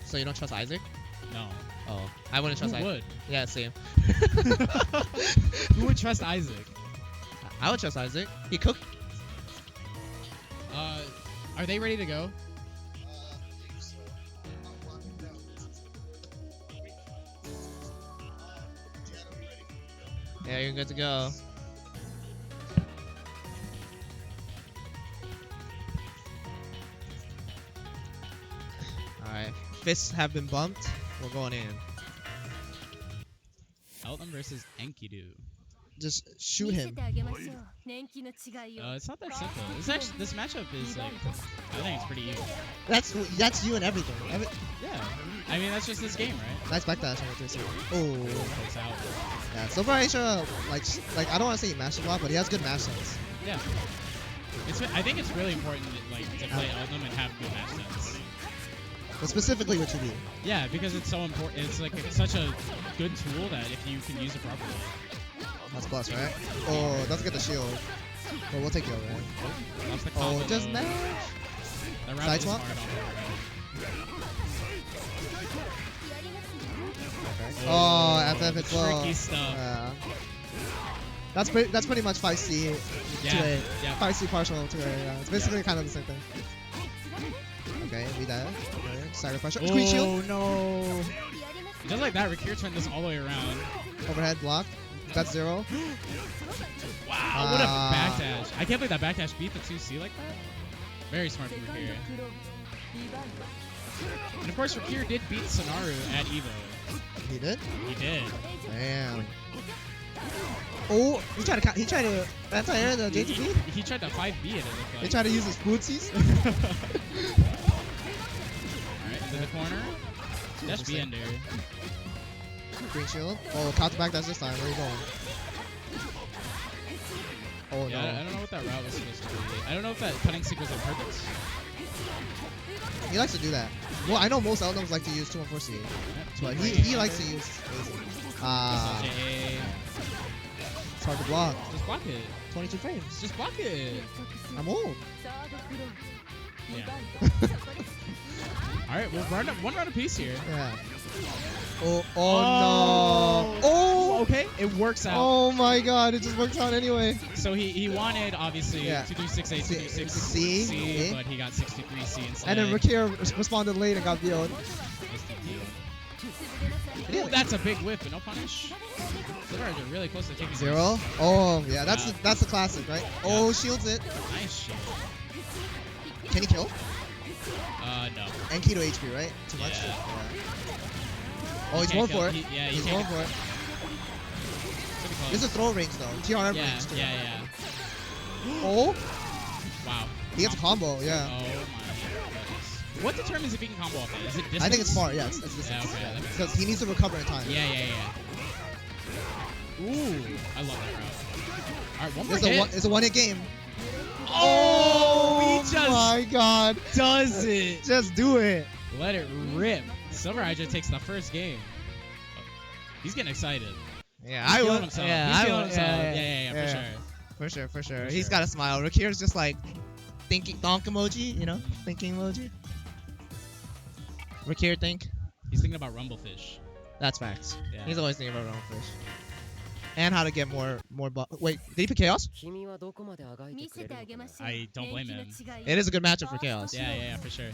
So you don't trust Isaac? No. Oh, I wouldn't trust Who Isaac. would? Yeah, same. Who would trust Isaac? I would trust Isaac. He cooked. Are they ready to go? Yeah, you're good to go. Alright. Fists have been bumped. We're going in. Eltnum versus Enkidu. Just shoot him. It's not that simple. This matchup is like, I think it's pretty even. That's you and everything. Yeah. I mean, that's just this game, right? Nice backdash on the 3C. Oh. It's out. Yeah, SilverHydra, like I don't want to say he mashes a lot, but he has good mash sense. Yeah. I think it's really important to play Eltnum and have good match sense. But specifically with 2B. Yeah, because it's so important. It's like such a good tool that if you can use it properly. That's plus, right? Oh, doesn't get the shield. But we'll take it over. That's the combo, Oh, just though. mash. That round Side is swap? hard off the round. Oh, FF it's low. Tricky stuff. Yeah. That's pretty much 5C Yeah, to A. yeah. 5C partial to A. Yeah. It's basically kind of the same thing. Okay, we dead. Okay, sacrifice. Queen shield. Oh no! Just like that, Rikir turned this all the way around. Overhead block. That's 0. Wow, what a backdash. I can't believe that backdash beat the 2C like that. Very smart from Rikir. And of course, Rikir did beat Sonaru at EVO. He did? He did. Damn. Oh, he tried to anti-air the JTB? He tried to 5B it, it looked like. He tried to use his bootsies? Alright, into the corner. Dash B ender. Green shield. Oh, counter back, that's this time. Where are you going? Oh, Yeah, no. I don't know what that route was supposed to be. I don't know if that cutting seek was on purpose. He likes to do that. Well, I know most Eltnums like to use 2-1-4-C. But he likes to use it's hard to block. Just block it. 22 frames. Just block it. I'm old. Yeah. Alright, we'll run one round apiece here. Yeah. Oh no. Oh! Okay, it works out. Oh my god, it just works out anyway. So he wanted, obviously, Yeah. to do 6A, to do 6C, C, but he got 63C instead. And then Rikir responded late and got BO'd. Ooh, that's a big whip, but no punish. SilverHydra really close to taking 0. Oh, yeah, that's the classic, right? Yeah. Oh, shields it. Nice shield. Can he kill? No. Enkidu HP, right? Too much? Yeah. Oh, he's going for it. He's going for it. This is throw range, though. TRM range, too. Yeah. Oh. Wow. He gets a combo, yeah. Oh, my goodness. What determines if he can combo off it? Is it distance? I think it's far, yeah. It's distance. Yeah, okay. Because he needs to recover in time. Yeah. Ooh, I love that route. Alright, one more hit. It's a one-hit game. Oh, he just my god. does it. Just do it. Let it rip. SilverHydra takes the first game. He's getting excited. Yeah, He's I feeling would. himself. Yeah, He's I feeling would. himself. Yeah, for sure. For sure. For He's sure. got a smile. Rikir's just like thinking donk emoji, you know? Thinking emoji. Rikir think. He's thinking about Rumblefish. That's facts. Yeah. He's always thinking about Rumblefish. And how to get more wait, did he pick Chaos? I don't blame him. It is a good matchup for Chaos. Yeah, for sure.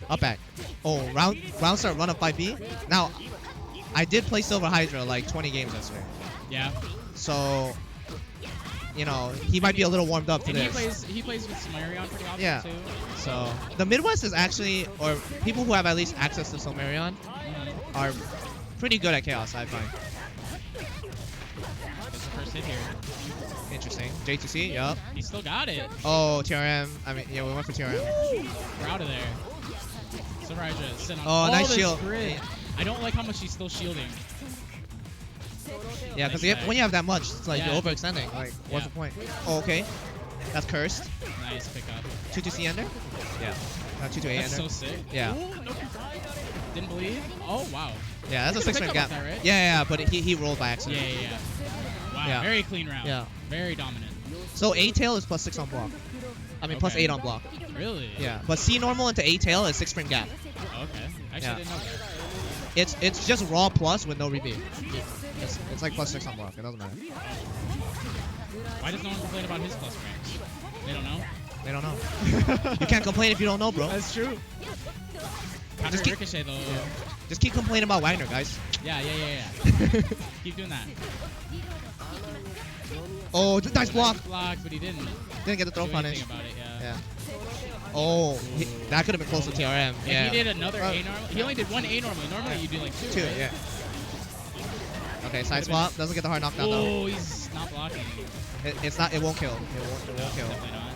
Up back. Oh, round start run up 5B. Now, I did play SilverHydra like 20 games yesterday. Yeah. So, you know, he might be a little warmed up to And this. he plays with Somarion pretty often Yeah. too. So, the Midwest is actually, or people who have at least access to Somarion are pretty good at Chaos, I find. That's the first hit here. Interesting. J2C, yup. He still got it. Oh, TRM. I mean, yeah, we went for TRM. We're out of there. SilverHydra sitting on Oh, all nice this shield. grid. I don't like how much he's still shielding. Yeah, because Nice when you have that much, it's like Yeah. you're overextending. Like, what's the point? Oh, okay. That's cursed. Nice pickup. 2-2-C ender? Yeah. 2-2-A That's ender. so sick. Yeah. Ooh, no, didn't bleed. Oh, wow. Yeah, that's a He 6 frame picked up gap. with that, right? Yeah, but he rolled by accident. Yeah. Wow, Yeah. very clean round. Yeah. Very dominant. So A tail is plus 6 on block. I mean, plus Okay. 8 on block. Really? Yeah, but C normal into A tail is 6 frame gap. Okay. Actually, I didn't know that. It's just raw plus with no repeat. It's like +6 on block. It doesn't matter. Why does no one complain about his plus range? They don't know? They don't know. You can't complain if you don't know, bro. That's true. Counter Just keep- Ricochet, though. Yeah. Just keep complaining about Wagner, guys. Yeah. Keep doing that. Oh, nice block. Block, but he didn't Didn't get the throw do punish. anything about it, Yeah. Oh, that could have been close to TRM. If Yeah. he did another A normal, he only did one A normal. Normally you do like two. Two, right? yeah. Okay, side swap. Doesn't get the hard knockdown though. Oh, he's not blocking. It's not. It won't kill. It won't kill. Definitely not.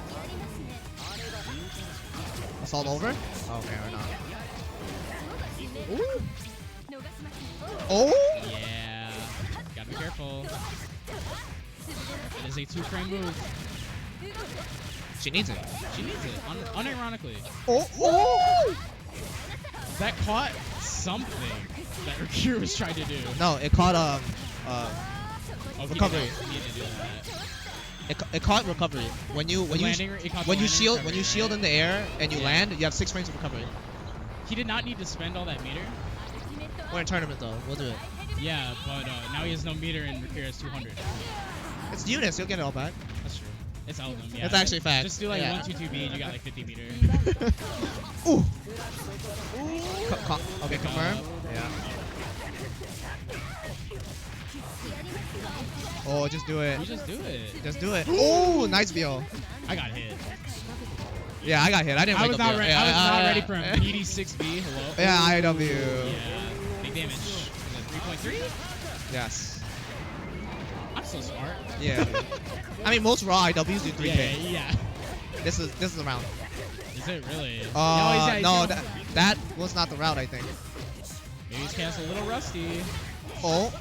Assault over? Okay, or not. Ooh. Oh! Yeah. Gotta be careful. It is a 2-frame move. She needs it. She needs it, unironically. Oh! Oh! That caught something that Rikir was trying to do. No, it caught Oh, recovery. He needed to do that. It caught recovery. When you shield in the air and you land, you have 6 frames of recovery. He did not need to spend all that meter. We're in tournament though. We'll do it. Yeah, but now he has no meter and Rikir has 200. It's UNiST. You'll get it all back. That's true. It's Eltnum, yeah. It's actually fact. Just do like Yeah. 1-2-2-B and you got like 50 meter. Ooh. Okay, confirm. Yeah. Oh, just do it. You just do it. Just do it. Oh, nice BO. I got hit. Yeah, I got hit. I didn't. I wake was up not yet. ready. Yeah, I was not yeah, ready yeah. for a meaty 6B. Hello. Yeah, IW. Yeah. Big damage. Is it 3.3? Yes. I'm so smart. Yeah. I mean, most raw IWs do 3K. Yeah. This is the round. Is it really? No, that was not the route. I think. Maybe his cast a little rusty. Oh,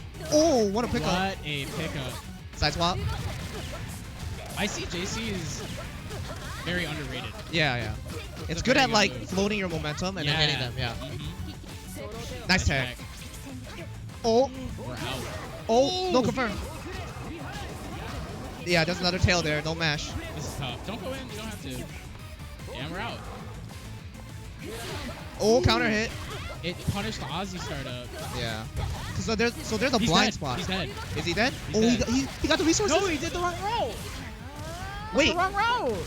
what a pickup. What a pickup. Side swap. I see JC is very underrated. Yeah. It's a good very at good like move. floating your momentum and then hitting them. Yeah. Mhm. Nice tag. Oh, We're out. oh, no confirm. Yeah, there's another tail there. No mash. This is tough. Don't go in. You don't have to. Yeah, we're out. Oh, counter hit. It punished the Aussie startup. Yeah. So there's a He's blind dead. spot. He's dead. Is he dead? He's Oh, dead. he got the resources. No, he did the wrong roll. Wait, The wrong roll.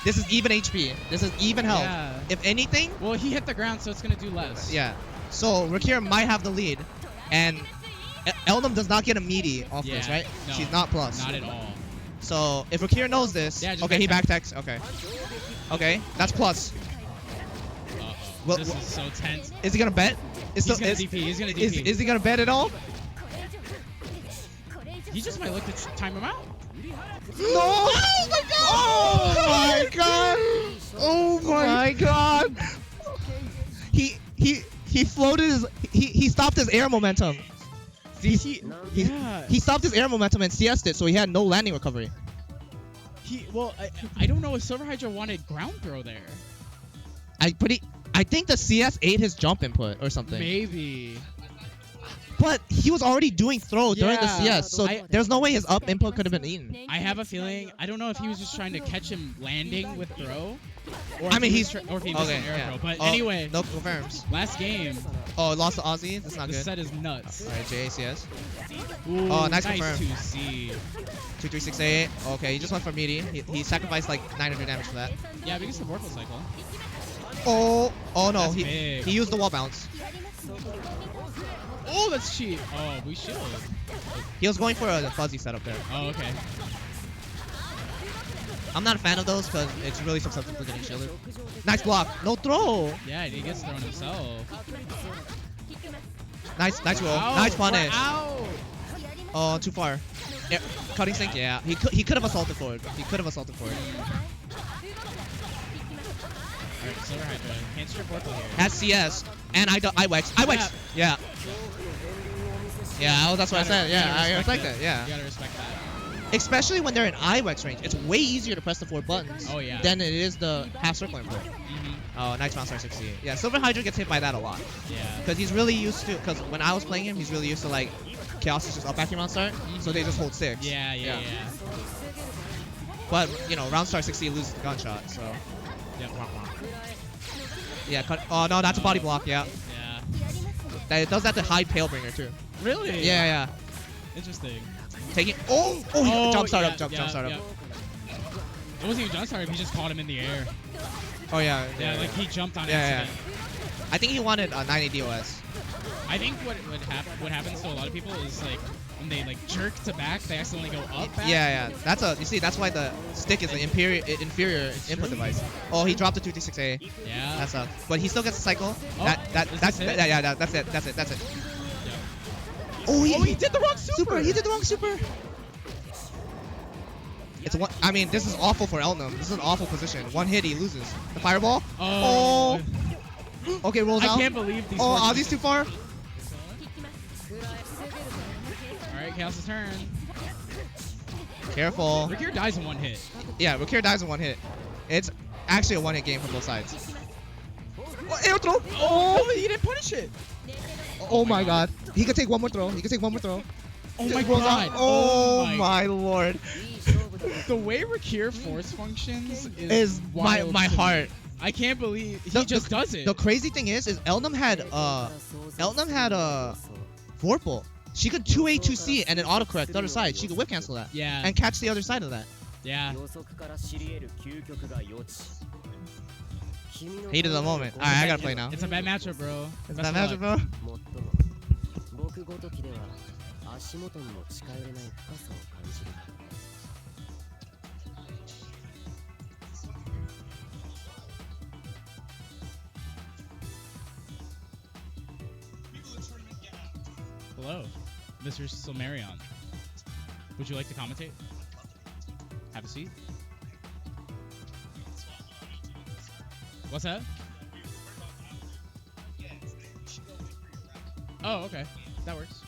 this is even HP. This is even health. Yeah. If anything, Well, he hit the ground, so it's gonna do less. yeah. So Rikir might have the lead, and Eltnum does not get a meaty off this, right? No, She's not plus. Not at all. So if Rikir knows this, Yeah, just okay, he backtack. backtacks. Okay. Okay, that's plus. Uh-oh. Well, This is so tense. Is he gonna bet? He's gonna DP. He's gonna DP. Is he gonna bet at all? He just might look to time him out. No! Oh my god! Oh my god! He floated his he stopped his air momentum. He stopped his air momentum and CS'd it, so he had no landing recovery. I don't know if SilverHydra wanted ground throw there. I think the CS ate his jump input or something. Maybe. But he was already doing throw during the Yeah, CS, so I- there's no way his up input could have been eaten. I have a feeling. I don't know if he was just trying to catch him landing with throw, or I mean, or if he missed an air throw. But anyway, no confirms. last game. Oh, lost to Aussie. That's not The good. set is nuts. All right, JACS. Ooh, Oh, nice nice confirm. to see. 2368. Okay, he just went for meaty. He sacrificed like 900 damage for that. Yeah, because the Vorpal cycle. Oh no, That's big. he used the wall bounce. Oh, that's cheap. Oh, we should. He was going for a fuzzy setup there. Oh, okay. I'm not a fan of those because it's really susceptible to getting shielded. Nice block. No throw. Yeah, and he gets thrown himself. Nice roll. Out. Nice punish. We're out. Oh, too far. Yeah, cutting sync. Yeah, he could have assaulted forward. He could have assaulted forward. Alright, SilverHydra. Can't strip Vorpal here. Has CS and I-Wex. Yeah. Yeah, that's what I said. Yeah, I respect that. Yeah. You gotta respect that. Especially when they're in I-Wex range. It's way easier to press the 4 buttons Oh, yeah. than it is the half circle input. Mm-hmm. Oh, nice bounce R60. Yeah, SilverHydra gets hit by that a lot. Yeah. Because he's really used to, because when I was playing him, he's really used to like, Chaos is just up back round start, so they just hold 6. Yeah. But, you know, round start 60 loses the gunshot, so. Yep. Yeah, cut. Oh no, that's a body block. Yeah, Yeah. it does that to hide Palebringer too. Really? Yeah. Interesting. Taking. Oh, jump start yeah, up, jump start up. It wasn't even jump start up. He just caught him in the air. Oh yeah. Yeah, like he jumped on Yeah. accident. I think he wanted 90 DOS. I think what happens to a lot of people is like when they like jerk to back, they accidentally go up. Back. Yeah. You see, that's why the stick is an inferior input device. Oh, he dropped the 2D6A. Yeah. That's up. But he still gets a cycle. Oh, That's it? Yeah, that's it. Yeah. Oh, he did the wrong super. He did the wrong super. It's one. I mean, this is awful for Eltnum. This is an awful position. One hit, he loses. The fireball. Oh. Okay, rolls out. I can't believe these. Oh, Ozzy's too far. Alright, Chaos' turn. Careful. Rikir dies in one hit. Yeah, Rikir dies in one hit. It's actually a one-hit game from both sides. Air throw. Oh, he didn't punish it. Oh my god. He could take one more throw. Oh my Rolls out. god. Oh my lord. The way Rikir force functions Is my wild my to me. heart. I can't believe he just does it. The crazy thing is Eltnum had Vorpal. She could 2A 2C and then autocorrect the other side. She could whip cancel that. Yeah. And catch the other side of that. Yeah. Heat of the moment. Alright, I gotta play now. It's a bad matchup, bro. Is Best that of magic, luck. bro? Hello, Mr. Silmarion. Would you like to commentate? Have a seat. What's that? Oh, okay. That works.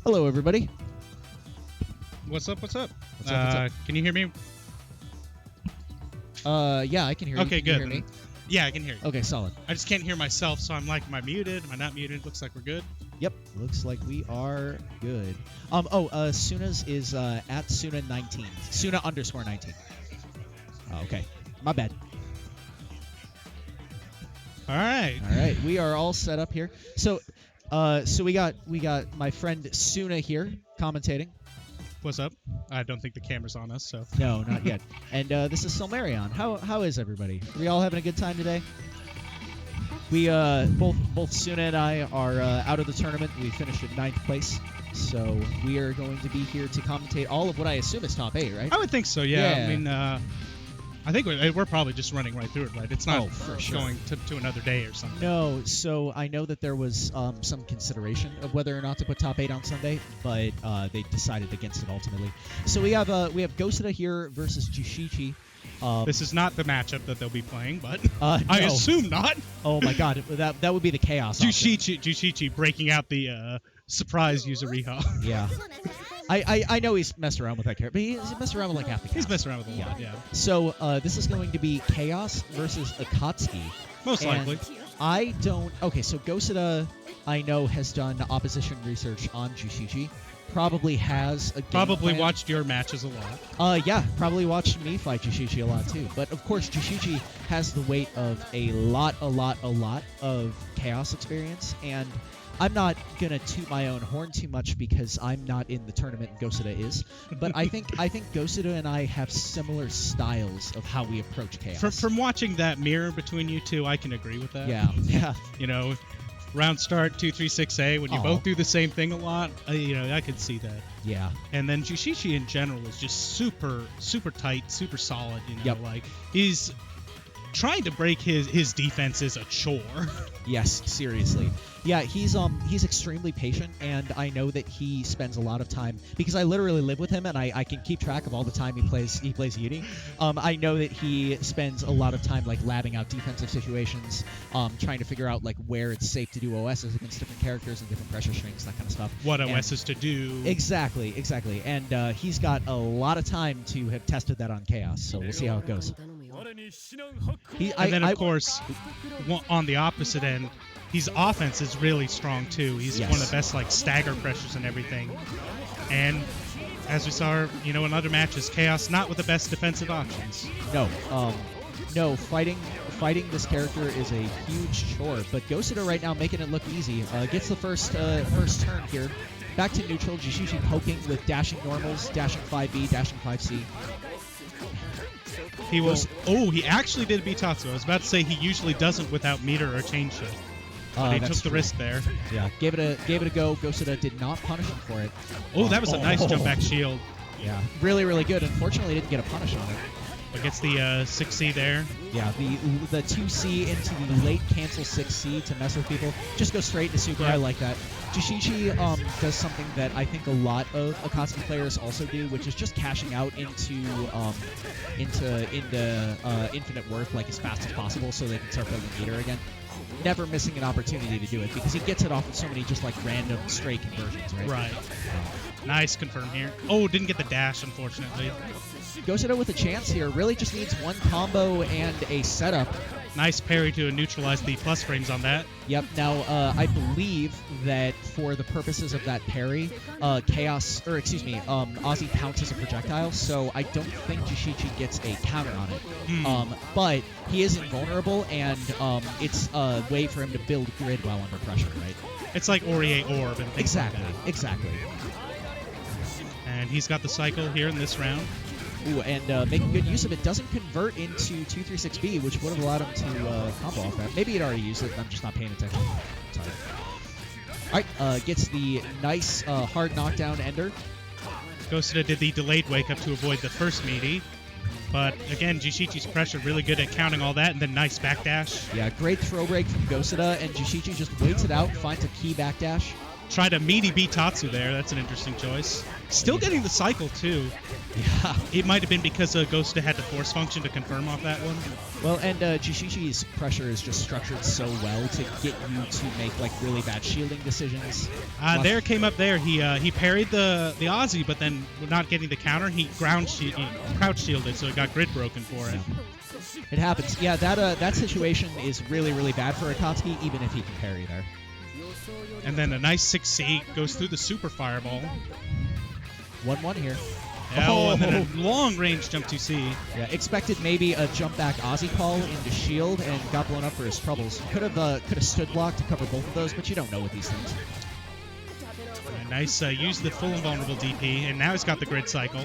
Hello, everybody. What's up? What's up? Can you hear me? Yeah, I can hear you. Okay, Can you good. hear me? Yeah, I can hear you. Okay, solid. I just can't hear myself, so I'm like, am I muted? Am I not muted? Looks like we're good. Yep, looks like we are good. Suna's is at Suna19. Suna_19. Oh, okay. My bad. All right. All right, we are all set up here. So we got my friend Suna here commentating. What's up? I don't think the camera's on us, so. No, not yet. And this is Silmarion. How is everybody? Are we all having a good time today? We both Suna and I are out of the tournament. We finished at 9th place, so we are going to be here to commentate all of what I assume is top 8, right? I would think so, yeah. Yeah. I mean, I think we're probably just running right through it, right? It's not for sure. going to another day or something. No, so I know that there was some consideration of whether or not to put top 8 on Sunday, but they decided against it ultimately. So we have Gosuda here versus JUUSHICHI. This is not the matchup that they'll be playing, but no. I assume not. Oh my god, that would be the chaos. option. JUUSHICHI breaking out the surprise Yuzuriha. Yeah. I know he's messed around with that character, but he's messed around with like half the cast. He's messing around with a lot, yeah. So this is going to be Chaos versus Akatsuki. Most And likely. I don't... Okay, so Gosuda, I know, has done opposition research on JUUSHICHI. Probably has a game Probably plan. watched your matches a lot. Yeah, probably watched me fight JUUSHICHI a lot too. But of course, JUUSHICHI has the weight of a lot of Chaos experience, and I'm not gonna toot my own horn too much because I'm not in the tournament and Gosuda is. But I think Gosuda and I have similar styles of how we approach Chaos. From watching that mirror between you two, I can agree with that. Yeah. You know, round start 2-3-6A when you both do the same thing a lot. I could see that. Yeah. And then JUUSHICHI in general is just super tight, super solid. Yep. Like he's trying to break his defense is a chore. Yes, seriously. Yeah, he's extremely patient, and I know that he spends a lot of time because I literally live with him, and I can keep track of all the time he plays Uni. I know that he spends a lot of time like labbing out defensive situations, trying to figure out like where it's safe to do OSs against different characters and different pressure strings, that kind of stuff. What OSs to do. Exactly. And he's got a lot of time to have tested that on Chaos, so we'll see how it goes. And then, of course, on the opposite end, his offense is really strong, too. He's one of the best, like, stagger pressures and everything. And as we saw, in other matches, Chaos not with the best defensive options. No, fighting this character is a huge chore, but Gosuda right now making it look easy. Gets the first turn here. Back to neutral, JUUSHICHI poking with dashing normals, dashing 5B, dashing 5C. He will. Oh, he actually did beat Tatsu. I was about to say he usually doesn't without meter or chain shift. But he took the risk there. Yeah, gave it a go. Gosuda did not punish him for it. Oh, that was a nice jump back shield. Yeah, really, really good. Unfortunately, didn't get a punish on it. But gets the 6C there. Yeah, the 2C into the late cancel 6C to mess with people. Just go straight into super. I like that. JUUSHICHI does something that I think a lot of Akatsuki players also do, which is just cashing out into infinite worth like as fast as possible so they can start building meter again. Never missing an opportunity to do it because he gets it off of so many just like random stray conversions, right? Right. Nice confirm here. Oh, didn't get the dash, unfortunately. Gosuda with a chance here. Really just needs one combo and a setup. Nice parry to neutralize the plus frames on that. Yep. Now, I believe that for the purposes of that parry, Ozzy pounces a projectile, so I don't think JUUSHICHI gets a counter on it. But he is invulnerable, and it's a way for him to build grid while under pressure, right? It's like Ori Orb and things like that. Exactly. And he's got the cycle here in this round. Ooh, and making good use of it. Doesn't convert into 236B, which would have allowed him to combo off that. Maybe he'd already used it, I'm just not paying attention. Sorry. Alright, gets the nice hard knockdown ender. Gosuda did the delayed wake up to avoid the first meaty. But again, JUUSHICHI's pressure really good at counting all that, and then nice backdash. Yeah, great throw break from Gosuda, and JUUSHICHI just waits it out, finds a key backdash. Tried a meaty beat Tatsu there. That's an interesting choice. Still getting the cycle, too. Yeah. It might have been because Gosuda had the force function to confirm off that one. Well, and JUUSHICHI's pressure is just structured so well to get you to make like really bad shielding decisions. There came up there. He parried the Aussie, but then not getting the counter, he crouch shielded, so it got grid broken for it. It happens. Yeah, that situation is really, really bad for Akatsuki, even if he can parry there. And then a nice 6C goes through the super fireball. 1-1 here. Oh, and then a long-range jump 2C. Yeah, expected maybe a jump back Aussie call into shield and got blown up for his troubles. Could have stood block to cover both of those, but you don't know with these things. Nice, used the full invulnerable DP, and now he's got the grid cycle.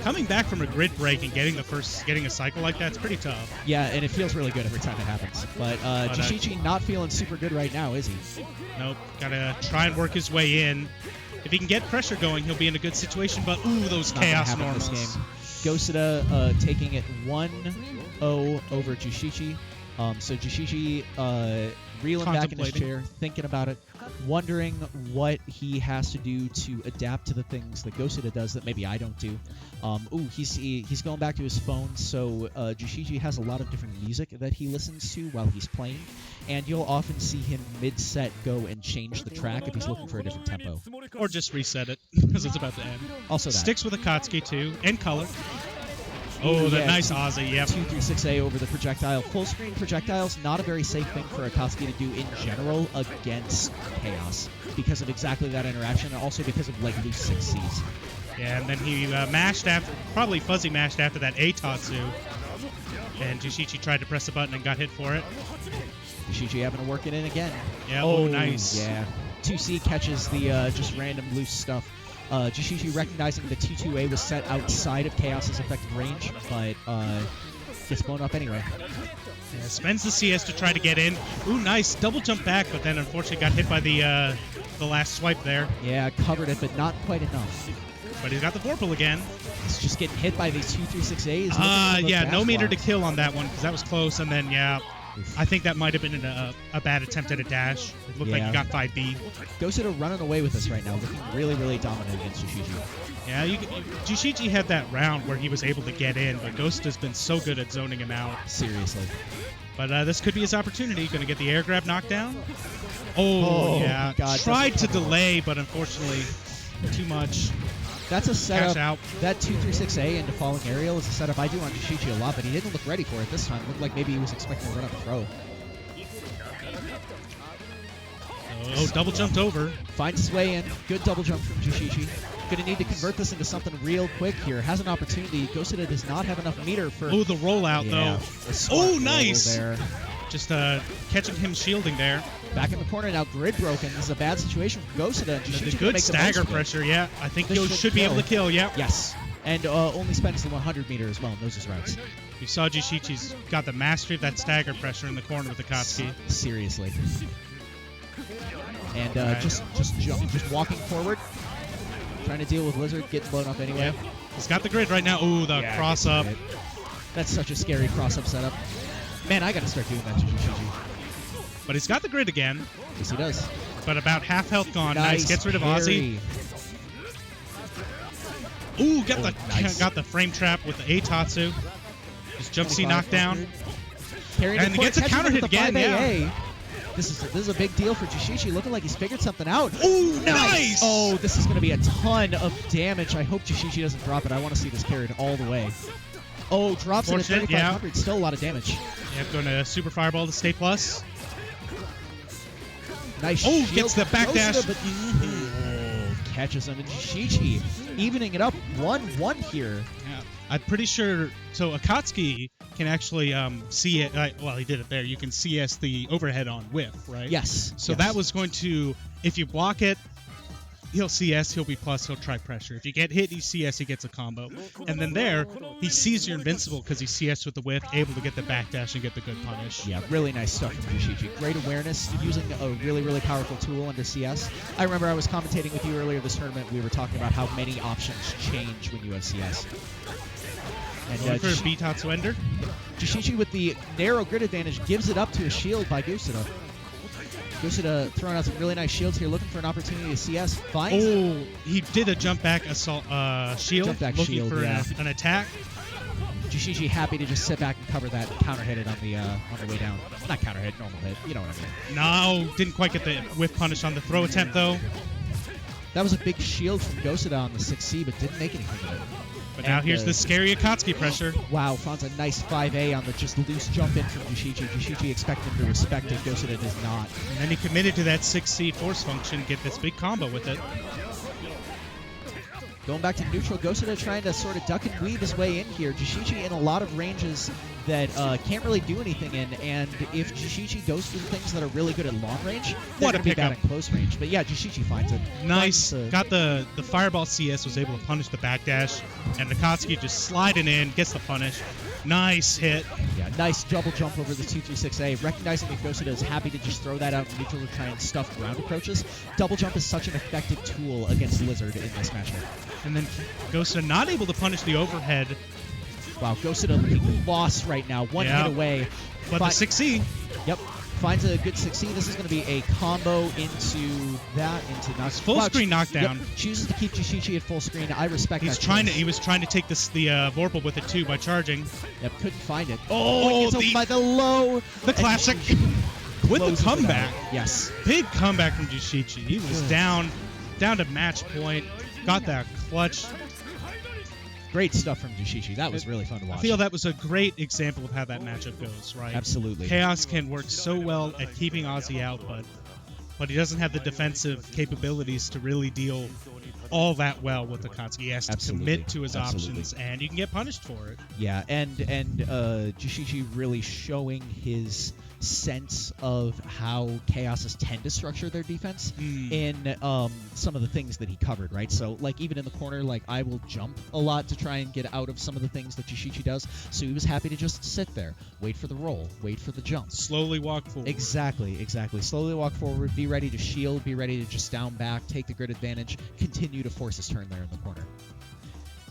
Coming back from a grid break and getting a cycle like that's pretty tough. Yeah, and it feels really good every time it happens. But JUUSHICHI not feeling super good right now, is he? Nope. Gotta try and work his way in. If he can get pressure going, he'll be in a good situation. But ooh, those chaos normals. This game. Gosuda taking it 1-0 over JUUSHICHI. So JUUSHICHI reeling back in his chair, thinking about it, wondering what he has to do to adapt to the things that Gosuda does that maybe I don't do. He's going back to his phone, so JUUSHICHI has a lot of different music that he listens to while he's playing, and you'll often see him mid-set go and change the track if he's looking for a different tempo. Or just reset it, because it's about to end. Also that. Sticks with Akatsuki, too, and color. Oh, that nice Aussie, yep. 236A over the projectile. Full screen projectiles, not a very safe thing for Akatsuki to do in general against Chaos because of exactly that interaction and also because of like loose 6Cs. Yeah, and then he mashed after, probably fuzzy mashed after that A-Tatsu. And JUUSHICHI tried to press the button and got hit for it. JUUSHICHI having to work it in again. Yeah, oh nice. Yeah. 2C catches the just random loose stuff. JUUSHICHI recognizing the T2A was set outside of Chaos's effective range, but gets blown up anyway. Yeah, spends the CS to try to get in. Ooh, nice. Double jump back, but then unfortunately got hit by the last swipe there. Yeah, covered it, but not quite enough. But he's got the Vorpal again. He's just getting hit by these 2-3-6 A's. Yeah, no meter to kill on that one because that was close. And then, yeah, I think that might have been a bad attempt at a dash. It looked like he got 5B. Gosuda running away with us right now, looking really, really dominant against JUUSHICHI. Yeah, JUUSHICHI had that round where he was able to get in, but Gosuda's been so good at zoning him out. Seriously. But this could be his opportunity. Going to get the air grab knockdown. Oh yeah. God, tried to delay, but unfortunately, too much. That's a setup. Cash out. That 2-3-6A into falling aerial is a setup I do on JUUSHICHI a lot, but he didn't look ready for it this time. It looked like maybe he was expecting to run up a throw. Oh, double jumped over. Finds his way in. Good double jump from JUUSHICHI. Going to need to convert this into something real quick here. Has an opportunity. Gosuda does not have enough meter for... Oh, the rollout, though. Oh, nice! There. Just catching him shielding there. Back in the corner now, grid broken. This is a bad situation for Gosuda. The good stagger pressure, yeah. I think he should be able to kill, yeah. Yes. And only spends the 100 meter as well in those routes. You saw JUUSHICHI's got the mastery of that stagger pressure in the corner with Akatsuki. Seriously. And just walking forward. Trying to deal with Lizard, getting blown up anyway. Yep. He's got the grid right now. Ooh, the cross up. That's such a scary cross up setup. Man, I gotta start doing that to JUUSHICHI. But he's got the grid again. Yes, he does. But about half health gone. Nice. Gets rid of Ozzy. Ooh, got the frame trap with the A-Tatsu. Just jump C knockdown. And gets a counter hit again. Yeah. This is a big deal for JUUSHICHI, looking like he's figured something out. Ooh, nice! Oh, this is going to be a ton of damage. I hope JUUSHICHI doesn't drop it. I want to see this carried all the way. Oh, drops it at 3,500. Yeah. Still a lot of damage. Yep, going to Super Fireball to stay plus. Nice. Oh, gets the backdash. Catches him, and JUUSHICHI evening it up 1-1 here. Yeah, I'm pretty sure. So Akatsuki can actually see it. Well, he did it there. You can CS the overhead on whiff, right? Yes. So that was going to, if you block it, he'll CS, he'll be plus, he'll try pressure. If you get hit, he CS, he gets a combo. And then there, he sees you're invincible because he CS with the whiff, able to get the backdash and get the good punish. Yeah, really nice stuff from JUUSHICHI. Great awareness, using a really, really powerful tool under CS. I remember I was commentating with you earlier this tournament. We were talking about how many options change when you have CS. And for B-Tatsu Ender. JUUSHICHI with the narrow grid advantage gives it up to a shield by Gosuda. Gosuda throwing out some really nice shields here, looking for an opportunity to CS. Finds he did a jump back assault shield, looking shield, for an attack. JUUSHICHI happy to just sit back and cover that, counter hit it on the way down. Not counter hit, normal hit. You know what I mean. No, didn't quite get the whiff punish on the throw attempt though. That was a big shield from Gosuda on the 6C, but didn't make anything of it. But now here's the scary Akatsuki pressure. Wow, finds a nice 5A on the just loose jump in from JUUSHICHI. JUUSHICHI expected him to respect it. Gosuda does not. And then he committed to that 6C force function, get this big combo with it. Going back to neutral, Gosuda trying to sort of duck and weave his way in here. JUUSHICHI in a lot of ranges that can't really do anything in, and if JUUSHICHI goes for the things that are really good at long range, they're going to be bad at close range. But yeah, JUUSHICHI finds it. Nice. Got the Fireball CS, was able to punish the backdash, and Akatsuki just sliding in, gets the punish. Nice hit. Yeah, nice double jump over the 2-3-6A. Recognizing that Gosuda is happy to just throw that out in neutral to try and stuff ground approaches. Double jump is such an effective tool against Lizard in this matchup. And then Gosuda not able to punish the overhead. Wow, Gosuda looking lost right now. One hit away. But the 6C. Yep. Finds a good 6C. This is going to be a combo into that, into knockdown. Full screen knockdown. Yep. Chooses to keep JUUSHICHI at full screen. I respect that. He was trying to take the Vorpal with it too by charging. Yep, couldn't find it. Oh, it gets by the low. The classic. With the comeback. Yes. Big comeback from JUUSHICHI. He was down to match point. Got that clutch. Great stuff from JUUSHICHI. That was really fun to watch. I feel that was a great example of how that matchup goes, right? Absolutely. Chaos can work so well at keeping Ozzy out, but he doesn't have the defensive capabilities to really deal all that well with Akatsuki. He has to commit to his options, and you can get punished for it. Yeah, and JUUSHICHI really showing his sense of how Chaoses tend to structure their defense in some of the things that he covered, right? So, like, even in the corner, like, I will jump a lot to try and get out of some of the things that JUUSHICHI does, so he was happy to just sit there, wait for the roll, wait for the jump. Slowly walk forward. Exactly. Slowly walk forward, be ready to shield, be ready to just down back, take the grid advantage, continue to force his turn there in the corner.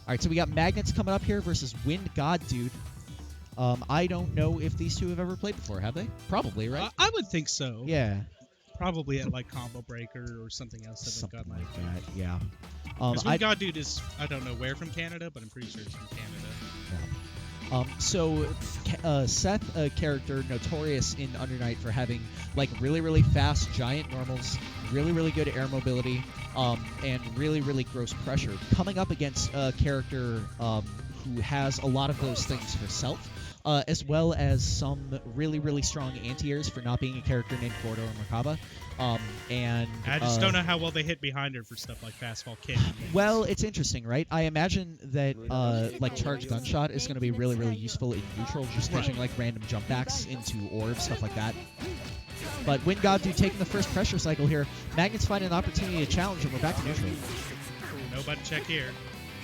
right, so we got Magnets coming up here versus WindGodDude. I don't know if these two have ever played before, have they? Probably, right? I would think so. Yeah. Probably at like Combo Breaker or something else. Something like that, yeah. WindGodDude is, I don't know where from Canada, but I'm pretty sure it's from Canada. So Seth, a character notorious in Under Night for having like really fast giant normals, really good air mobility, and really gross pressure, coming up against a character who has a lot of those things herself, as well as some really strong anti-airs for not being a character named Gordo or Merkaba. And I just don't know how well they hit behind her for stuff like fastball kick. Well, it's interesting, right? I imagine that like charge gunshot is going to be really useful in neutral, just catching like random jump backs into orbs, stuff like that. But WindGodDude taking the first pressure cycle here. Magnets find an opportunity to challenge, and we're back to neutral. No button check here.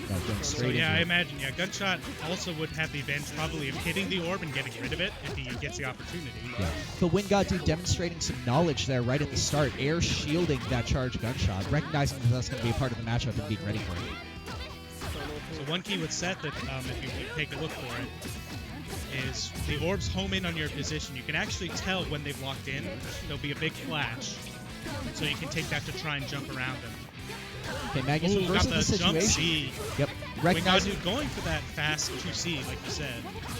No, going So straight yeah, into I it. imagine gunshot also would have the advantage probably of hitting the orb and getting rid of it if he gets the opportunity. Yeah. But WindGodDude demonstrating some knowledge there right at the start, air shielding that charge gunshot, recognizing that that's going to be a part of the matchup and being ready for it. So one key with Seth that if you take a look for it is the orbs home in on your position. You can actually tell when they've locked in. There'll be a big flash, so you can take that to try and jump around them. Okay, Magnus Ooh, got reversing the the jump situation. C. Yep. Recognizing. WindGodDude going for that fast 2C, like you said.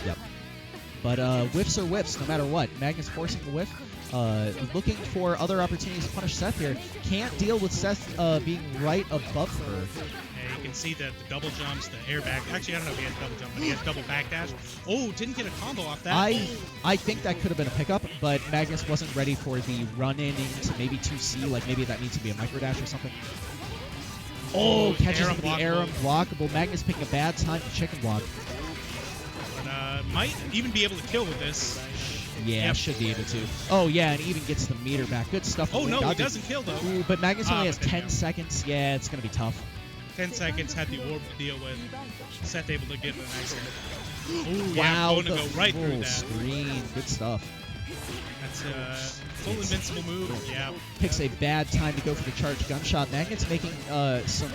Yep. But whiffs are whiffs, no matter what. Magnus forcing the whiff, looking for other opportunities to punish Seth here. Can't deal with Seth being right above her. Yeah, you can see that the double jumps, the air back. Actually, I don't know if he has double jump, but he has double backdash. Oh, didn't get a combo off that. I think that could have been a pickup, but Magnus wasn't ready for the run-in into maybe 2C, like maybe that needs to be a microdash or something. Oh, catches him with the air unblockable. Magnus picking a bad time to chicken block. But might even be able to kill with this. Yeah, Yep. should be able to. Oh, yeah, and even gets the meter back. Good stuff. Oh, no, WindGodDude. he doesn't kill, though. Ooh, but Magnus only has but then 10 no. seconds. Yeah, it's going to be tough. 10 seconds had the orb to deal with. Seth able to get a nice hit. Ooh, Wow, yeah, going to the go right full through that. screen. Good stuff. That's a full invincible move. Yeah. Picks a bad time to go for the charge gunshot. Magnet's making some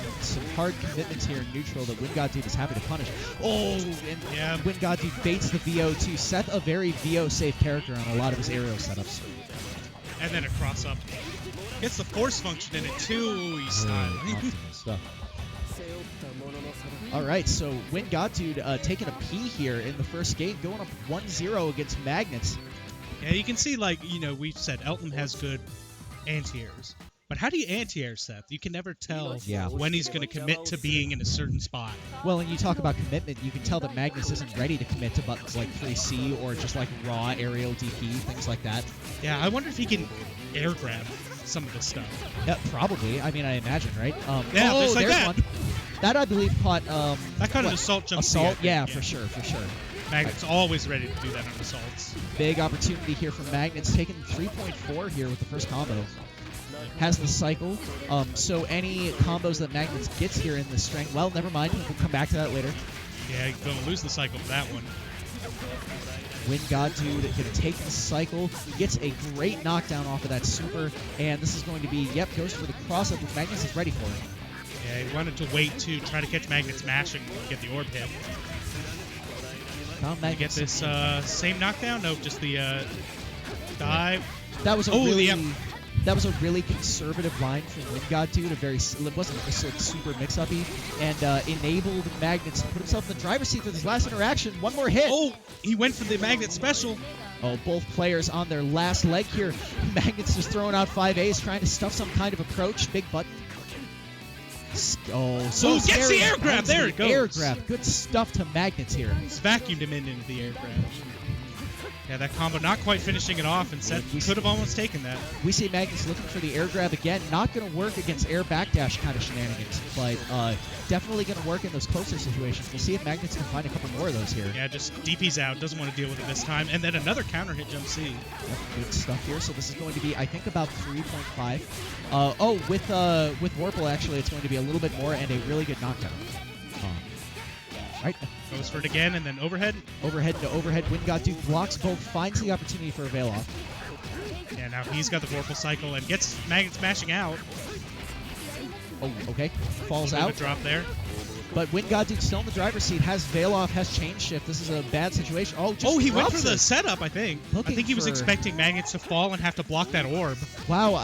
hard commitments here in neutral that WindGodDude is happy to punish. Oh, and Yeah. WindGodDude baits the VO too. Seth, a very VO safe character on a lot of his aerial setups. And then a cross up. Gets the force function in it, too. Ooh, he's styling. Awesome stuff. All right, so WindGodDude taking a P here in the first game, going up 1-0 against Magnets. Yeah, you can see, like, we've said Eltnum has good anti-airs. But how do you anti-air Seth? You can never tell when he's going to commit to being in a certain spot. Well, when you talk about commitment, you can tell that Magnus isn't ready to commit to buttons like 3C or just like raw aerial DP, things like that. Yeah, I wonder if he can air grab some of this stuff. Yeah, probably. I mean, I imagine, right? Yeah, oh, just like there's that. one. That, I believe, caught... That kind of assault jump. Assault? C, I think, Yeah, for sure. Magnet's always ready to do that on assaults. Big opportunity here for Magnets, taking 3.4 here with the first combo. Has the cycle. So any combos that Magnets gets here in the strength... Well, never mind. We'll come back to that later. Yeah, he's going to lose the cycle for that one. WindGodDude going to take the cycle. He gets a great knockdown off of that super. And this is going to be... Yep, goes for the cross-up with Magnets is ready for it. Yeah, he wanted to wait to try to catch Magnet's mashing and get the orb hit. Found To get Magnets. this same knockdown? No, just the dive. That was a Oh, really... yep. That was a really conservative line from WindGodDude. It wasn't just like super mix-uppy, and enabled Magnets to put himself in the driver's seat for this last interaction. One more hit. Oh, he went for the Magnet special. Oh, both players on their last leg here. Magnets just throwing out 5As, trying to stuff some kind of approach. Big button. Oh, so Ooh, gets scary. the air grab. Finds There the it goes. Air grab. Good stuff to Magnets here. He's vacuumed him into the air grab. Yeah, that combo not quite finishing it off, and Seth could have almost taken that. We see Magnets looking for the air grab again. Not going to work against air backdash kind of shenanigans, but definitely going to work in those closer situations. We'll see if Magnets can find a couple more of those here. Yeah, just DP's out. Doesn't want to deal with it this time. And then another counter hit jump C. Yep, good stuff here. So this is going to be, I think, about 3.5. With Warple, actually, it's going to be a little bit more and a really good knockdown. Right. Goes for it again, and then overhead. Overhead to overhead. WindGodDude blocks both, finds the opportunity for a veil off. Yeah, now he's got the Vorpal cycle and gets Magnet smashing out. Oh, okay. Falls A little bit out. of a drop there. But WindGodDude still in the driver's seat, has Veil off, has chain shift. This is a bad situation. Oh, just he went for drops the it. setup, I think. Looking I think he was for- expecting Magnets to fall and have to block that orb. Wow,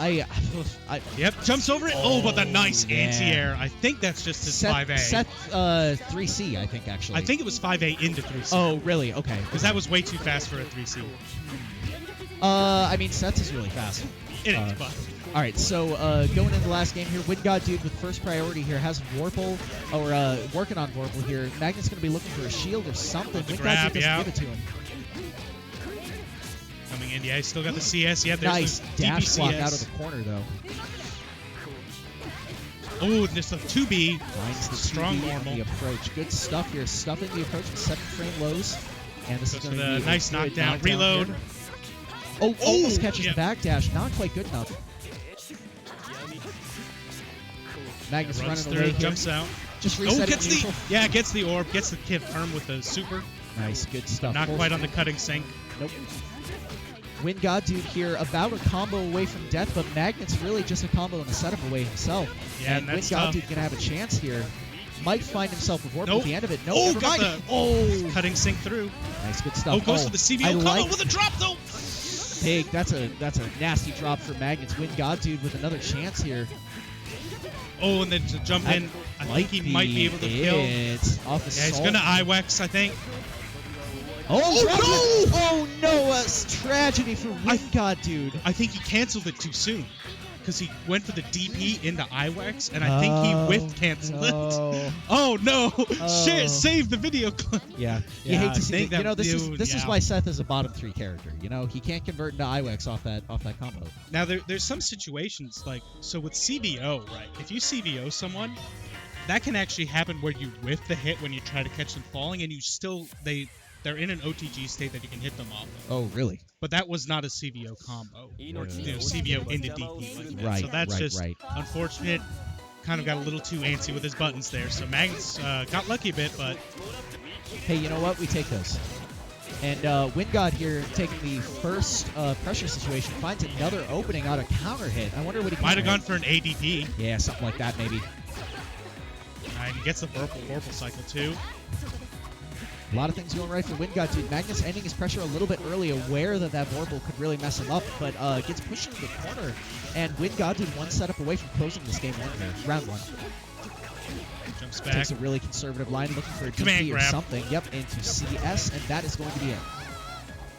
Yep, jumps over it. Oh, but the nice yeah. anti-air. I think that's just his Seth, 5A. Seth 3C, I think, actually. I think it was 5A into 3C. Oh, really? Okay. Because that was way too fast for a 3C. I mean, Seth is really fast. It is, but... All right, so going into the last game here, WindGodDude with first priority here has Vorpal, or working on Vorpal here. Magnet's going to be looking for a shield or something. The WindGodDude grab, doesn't yeah. give it to him. Coming in, yeah, he's still got the CS. Yeah, there's Nice the dash block DPCS. out of the corner, though. Oh, there's a 2B. Finds the Strong 2B on normal. the approach. Good stuff here. Stuffing the approach with 7-frame lows. And this Goes is for going to be the nice a good knockdown. Reload. here. Oh, almost catches yeah. the backdash. Not quite good enough. Magnus Runs running through, away here. jumps out. Just Oh, resetting gets neutral. gets the orb, gets the confirm with the super. Nice, good stuff. Not Full quite on screen. the cutting sync. Nope. WindGodDude here, about a combo away from death, but Magnet's really just a combo and a setup away himself. Yeah, and that's tough. WindGodDude gonna have a chance here. Might find himself with Warp Nope. at the end of it. No, Oh, never got mind. the Oh, cutting sync through. nice, good stuff. Oh, goes for the CBO I combo like with a drop though. big. That's a nasty drop for Magnets. WindGodDude with another chance here. Oh, and then to jump That in. I think he might be able to kill. It's off the Yeah, he's salt. gonna IWEX, I think. Oh, drops no! it. Oh no! A tragedy for WindGodDude. I think he canceled it too soon. Because he went for the DP into IWEX, and I think he whiff canceled it. no. Oh no! Oh. Shit, save the video clip. Yeah, you Yeah, hate I to see think it. You that know, this is yeah. why Seth is a bottom 3 character. You know, he can't convert into IWEX off that combo. Now there's some situations like so with CBO, right? If you CBO someone, that can actually happen where you whiff the hit when you try to catch them falling, and you still they're in an OTG state that you can hit them off. Oh, really? But that was not a CBO combo. You know, CBO into DP like that. Right, So that's right, just right. unfortunate. Kind of got a little too antsy with his buttons there. So Magnus got lucky a bit, but Hey, you know what? We take those. And WindGod here taking the first pressure situation finds another opening on a counter hit. I wonder what he might have counter gone for an ADP. hit. Yeah, something like that maybe. And he gets the Vorpal cycle too. A lot of things going right for WindGodDude. Magnus ending his pressure a little bit early, aware that Vorpal could really mess him up, but gets pushed into the corner. And WindGodDude one setup away from closing this game 1 here, round 1. Jumps back. Takes a really conservative line, looking for a Command DP or grab. something. Yep, into CS, and that is going to be it.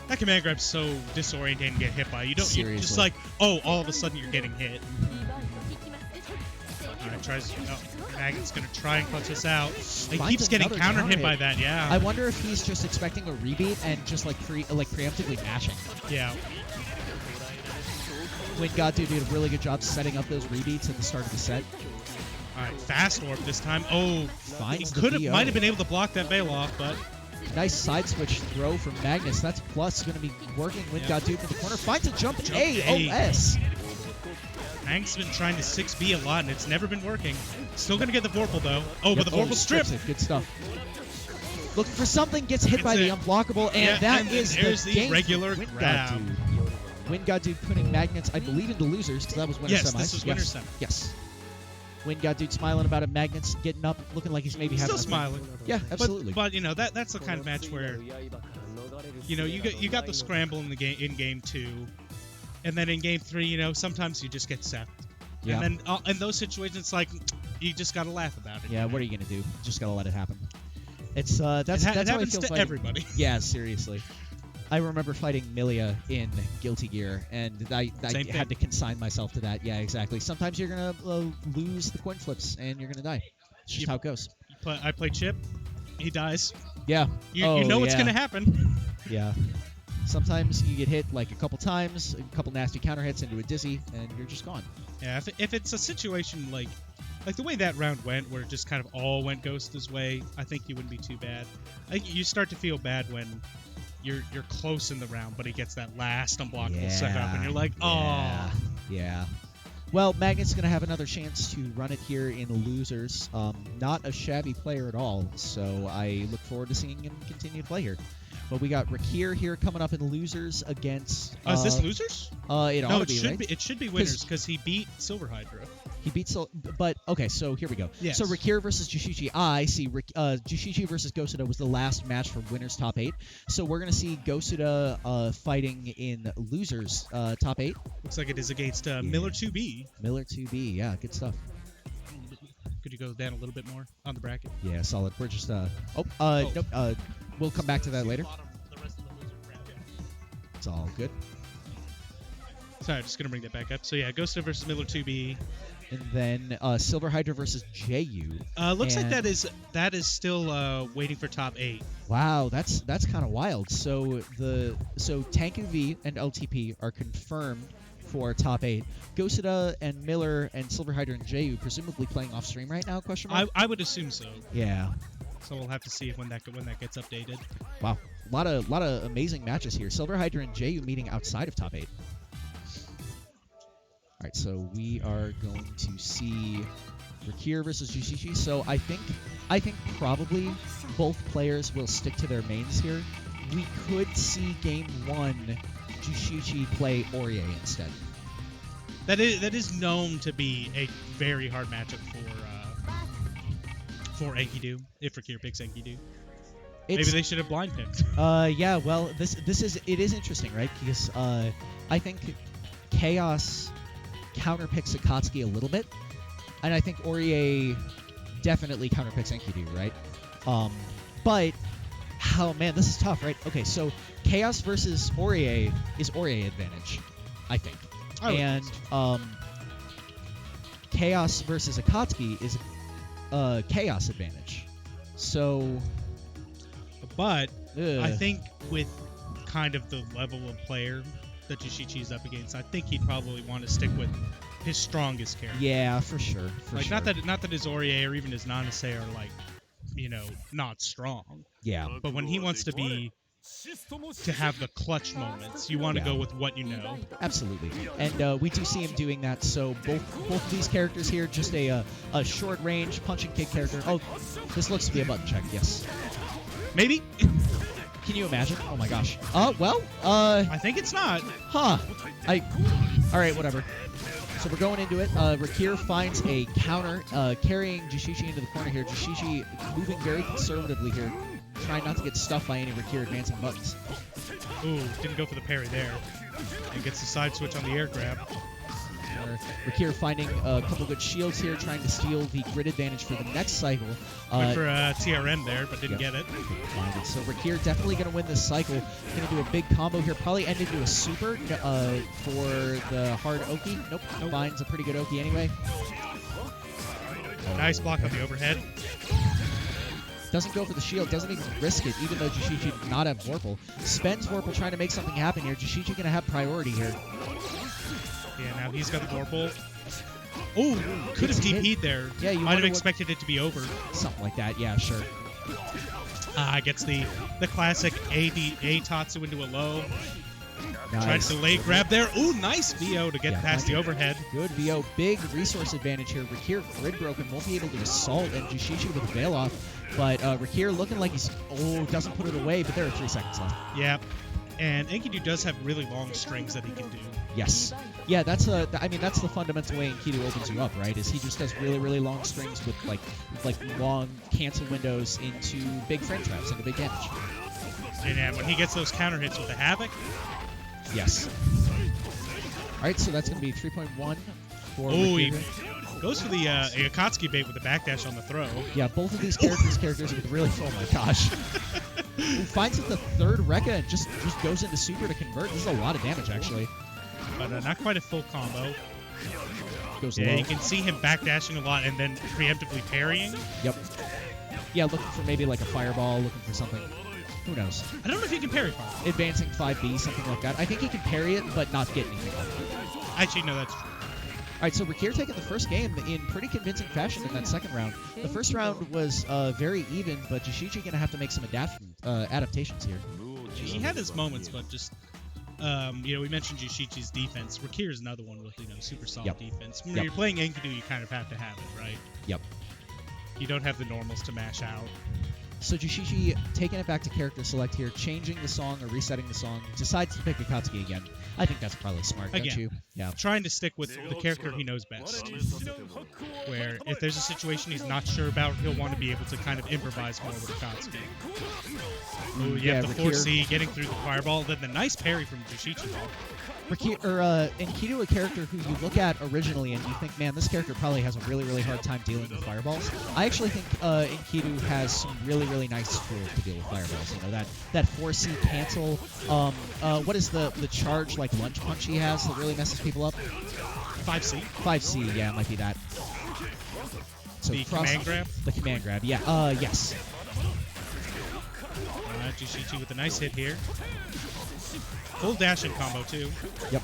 That command grab's so disorientating to get hit by. You don't. You're just Seriously. like, oh, all of a sudden you're getting hit. All right, tries. Oh, Magnet's gonna try and clutch us out. He Finds keeps getting another counter counter hit by hit. that. Yeah. I wonder if he's just expecting a rebeat and just like preemptively mashing. Yeah. WindGodDude did a really good job setting up those rebeats at the start of the set. All right, fast orb this time. Oh, he Finds the could have, VO. might have been able to block that veil off, but Nice side switch throw from Magnus. That's plus going to be working. WindGodDude in the corner. Finds a jump A. AOS. Hank's been trying to 6B a lot, and it's never been working. Still gonna get the Vorpal though. Oh, but the Vorpal strip. Strips it. Good stuff. Looking for something, gets hit by the it. unblockable, and Yeah, that and is there's the the game regular for grab. WindGodDude. WindGodDude putting Magnets, I believe, into losers, because that was winner Yes, semis. this was winner yes. semi. Yes. WindGodDude smiling about it. Magnets getting up, looking like he's maybe having Still a fun- smiling. Yeah, absolutely. But you know that's the kind of match where you know you got the scramble in the game in game 2, and then in game 3, you know sometimes you just get sapped. Yeah. And then in those situations, it's like you just gotta laugh about it. Yeah, what are you gonna do? Just gotta let it happen. It's that's it how I happens feel to fighting. everybody. Yeah, seriously. I remember fighting Milia in Guilty Gear, and I Same had to thing. consign myself to that. Yeah, exactly. Sometimes you're gonna lose the coin flips, and you're gonna die. It's just Yep. how it goes. I play Chip, he dies. Yeah. You know what's yeah. gonna happen. Yeah. Sometimes you get hit like a couple times, a couple nasty counter hits into a dizzy, and you're just gone. Yeah, if it's a situation like the way that round went, where it just kind of all went Ghost's way, I think he wouldn't be too bad. I think you start to feel bad when you're close in the round, but he gets that last unblockable setup, and you're like, oh. Yeah. Well, Magnet's going to have another chance to run it here in losers. Not a shabby player at all, so I look forward to seeing him continue to play here. But we got Rikir here coming up in losers against... Is this losers? It ought No, to it be, should right? be. It should be winners because he beat SilverHydra. He beats, but okay. So here we go. Yes. So Rikir versus JUUSHICHI. I see. JUUSHICHI versus Gosuda was the last match for winners top 8. So we're gonna see Gosuda fighting in losers top 8. Looks like it is against Miller 2B. Miller 2B. Yeah, good stuff. Could you go down a little bit more on the bracket? Yeah, solid. We're just nope. We'll come back to that later. It's all good. Sorry, I'm just gonna bring that back up. So yeah, Gosuda versus Miller 2B. And then SilverHydra versus Jeyu. Looks like that is still waiting for top 8. Wow, that's kind of wild. So TankV and LTP are confirmed for top 8. Gosuda and Miller and SilverHydra and Jeyu presumably playing off stream right now? Question mark. I would assume so. Yeah. So we'll have to see when that gets updated. Wow, lot of amazing matches here. SilverHydra and Jeyu meeting outside of top 8. All right, so we are going to see Rikir versus JUUSHICHI. So I think probably both players will stick to their mains here. We could see game 1 JUUSHICHI play Aurier instead. That is known to be a very hard matchup for Enkidu if Rikir picks Enkidu. Maybe they should have blind picked. Yeah. Well, it is interesting, right? Because I think Chaos counterpicks Akatsuki a little bit, and I think Aurier definitely counterpicks Enkidu, right? But oh man, this is tough, right? Okay, so Chaos versus Aurier is Aurier advantage, I think, and Chaos versus Akatsuki is Chaos advantage. So, but I think with kind of the level of player that JUUSHICHI is up against, I think he'd probably want to stick with his strongest character. Yeah, for sure. Not that his Aurier or even his Nanase are like, not strong. Yeah. But when he wants to have the clutch moments, you want to go with what you know. Absolutely. And we do see him doing that. So both of these characters here, just a short range punch and kick character. Oh, this looks to be a button check. Yes. Maybe. Can you imagine? Oh my gosh. I think it's not. Huh. All right, whatever. So we're going into it. Rikir finds a counter, carrying JUUSHICHI into the corner here. JUUSHICHI moving very conservatively here, trying not to get stuffed by any Rikir advancing buttons. Ooh, didn't go for the parry there. And gets the side switch on the air grab. Rikir finding a couple good shields here, trying to steal the grid advantage for the next cycle. Went for a TRN there, but didn't get it. So Rikir definitely going to win this cycle. Going to do a big combo here, probably end into a super for the hard Oki. Nope. Finds a pretty good Oki anyway. Nice block on the overhead. Doesn't go for the shield, doesn't even risk it, even though JUUSHICHI did not have Vorpal. Spends Vorpal trying to make something happen here. JUUSHICHI going to have priority here. Yeah, now he's got the Vorpal. Oh, could have DP'd there. Yeah, you might have expected it to be over. Something like that, yeah, sure. Gets the classic A Tatsu into a low. Nice. Tries to late grab there. Ooh, nice VO to get past the overhead. Good VO. Big resource advantage here. Rikir grid broken. Won't be able to assault, and JUUSHICHI with a veil off. But Rikir looking like he's... Oh, doesn't put it away, but there are 3 seconds left. Yeah. And Enkidu does have really long strings that he can do. Yes. Yeah, that's the fundamental way Enkidu opens you up, right? Is he just does really, really long strings with like long cancel windows into big frame traps, into big damage. And when he gets those counter hits with the Havoc. Yes. All right, so that's going to be 3.1 for he goes for the Akatsuki bait with the backdash on the throw. Yeah, both of these characters with really... Oh my gosh. Who finds it the third Rekka and just goes into super to convert. This is a lot of damage, actually. But not quite a full combo. Goes low. You can see him backdashing a lot and then preemptively parrying. Yep. Yeah, looking for maybe like a fireball, looking for something. Who knows? I don't know if he can parry fireball. Advancing 5B, something like that. I think he can parry it, but not get anything off it. Actually, no, that's true. All right, so Rikir taking the first game in pretty convincing fashion in that second round. The first round was very even, but JUUSHICHI going to have to make some adaptations here. He had his moments, but just, we mentioned JUUSHICHI's defense. Rikir is another one with, super solid defense. When you're playing Enkidu, you kind of have to have it, right? Yep. You don't have the normals to mash out. So JUUSHICHI taking it back to character select here, changing the song or resetting the song, decides to pick Akatsuki again. I think that's probably smart, don't Again. you? Yeah. Trying to stick with the character he knows best. Where if there's a situation he's not sure about, he'll want to be able to kind of improvise more with Akatsuki. Ooh, you have the Rikir. 4C getting through the fireball, then the nice parry from JUUSHICHI. Enkidu, a character who you look at originally and you think, man, this character probably has a really, really hard time dealing with fireballs. I actually think Enkidu has some really, really nice tools to deal with fireballs. You know, that 4C cancel. What is the charge like lunge punch he has that really messes people up? 5C. 5C, yeah, it might be that. So The command grab? The command grab, yeah. Yes. JUUSHICHI with a nice hit here. Full dash-in combo, too. Yep.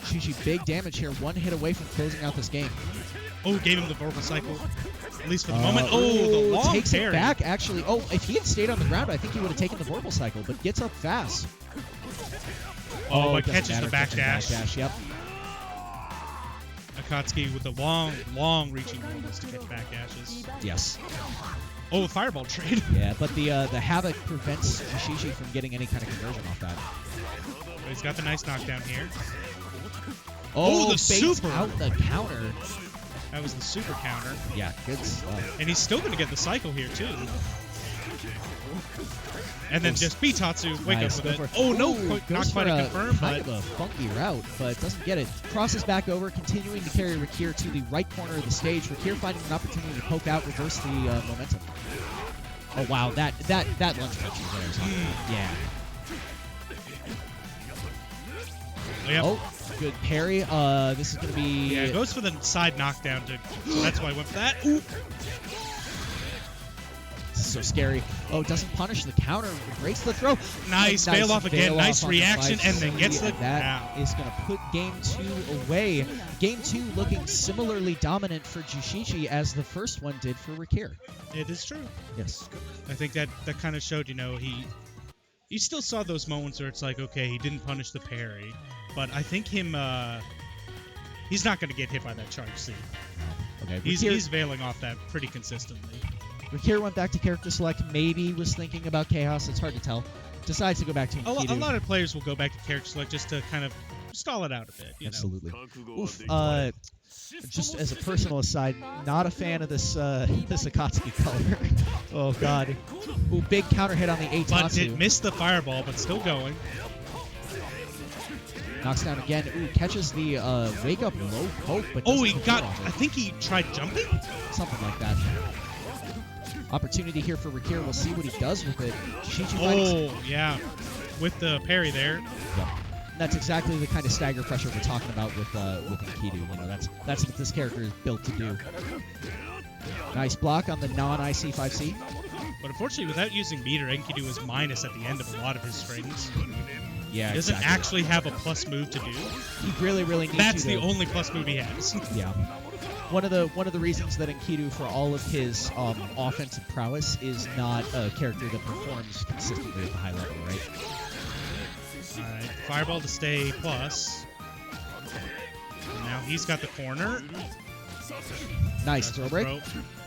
JUUSHICHI, big damage here. One hit away from closing out this game. Oh, gave him the verbal cycle. At least for the moment. Oh, the long takes parry. it back, actually. Oh, if he had stayed on the ground, I think he would have taken the vorpal cycle, but gets up fast. Oh, but it doesn't catches matter, the back dash. Yep. Akatsuki with the long reaching movements to catch back dashes. Yes. Oh, fireball trade. Yeah, but the Havoc prevents JUUSHICHI from getting any kind of conversion off that. He's got the nice knockdown here. Oh, the baits super. out the counter. That was the super counter. Yeah, good stuff. And he's still going to get the cycle here, too. And then just Bitatsu, wake Nice, up go with for it. Oh, no, Ooh, not goes quite for a confirm, kind but of a funky route, but doesn't get it. Crosses back over, continuing to carry Rikir to the right corner of the stage. Rikir finding an opportunity to poke out, reverse the momentum. Oh wow, that lunge punch is there. Yeah. Yep. Oh, good parry. This is gonna be. Yeah, it goes for the side knockdown, so that's why I went for that. Ooh. This is so scary. Oh, doesn't punish the counter. Breaks the throw. Nice, bail off again. bail Nice off on the reaction, 5C, and then gets the. That is going to put Game 2 away. Game 2 looking similarly dominant for JUUSHICHI as the first one did for Rikir. It is true. Yes. I think that kind of showed, you know, you still saw those moments where it's like, okay, he didn't punish the parry, but I think he's not going to get hit by that charge C. Okay. He's veiling off that pretty consistently. Rikir went back to character select. Maybe was thinking about Chaos. It's hard to tell. Decides to go back to Enkidu. A lot of players will go back to character select just to kind of stall it out a bit. You Absolutely. know? Oof. Just as a personal aside, not a fan of this this Akatsuki color. Oh god. Ooh, big counter hit on the But Eitatsu. it missed the fireball, but still going. Knocks down again. Ooh, catches the wake up low poke, but Oh, doesn't he convert got. off it. I think he tried jumping. Something like that. Opportunity here for Rikir. We'll see what he does with it. JUUSHICHI fighting. Oh, yeah, with the parry there. Yep. That's exactly the kind of stagger pressure we're talking about with Enkidu. You know, that's what this character is built to do. Nice block on the non-IC 5C. But unfortunately, without using meter, Enkidu is minus at the end of a lot of his strings. Yeah, He doesn't exactly. actually have a plus move to do. He really needs That's you the to, only plus move he has. Yeah. One of the reasons that Enkidu, for all of his offensive prowess, is not a character that performs consistently at the high level, right? Alright, fireball to stay plus. And now he's got the corner. Nice throw break. Throw.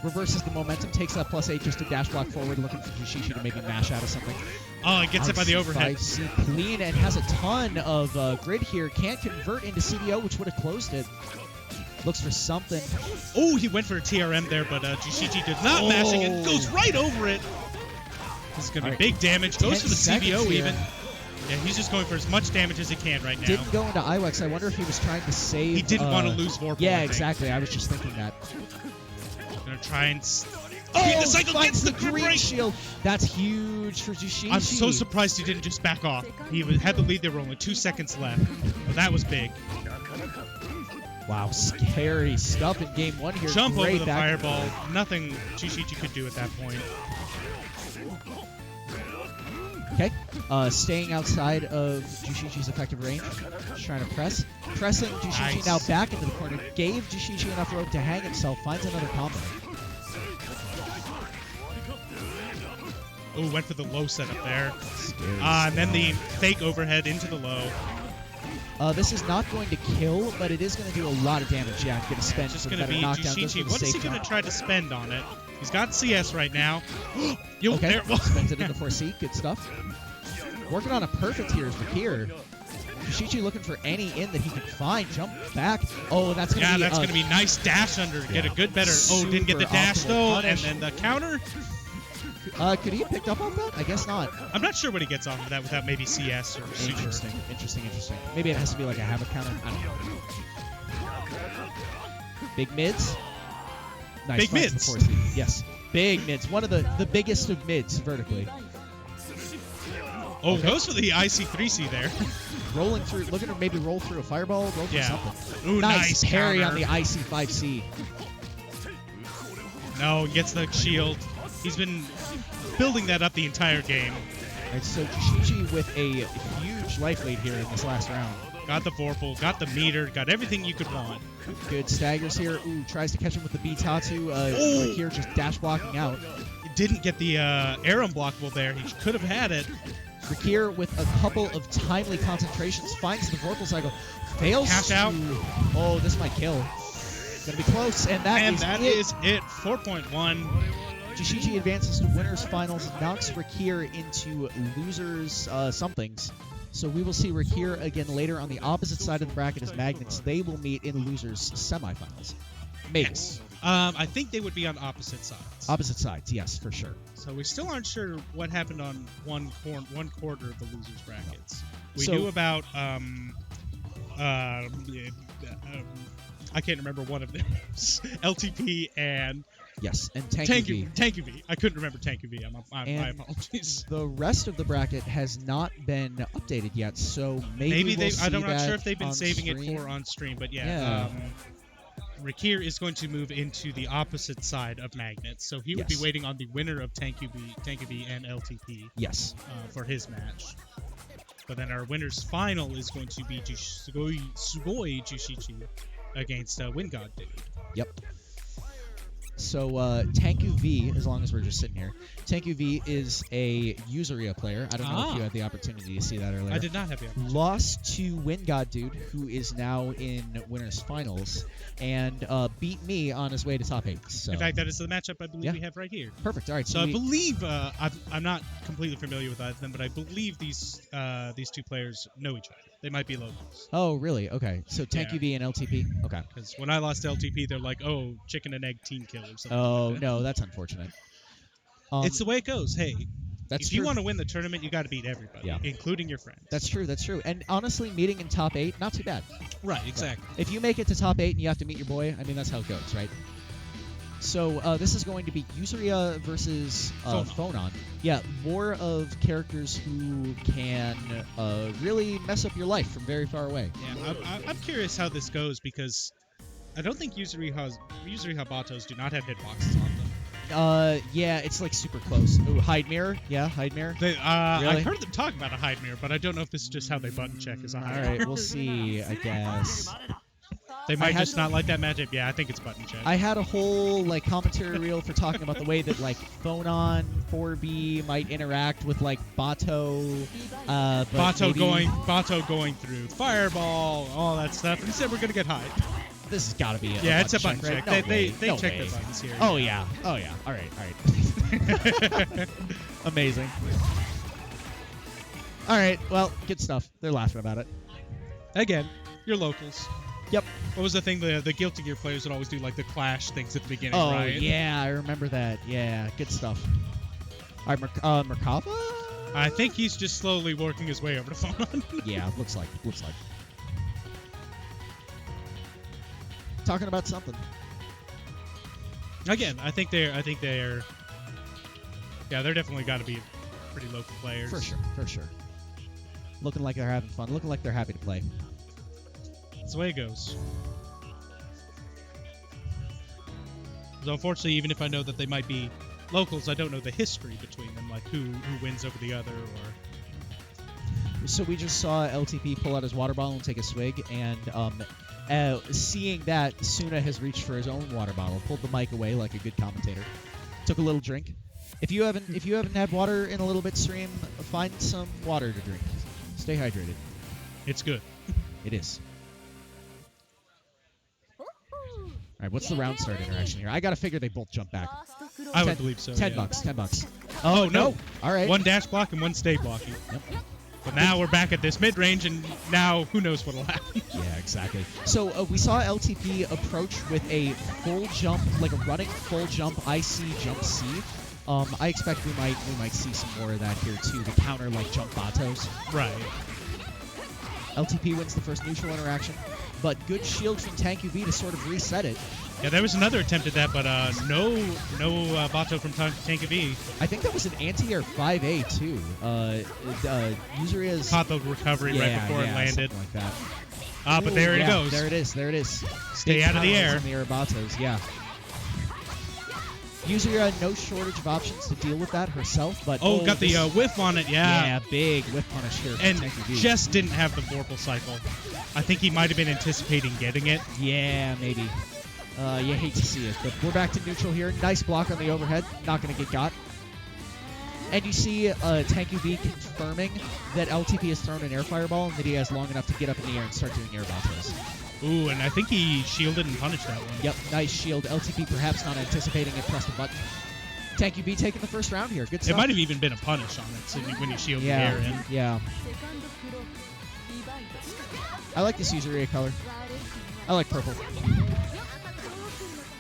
Reverses the momentum, takes that +8 just to dash block forward, looking for JUUSHICHI to maybe mash out of something. Oh, he gets it by the overhead. 5C clean and has a ton of grid here. Can't convert into CDO, which would have closed it. Looks for something. Oh, he went for a TRM there, but JUUSHICHI did not mashing it. Goes right over it. This is going to be big damage. Goes for the 10 CBO seconds even. here. Yeah, he's just going for as much damage as he can right now. Didn't go into IWEX. I wonder if he was trying to save... He didn't want to lose Vorpal. Yeah, I think. exactly. I was just thinking that. Gonna try and... Oh, the cycle finds gets the green break. shield. That's huge for JUUSHICHI. I'm so surprised he didn't just back off. He had the lead. There were only 2 seconds left. Well, that was big. Wow, scary stuff in game 1 here. Jump Great over the back- fireball. Nothing JUUSHICHI could do at that point. Okay, staying outside of JUUSHICHI's effective range. Just trying to press. Pressing JUUSHICHI Nice. now back into the corner. Gave JUUSHICHI enough rope to hang himself. Finds another combo. Oh, went for the low setup there. Scary And then the stuff. fake overhead into the low. This is not going to kill, but it is going to do a lot of damage. Yeah, going to spend It's just for going the to better be knockdown. Goes for JUUSHICHI. the What is safe he going jump. to try to spend on it? He's got CS right now. Yo, Okay, there it was. spins it into 4C. Good stuff. Working on a perfect here is Rikir. JUUSHICHI looking for any in that he can find. Jump back. Oh, that's going to be... that's going to be nice dash under. Get a good better... Oh, didn't get the Super dash, optimal though. punish. And then the counter. Could he have picked up on that? I guess not. I'm not sure what he gets off of that without maybe CS or super. Interesting. Maybe it has to be like a habit counter. I don't know. Big mids. Nice Big finds mids. the 4C. Yes. Big mids. One of the biggest of mids vertically. Oh, Okay. goes for the IC3C there. Rolling through, looking to maybe roll through a fireball, roll through Yeah. something. Ooh, nice parry counter. on the IC5C. No, gets the shield. He's been building that up the entire game. All right, so JUUSHICHI with a huge life lead here in this last round. Got the Vorpal, got the meter, got everything you could want. Good staggers here. Ooh, tries to catch him with the B-Tatsu. Here just dash blocking out. Didn't get the air unblockable there. He could have had it. Rikir with a couple of timely concentrations finds the Vorpal cycle. Fails Cash out. Oh, this might kill. Gonna be close, and that is it. 4.1. JUUSHICHI advances to winners finals, knocks Rikir into losers somethings. So we will see Rikir again later on the opposite side of the bracket as Magnets. They will meet in losers semifinals. Maybe. Yes. I think they would be on opposite sides. Opposite sides, yes, for sure. So we still aren't sure what happened on one quarter of the losers brackets. We So- knew about I can't remember one of them. LTP and Yes, and TankV. TankV. I couldn't remember TankV. My And apologies. the rest of the bracket has not been updated yet, so maybe we'll see I'm not that sure if they've been on saving stream. it for on stream, but Yeah. Rikir is going to move into the opposite side of Magnets, so he would be Yes. waiting on the winner of TankV and LTP Yes. for his match. But then our winner's final is going to be SUGOI JUUSHICHI against WindGodDude. Yep. So TankV, as long as we're just sitting here, TankV is a Yuzuriha player. I don't know if you had the opportunity to see that earlier. I did not have the opportunity. Lost to WindGodDude, who is now in winners finals, and beat me on his way to top 8. So. In fact, that is the matchup I believe Yeah. we have right here. Perfect. All right. So I believe I'm not completely familiar with either of them, but I believe these two players know each other. They might be locals. Oh, really? Okay. So TankV and LTP. Okay. Because when I lost LTP, they're like, "Oh, chicken and egg team kill" or something. Oh like that. no, that's unfortunate. It's the way it goes. Hey, That's if true. you want to win the tournament, you got to beat everybody, Yeah. including your friends. That's true. That's true. And honestly, meeting in top 8, not too bad. right. Exactly. If you make it to top 8 and you have to meet your boy, I mean, that's how it goes, right? So this is going to be Yuzuriha versus Phonon. Yeah, more of characters who can really mess up your life from very far away. Yeah, I'm curious how this goes because I don't think Yuzuriha Batos do not have hitboxes on them. Yeah, it's like super close. Ooh, hide mirror. Yeah, hide mirror. They, Really? I've heard them talk about a hide mirror, but I don't know if this is just how they button check as a All hide right, mirror. we'll see, I guess. They might had- just not like that matchup. Yeah, I think it's button check. I had a whole like commentary reel for talking about the way that like Phonon 4B might interact with like Bato. But Bato going through fireball, all that stuff. And said we're gonna get high. This has got to be Yeah, it's a button check. Right? They No check way. their buttons here. Oh yeah. Oh yeah. All right. Amazing. All right. Well, good stuff. They're laughing about it. Again, you're locals. Yep. What was the thing the Guilty Gear players would always do, like the Clash things at the beginning, Oh right? yeah, I remember that. Yeah, good stuff. All right, Merkava. I think he's just slowly working his way over to Phonon. Yeah, looks like. Talking about something. Again, I think they're yeah, they're definitely got to be pretty local players. For sure. Looking like they're having fun. Looking like they're happy to play. That's the way it goes. So unfortunately, even if I know that they might be locals, I don't know the history between them, like who wins over the other, or. So we just saw LTP pull out his water bottle and take a swig, and seeing that, Suna has reached for his own water bottle, pulled the mic away like a good commentator, took a little drink. If you haven't had water in a little bit, stream, find some water to drink. Stay hydrated. It's good. It is. All right, what's the round start interaction here? I gotta figure they both jump back. I would believe so. $10. Yeah. $10. Oh, no. All right. One dash block and one stay blocking. Yep. But now we're back at this mid-range, and now who knows what'll happen. Yeah, exactly. So we saw LTP approach with a full jump, like a running full jump IC jump C. I expect we might see some more of that here too. The counter like jump batos. Right. LTP wins the first neutral interaction, but good shield from TankV to sort of reset it. Yeah, there was another attempt at that, but no Bato from TankV. I think that was an anti-air 5A too. Yuzuriha's Caught the recovery right before it landed. Like that. But there it goes. There it is. There it is. Stay out of the air. In the air batos, yeah. Yuzuriha, no shortage of options to deal with that herself, but got the whiff on it, yeah. Yeah, big whiff punish here. And TankV. just didn't have the Vorpal cycle. I think he might have been anticipating getting it. Yeah, maybe. You hate to see it, but we're back to neutral here. Nice block on the overhead. Not going to get got. And you see TankV confirming that LTP has thrown an air fireball and that he has long enough to get up in the air and start doing air batos. Ooh, and I think he shielded and punished that one. Yep, nice shield. LTP perhaps not anticipating it. Press the button. TankV taking the first round here. Good stuff. It might have even been a punish on it so when you shield the yeah, air in. Yeah. I like this Yuzuriha color. I like purple.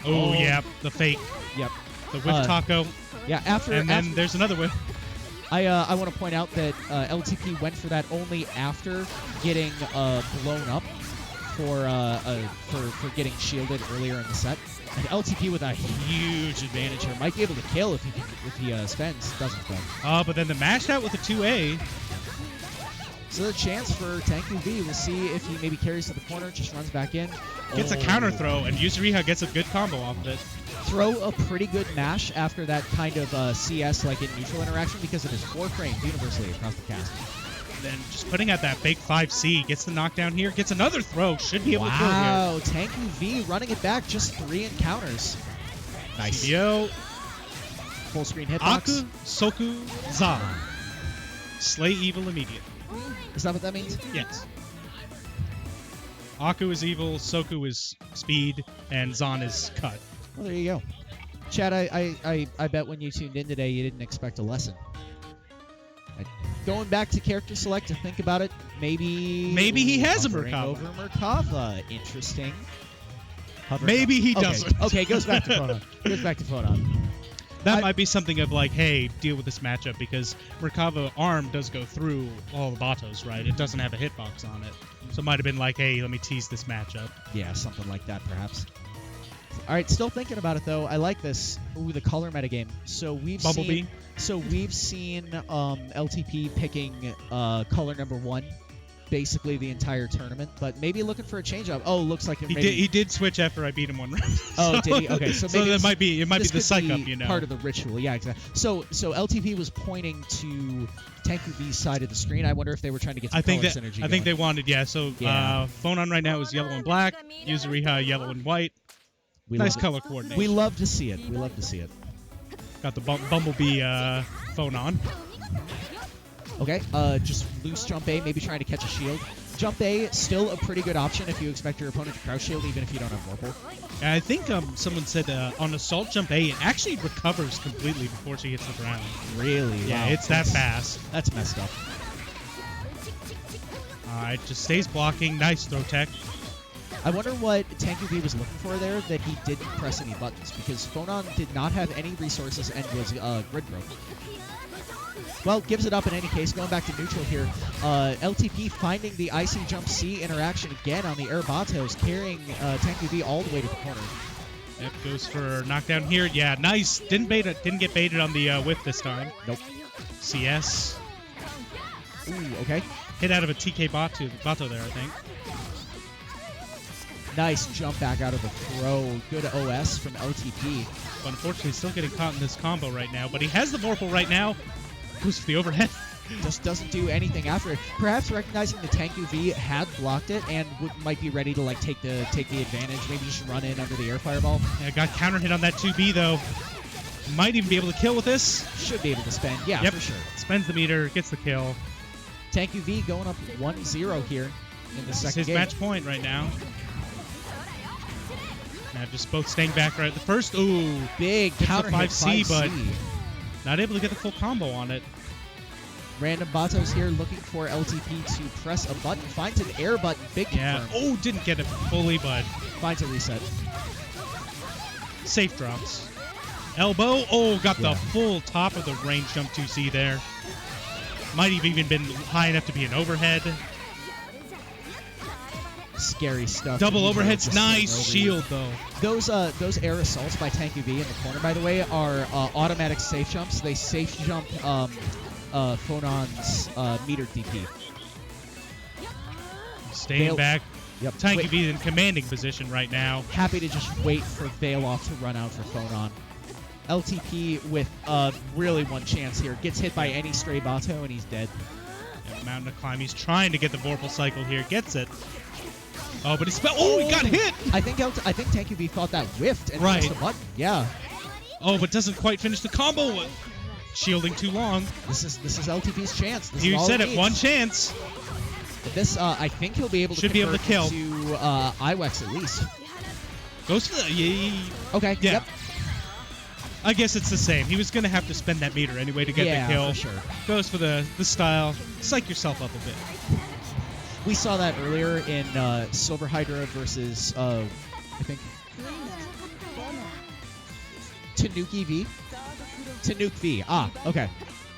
Oh, yeah, the fake. Yep. The whiff taco. Yeah, and then there's another whiff. I want to point out that LTP went for that only after getting blown up for getting shielded earlier in the set. And LTP with a huge advantage here. Might be able to kill if he spends. Doesn't though. But then the mash out with the 2A. So the chance for TankV. We'll see if he maybe carries to the corner, just runs back in. Gets a counter throw, and Yuzuriha gets a good combo off of it. Throw a pretty good mash after that kind of CS like in neutral interaction because it is 4 frames universally across the cast. Then just putting out that big 5C, gets the knockdown here, gets another throw, should be able to kill here. Wow, TankV running it back, just 3 encounters. Nice. Yo. Full screen hitbox. Soku, Za. Slay evil immediately. Is that what that means? Yes. Aku is evil, Soku is speed, and Zan is cut. Well, there you go. Chad, I bet when you tuned in today, you didn't expect a lesson. Going back to character select to think about it, maybe he has a hovering Merkava. Over Merkava. Interesting. Maybe he doesn't. Okay, goes back to Phonon. Goes back to Phonon. That might be something of like, hey, deal with this matchup because Merkava arm does go through all the Batos, right? It doesn't have a hitbox on it. So it might have been like, hey, let me tease this matchup. Yeah, something like that perhaps. All right, still thinking about it though. I like this. Ooh, the color metagame. So we've Bumblebee. seen LTP picking color number 1 basically the entire tournament, but maybe looking for a change up. Oh, looks like He did switch after I beat him one round. Oh, did he? Okay, so maybe it might be the psych up, you know. Part of the ritual, yeah, exactly. So LTP was pointing to TankV's side of the screen. I wonder if they were trying to get some color synergy. I think they wanted, yeah. So yeah. Phonon right now is yellow and black. Yuzuriha yellow and white. Nice color coordination. We love to see it. We love to see it. Got the Bumblebee Phonon. Okay, just loose jump A, maybe trying to catch a shield. Jump A, still a pretty good option if you expect your opponent to crouch shield, even if you don't have Vorpal. I think someone said on Assault Jump A, it actually recovers completely before she hits the ground. Really? Yeah, wow. it's that fast. That's messed up. All right, just stays blocking. Nice throw tech. I wonder what TankV was looking for there that he didn't press any buttons, because Phonon did not have any resources and was grid broken. Well, gives it up in any case. Going back to neutral here. LTP finding the IC jump C interaction again on the air batos, carrying TankV all the way to the corner. Yep, goes for knockdown here. Yeah, nice. Didn't get baited on the whip this time. Nope. CS. Ooh, okay. Hit out of a TK Bato there, I think. Nice jump back out of the throw. Good OS from LTP. But unfortunately, still getting caught in this combo right now. But he has the Vorpal right now. Goes for the overhead. Just doesn't do anything after it. Perhaps recognizing the TankV had blocked it and might be ready to like take the advantage. Maybe just run in under the air fireball. Yeah, got counter hit on that 2B though. Might even be able to kill with this. Should be able to spend. Yeah, yep. For sure. Spends the meter, gets the kill. TankV going up 1-0 here in the second His game. match point right now. Now just both staying back right at the first. Ooh, Big hits the counter hit 5C, but 5C. not able to get the full combo on it. Random Batos here looking for LTP to press a button. Finds an air button. Big Yeah. confirm. Oh, didn't get it fully, but Finds a reset. safe drops. Elbow. Oh, got Yeah. the full top of the range jump 2C there. Might have even been high enough to be an overhead. Scary stuff. Double Usually overheads. just Nice sitting over you. shield, though. Those air assaults by TankV in the corner, by the way, are automatic safe jumps. They safe jump Phonon's meter DP. Staying back. Yep. TankV in commanding position right now. Happy to just wait for Veil off to run out for Phonon. LTP with really one chance here. Gets hit by any stray Bato and he's dead. Yeah, mountain to climb. He's trying to get the Vorpal cycle here. Gets it. Oh, but he he got hit! I think TankV thought that whiffed and Right. pressed the button. Yeah. Oh, but doesn't quite finish the combo. Shielding too long. This is LTP's chance. This You is all said it it, needs. one chance. This I think he'll be able to Should be able to convert kill. into Iwex at least. Goes to the... Okay. Yeah. Yep. I guess it's the same. He was going to have to spend that meter anyway to get Yeah, the kill. for sure. Goes for the style. Psych yourself up a bit. We saw that earlier in SilverHydra versus I think Tanuki V. Tanuki V. Ah, okay.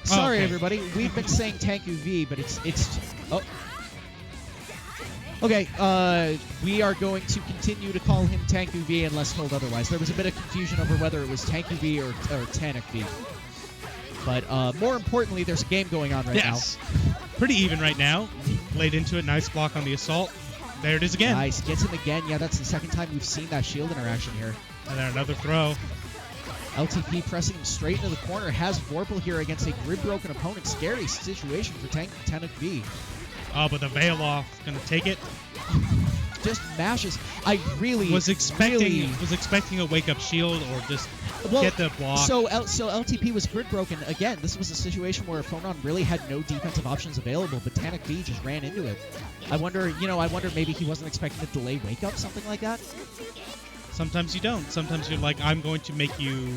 Sorry, Okay. everybody. We've been saying Tanku V, but it's oh. Okay, we are going to continue to call him Tanku V unless told otherwise. There was a bit of confusion over whether it was Tanku V or Tanik V. But more importantly, there's a game going on right Yes. Pretty even right now. Laid into it. Nice block on the assault. There it is now. again. Nice. Gets him again. Yeah, that's the second time we've seen that shield interaction here. And then another throw. LTP pressing him straight into the corner. Has Vorpal here against a grid-broken opponent. Scary situation for Tanik V. Oh, but the veil off. Gonna take it. Just mashes. I really Was expecting really- a wake-up shield or just Well, get the block. So LTP was grid broken again. This was a situation where Phonon really had no defensive options available, but Tanik V just ran into it. I wonder maybe he wasn't expecting a delay wake up, something like that. Sometimes you don't. Sometimes you're like, I'm going to make you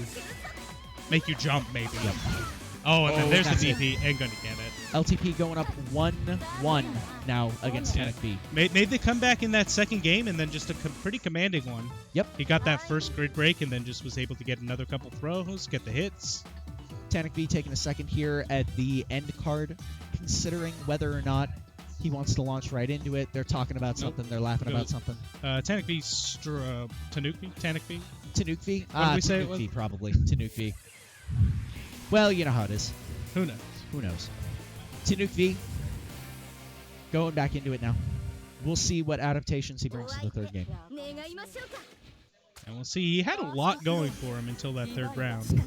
jump, maybe. Yep. Oh, and then there's the that's DP. Ain't gonna get it. LTP going up 1-1 now against Tanik V. Made the comeback in that second game, and then just a pretty commanding one. Yep. He got that first grid break, and then just was able to get another couple throws, get the hits. Tanik V taking a second here at the end card, considering whether or not he wants to launch right into it. They're talking about something. They're laughing about something. Tanik V, Tanik V. Tanuki V? What did we say it Tanuki was? V, probably. Tanuki V. Well, you know how it is. Who knows? Who knows? Tanuki V. Going back into it now. We'll see what adaptations he brings to the third game. And we'll see. He had a lot going for him until that third round.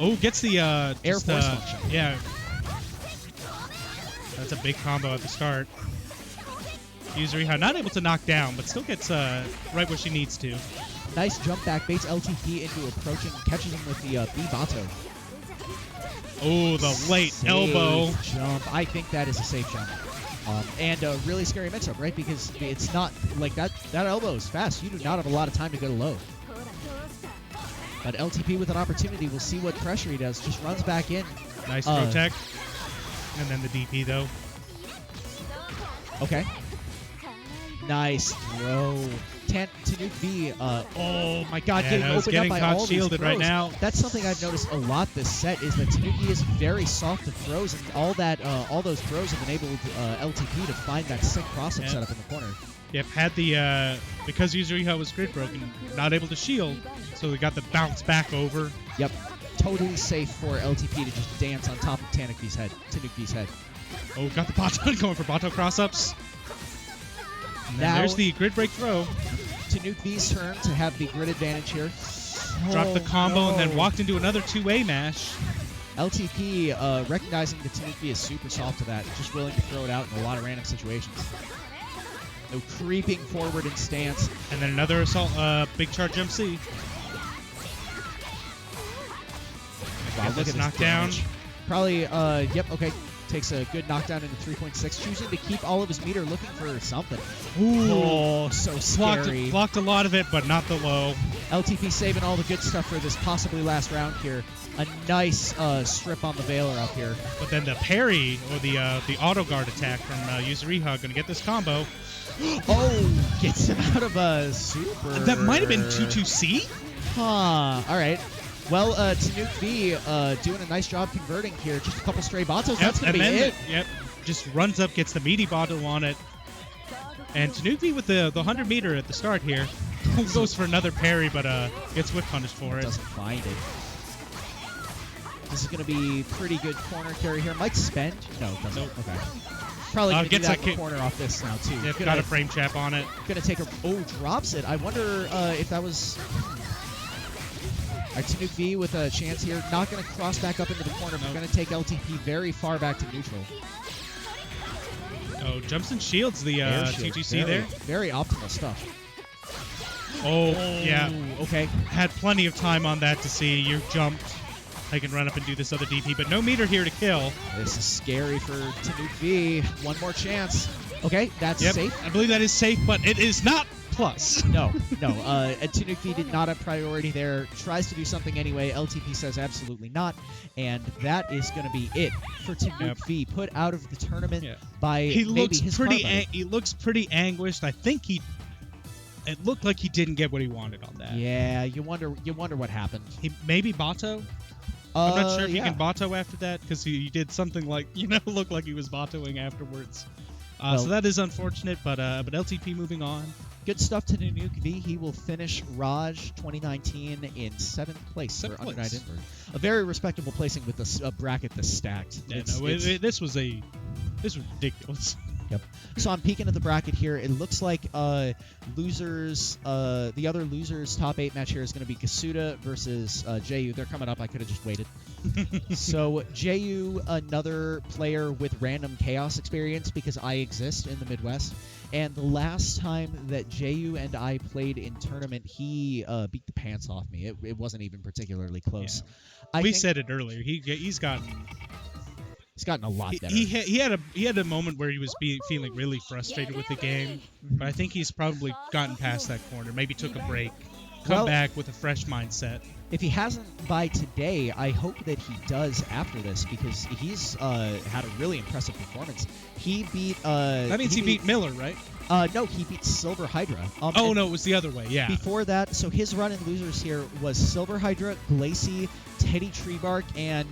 Oh, gets the Air Force function. Yeah. That's a big combo at the start. Yuzuriha not able to knock down, but still gets right where she needs to. Nice jump back. Baits LTP into approaching. Catches him with the B Bato. Oh, the late Safe elbow. jump. I think that is a safe jump. And a really scary mix-up, right? Because it's not like that elbow is fast. You do not have a lot of time to go to low. But LTP with an opportunity. We'll see what pressure he does. Just runs back in. Nice throw tech. And then the DP, though. Okay. Nice throw. Tanuki V. Oh my God! Yeah, getting was opened getting up by caught all shielded these right throws. now. That's something I've noticed a lot this set is that Tanuki is very soft to throws, and all those throws have enabled LTP to find that sick cross-up setup in the corner. Yep, had the because Yuzuriha was grid broken, not able to shield, so we got the bounce back over. Yep, totally safe for LTP to just dance on top of Tanuki's head. Oh, got the Bato going for Bato cross-ups. And then Now- there's the grid break throw. Tanuki's turn to have the grid advantage here. Dropped the combo and then no. walked into another two-way mash. LTP recognizing that Tanuki is super soft to that, just willing to throw it out in a lot of random situations. No creeping forward in stance. And then another assault, big charge jump C. Wow, Get look this at knockdown. damage. Probably, yep, okay. Takes a good knockdown into 3.6, choosing to keep all of his meter, looking for something. Ooh. Oh, so scary. Blocked a lot of it, but not the low. LTP saving all the good stuff for this possibly last round here. A nice strip on the Veiler up here. But then the parry, or the auto guard attack from Yuzuriha, going to get this combo. Oh, gets him out of a super. That might have been 2-2-C? Huh. All right. Well, TankV doing a nice job converting here. Just a couple stray bottles. That's going to be it. Yep. Just runs up, gets the meaty bottle on it. And TankV with the 100 meter at the start here. Goes for another parry, but gets whip punished for it. Doesn't find it. This is going to be pretty good corner carry here. Might spend. No, doesn't. Nope. Okay. Probably going to gets get that that corner off this now, too. Yep, got a frame trap on it. Going to take a... Oh, drops it. I wonder if that was... All right, TankV with a chance here. Not going to cross back up into the corner, but going to take LTP very far back to neutral. Oh, jumps and shields the TGC there. Very optimal stuff. Oh, yeah. Okay. Had plenty of time on that to see. You jumped. I can run up and do this other DP, but no meter here to kill. This is scary for TankV. One more chance. Okay, that's safe. I believe that is safe, but it is not plus. No. TankV did not have priority there. Tries to do something anyway. LTP says absolutely not. And that is going to be it for TankV. Put out of the tournament by he maybe looks his pretty. car buddy. He looks pretty anguished. I think it looked like he didn't get what he wanted on that. Yeah, you wonder what happened. He maybe Bato. I'm not sure if he can Bato after that, because he did something like, look like he was Batoing afterwards. So that is unfortunate, but LTP moving on. Good stuff to TankV. He will finish RAJ 2019 in 7th place for Under Night Invert. A very respectable placing with a bracket this stacked. Yeah, this was ridiculous. Yep. So I'm peeking at the bracket here. It looks like losers, the other losers top 8 match here is going to be Gosuda versus Jeyu. They're coming up. I could have just waited. So Jeyu, another player with random chaos experience because I exist in the Midwest. And the last time that Jeyu and I played in tournament, he beat the pants off me. It wasn't even particularly close. Yeah. We said it earlier. He's gotten a lot better. He had a moment where he was feeling really frustrated with the game, but I think he's probably gotten past that corner. Maybe took a break, come back with a fresh mindset. If he hasn't by today, I hope that he does after this because he's had a really impressive performance. He beat. That means he beat Miller, right? No, he beat SilverHydra. No, it was the other way, yeah. Before that, so his run in losers here was SilverHydra, Glacy, Teddy Treebark, and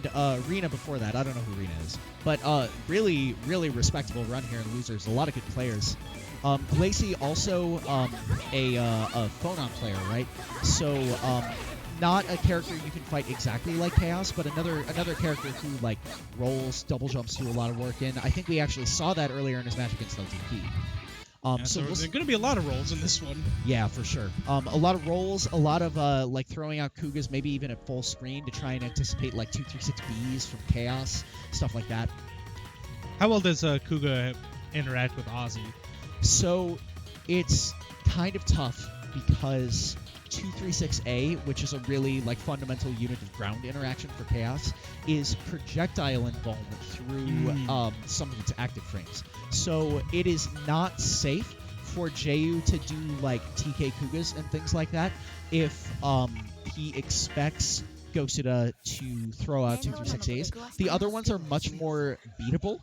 Rena before that. I don't know who Rena is. But really, really respectable run here in losers. A lot of good players. Glacy also a Phonon player, right? So not a character you can fight exactly like Chaos, but another character who like rolls, double jumps, do a lot of work in. I think we actually saw that earlier in his match against LTP. So there's going to be a lot of rolls in this one. Yeah, for sure. A lot of rolls, a lot of like throwing out Kugas, maybe even at full screen to try and anticipate like 236Bs from Chaos, stuff like that. How well does Kuga interact with Ozzy? So it's kind of tough because 236A, which is a really like fundamental unit of ground interaction for Chaos, is projectile involvement through some of its active frames. So it is not safe for Jeyu to do like TK Kugas and things like that if he expects Gosuda to throw out 236As. The other ones are much more beatable.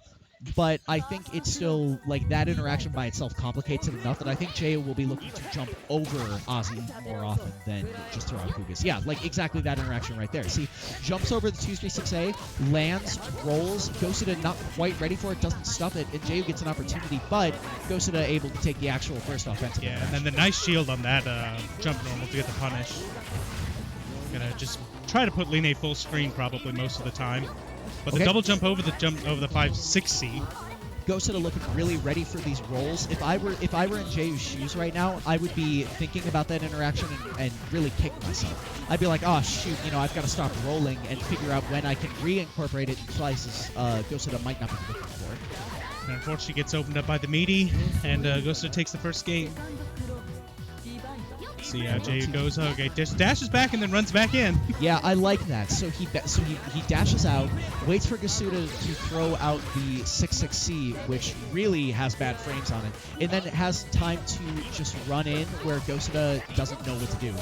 But I think it's still, like, that interaction by itself complicates it enough that I think Jeyu will be looking to jump over Ozzy more often than just throw out Kugas. Yeah, like, exactly that interaction right there. See, jumps over the 236A, lands, rolls, Gosuda not quite ready for it, doesn't stuff it, and Jeyu gets an opportunity, but Gosuda able to take the actual first offensive. Yeah, and then the nice shield on that jump normal to get the punish. Gonna just try to put Linne full screen probably most of the time. But the double jump over the 5-6C. Gosuda looking really ready for these rolls. If I were in Jeyu's shoes right now, I would be thinking about that interaction and really kick myself. I'd be like, oh shoot, I've got to stop rolling and figure out when I can reincorporate it in places Gosuda might not be looking for. And unfortunately gets opened up by the meaty, and Gosuda takes the first game. See how Jeyu goes. Okay, dashes back and then runs back in. Yeah, I like that. So he dashes out, waits for Gosuda to throw out the 6-6C, which really has bad frames on it, and then it has time to just run in where Gosuda doesn't know what to do.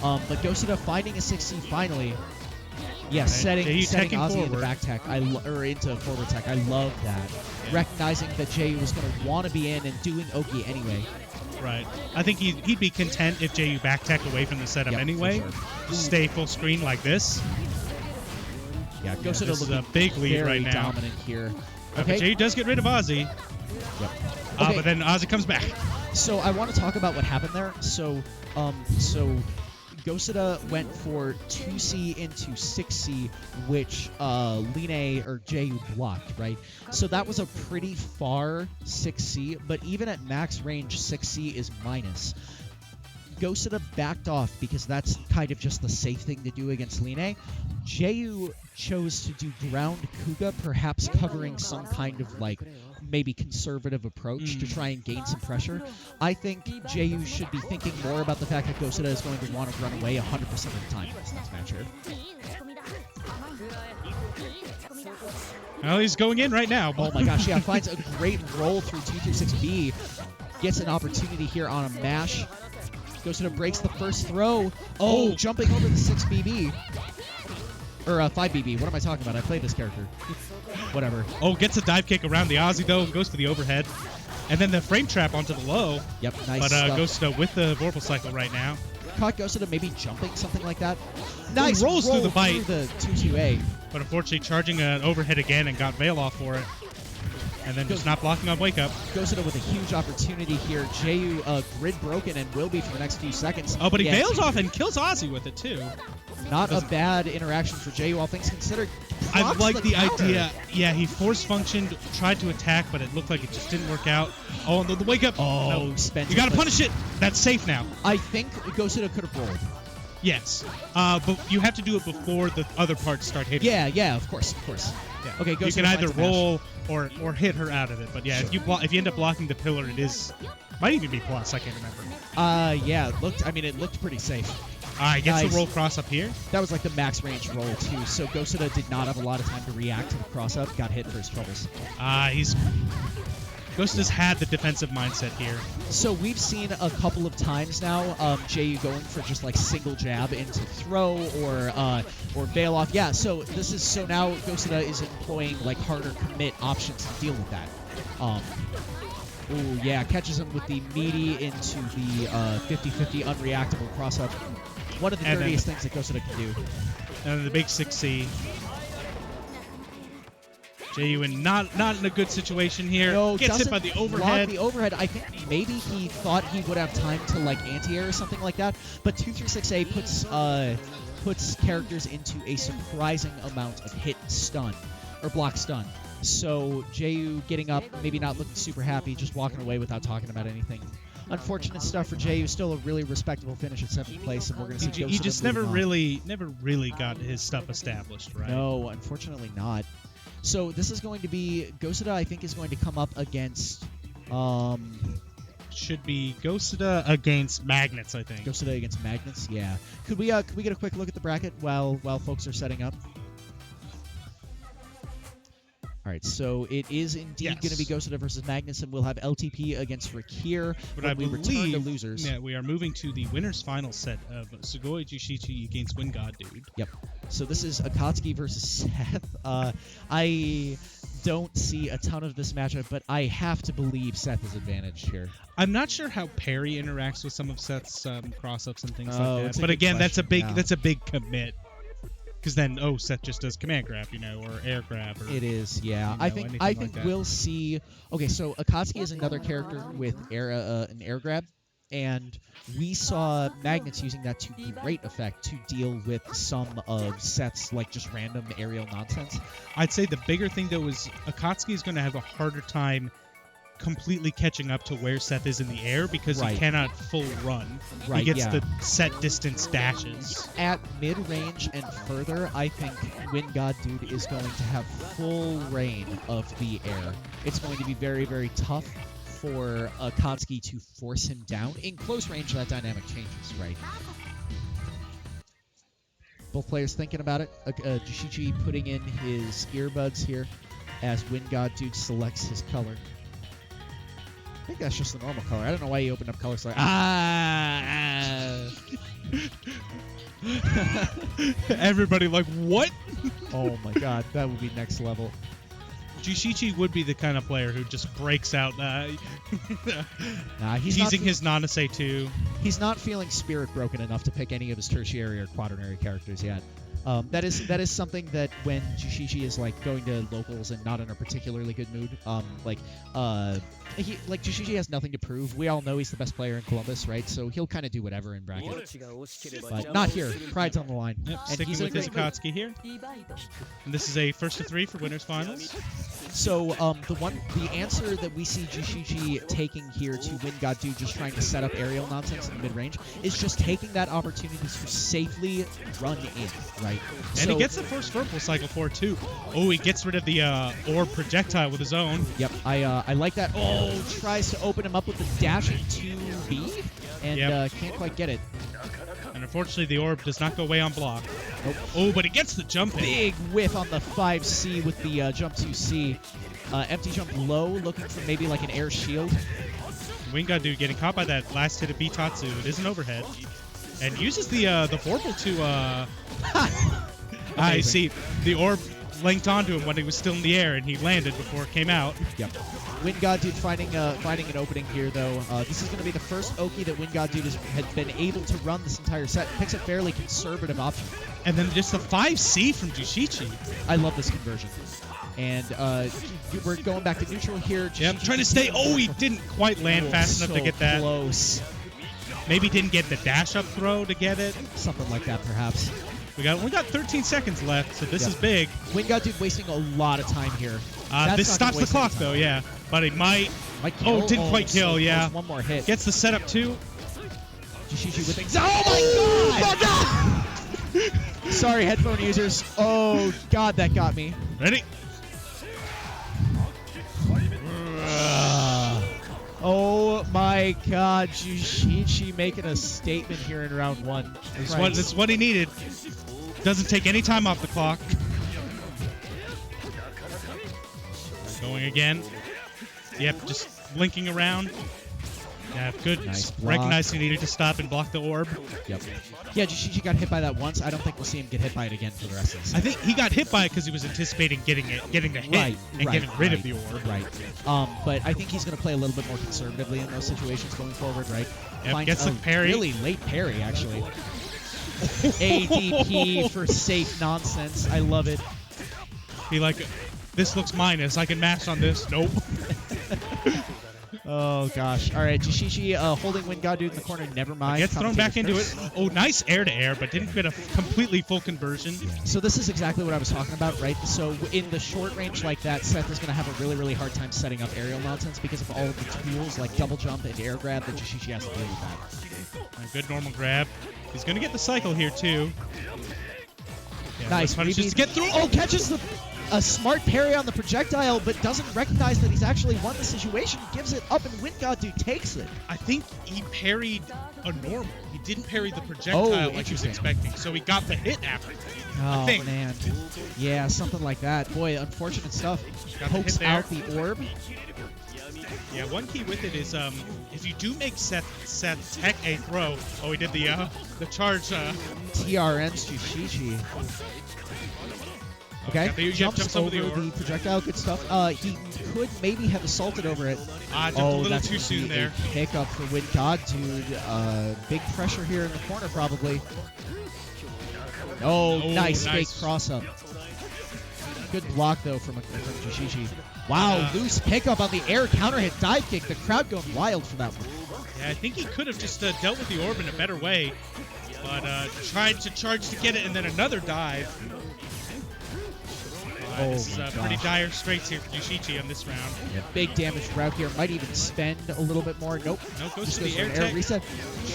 But Gosuda finding a 6C finally. Yeah, Right. setting Ozzy into forward. back tech, or into forward tech. I love that. Yeah. Recognizing that Jeyu was going to want to be in and doing Oki anyway. Right. I think he'd be content if Jeyu back tech away from the setup Yep, anyway. for sure. Just stay full screen like this. Yeah, Gosuda this is looking a big lead very right now. dominant here. But Okay, Jeyu does get rid of Ozzy. Yep. But then Ozzy comes back. So I want to talk about what happened there. So Gosuda went for 2C into 6C, which Linne or Jeyu blocked, right? So that was a pretty far 6C, but even at max range, 6C is minus. Gosuda backed off because that's kind of just the safe thing to do against Linne. Jeyu chose to do ground Kuga, perhaps covering some kind of like maybe conservative approach to try and gain some pressure. I think Jeyu should be thinking more about the fact that Gosuda is going to want to run away 100% of the time in this next match here. Well, he's going in right now. Oh my gosh, yeah, finds a great roll through 236B. Gets an opportunity here on a mash. Gosuda breaks the first throw. Oh, jumping over the 6BB. Or 5BB. What am I talking about? I played this character. Whatever. Oh, gets a dive kick around the Ozzy, though, and goes for the overhead. And then the frame trap onto the low. Yep, nice But stuff. Gosuda with the Vorpal Cycle right now. Caught Gosuda maybe jumping, something like that. Nice rolls through the bite. Through the 2-2A. But unfortunately, charging an overhead again and got Veil off for it. And then just not blocking on Wake Up. Gosuda with a huge opportunity here. Jeyu grid broken and will be for the next few seconds. Oh, but he Yeah, Veils off and kills Ozzy with it, too. Not a bad interaction for Jeyu, all things considered. I Procs like the counter. idea. Yeah, he force functioned, tried to attack, but it looked like it just didn't work out. Oh, and the Wake Up. Oh, no. spent You it, got to but- punish it. That's safe now. I think Gosuda could have rolled. Yes. But you have to do it before the other parts start hitting. Yeah, of course. Yeah. Okay, You Gosuda can either finds a mash. roll or hit her out of it. But yeah, Sure. if you end up blocking the pillar, it is might even be plus. I can't remember. Yeah, it looked pretty safe. Gets Nice. the roll cross up here. That was like the max range roll too, so Gosuda did not have a lot of time to react to the cross up, got hit for his troubles. Gosuda's had the defensive mindset here. So we've seen a couple of times now Jeyu going for just like single jab into throw or bail off. Yeah, so now Gosuda is employing like harder commit options to deal with that. Ooh, yeah, catches him with the meaty into the 50-50 unreactable cross up. One of the And then- dirtiest things that Gosuda can do. And then the big 6C. Jeyu not in a good situation here. No, Gets hit doesn't by the block overhead. the overhead. I think maybe he thought he would have time to like anti-air or something like that. But 236A puts characters into a surprising amount of hit and stun or block stun. So Jeyu getting up, maybe not looking super happy, just walking away without talking about anything. Unfortunate stuff for Jeyu. Still a really respectable finish at 7th place, and we're going to see He Gosuda just moving never really got his stuff established, right? No, unfortunately not. So this is going to be Gosuda. I think is going to come up against Should be Gosuda against Magnets, I think. Gosuda against Magnets. Yeah. Could we get a quick look at the bracket while folks are setting up? All right, so it is indeed going to be Gosuda versus Magnus, and we'll have LTP against Rikir But when I we believe return to losers. Yeah, we are moving to the winners final set of SUGOI JUUSHICHI against WindGodDude. Yep. So this is Akatsuki versus Seth. I don't see a ton of this matchup, but I have to believe Seth is advantaged here. I'm not sure how Perry interacts with some of Seth's cross-ups and things Oh, like it's that. a But good again, question, yeah. that's a big commit. Because then, Seth just does command grab, or air grab. Or, It is, yeah. anything I like think that. we'll see. Okay, so Akatsuki is another character with an air grab, and we saw Magnets using that to great effect to deal with some of Seth's like just random aerial nonsense. I'd say the bigger thing, though, is Akatsuki is going to have a harder time completely catching up to where Seth is in the air because Right. he cannot full run. Right, He gets yeah. the set distance dashes. At mid-range and further, I think WindGodDude is going to have full reign of the air. It's going to be very, very tough for Akatsuki to force him down. In close range, that dynamic changes, right? Both players thinking about it. JUUSHICHI putting in his earbuds here as WindGodDude selects his color. I think that's just the normal color. I don't know why he opened up color select. Everybody like, what? Oh my god, that would be next level. JUUSHICHI would be the kind of player who just breaks out Nah, he's teasing not his Nanase too. He's not feeling spirit broken enough to pick any of his tertiary or quaternary characters yet. That is something that when JUUSHICHI is like going to locals and not in a particularly good mood, JUUSHICHI has nothing to prove. We all know he's the best player in Columbus, right? So he'll kind of do whatever in bracket. But not here. Pride's on the line. Yep, And sticking he's in with a his great mood. Akatsuki here. And this is a first to 3 for winners finals. So the answer that we see JUUSHICHI taking here to WindGodDude, just trying to set up aerial nonsense in the mid range, is just taking that opportunity to safely run in, right? And he gets the first purple cycle for it too. Oh, he gets rid of the orb projectile with his own. Yep, I like that. Oh, tries to open him up with the dash 2B, and can't quite get it. And unfortunately, the orb does not go away on block. Nope. Oh, but he gets the jump in. Big whiff on the 5C with the jump 2C. Empty jump low, looking for maybe like an air shield. WindGodDude getting caught by that last hit of B-Tatsu. It is an overhead. And uses the Vorpal to... I see. The orb linked onto him when he was still in the air, and he landed before it came out. Yep. WindGodDude finding an opening here, though. This is going to be the first Oki that WindGodDude has been able to run this entire set. Picks a fairly conservative option. And then just the 5C from JUUSHICHI. I love this conversion. And we're going back to neutral here. Yep, trying to stay. Oh, he didn't quite land fast enough to get that. Close. Maybe didn't get the dash up throw to get it. Something like that, perhaps. We got 13 seconds left, so this is big. WindGodDude wasting a lot of time here. This stops the clock, though, yeah. But it might kill. Oh, didn't quite kill, so yeah. close. One more hit. Gets the setup, too. JUUSHICHI with oh my god! Sorry, headphone users. Oh, God, that got me. Ready? Oh my god, JUUSHICHI making a statement here in round 1. That's what he needed. Doesn't take any time off the clock. Going again. Yep, just blinking around. Yeah, good. Nice block. Recognized he needed to stop and block the orb. Yep. Yeah, JUUSHICHI got hit by that once. I don't think we'll see him get hit by it again for the rest of the set. I think he got hit by it because he was anticipating getting the hit and getting rid of the orb. Right. But I think he's going to play a little bit more conservatively in those situations going forward, right? Yep, gets the parry. Really late parry, actually. ADP for safe nonsense. I love it. Be like, this looks minus. I can mash on this. Nope. Oh, gosh. All right, JUUSHICHI holding WindGodDude in the corner. Never mind. Gets thrown back into it. Oh, nice air-to-air, but didn't get a completely full conversion. So this is exactly what I was talking about, right? So in the short range like that, Seth is going to have a really, really hard time setting up aerial nonsense because of all of the tools like double jump and air grab that JUUSHICHI has to deal with that. A good normal grab. He's going to get the cycle here, too. Yeah, nice. Punishes to get through. Oh, catches a smart parry on the projectile, but doesn't recognize that he's actually won the situation. Gives it up, and WindGodDude takes it. I think he parried a normal. He didn't parry the projectile like he was expecting, so he got the hit after. Oh, man. Yeah, something like that. Boy, unfortunate stuff. Pokes out the orb. Yeah, one key with it is if you do make Seth tech a throw. Oh, he did the charge. TRN's JUUSHICHI. Okay, jumps over the projectile. Good stuff. He could maybe have assaulted over it. Jumped a little too soon there. Pickup for WindGodDude. Big pressure here in the corner, probably. Oh, nice fake cross-up. Good block, though, from JUUSHICHI. Wow, loose pickup on the air counter hit dive kick. The crowd going wild for that one. Yeah, I think he could have just dealt with the orb in a better way, but tried to charge to get it, and then another dive. This is pretty dire straits here for JUUSHICHI on this round. Yeah, big damage for Rikir. Might even spend a little bit more. Nope. Nope, goes just to goes the air tech. Reset.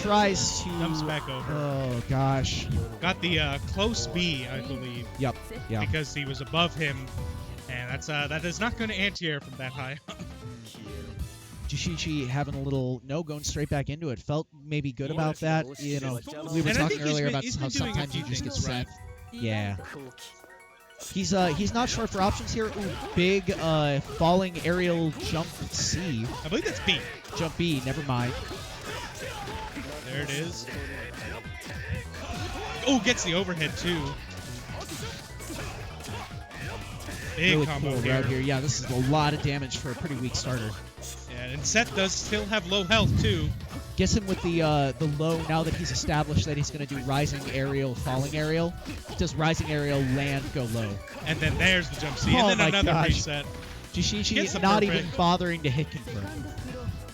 Tries to... Comes back over. Oh, gosh. Got the close B, I believe. Yep. Yeah. Because he was above him, and that is not going to anti-air from that high up. JUUSHICHI having a little going straight back into it. Felt maybe good about that. You know, we were And I talking think earlier about he's how been doing a sometimes few you just get things right. Seth. Yeah. He's not short for options here. Ooh, big falling aerial jump C. I believe that's B. Jump B, never mind. There it is. Oh, gets the overhead too. Big Really combo cool here. route here. Yeah, this is a lot of damage for a pretty weak starter. Yeah, and Seth does still have low health too. Gets him with the low now that he's established that he's going to do rising aerial, falling aerial. Does rising aerial, land, go low. And then there's the jump C, Oh and then my another gosh. reset. Gets JUUSHICHI the not perfect. even bothering to hit confirm.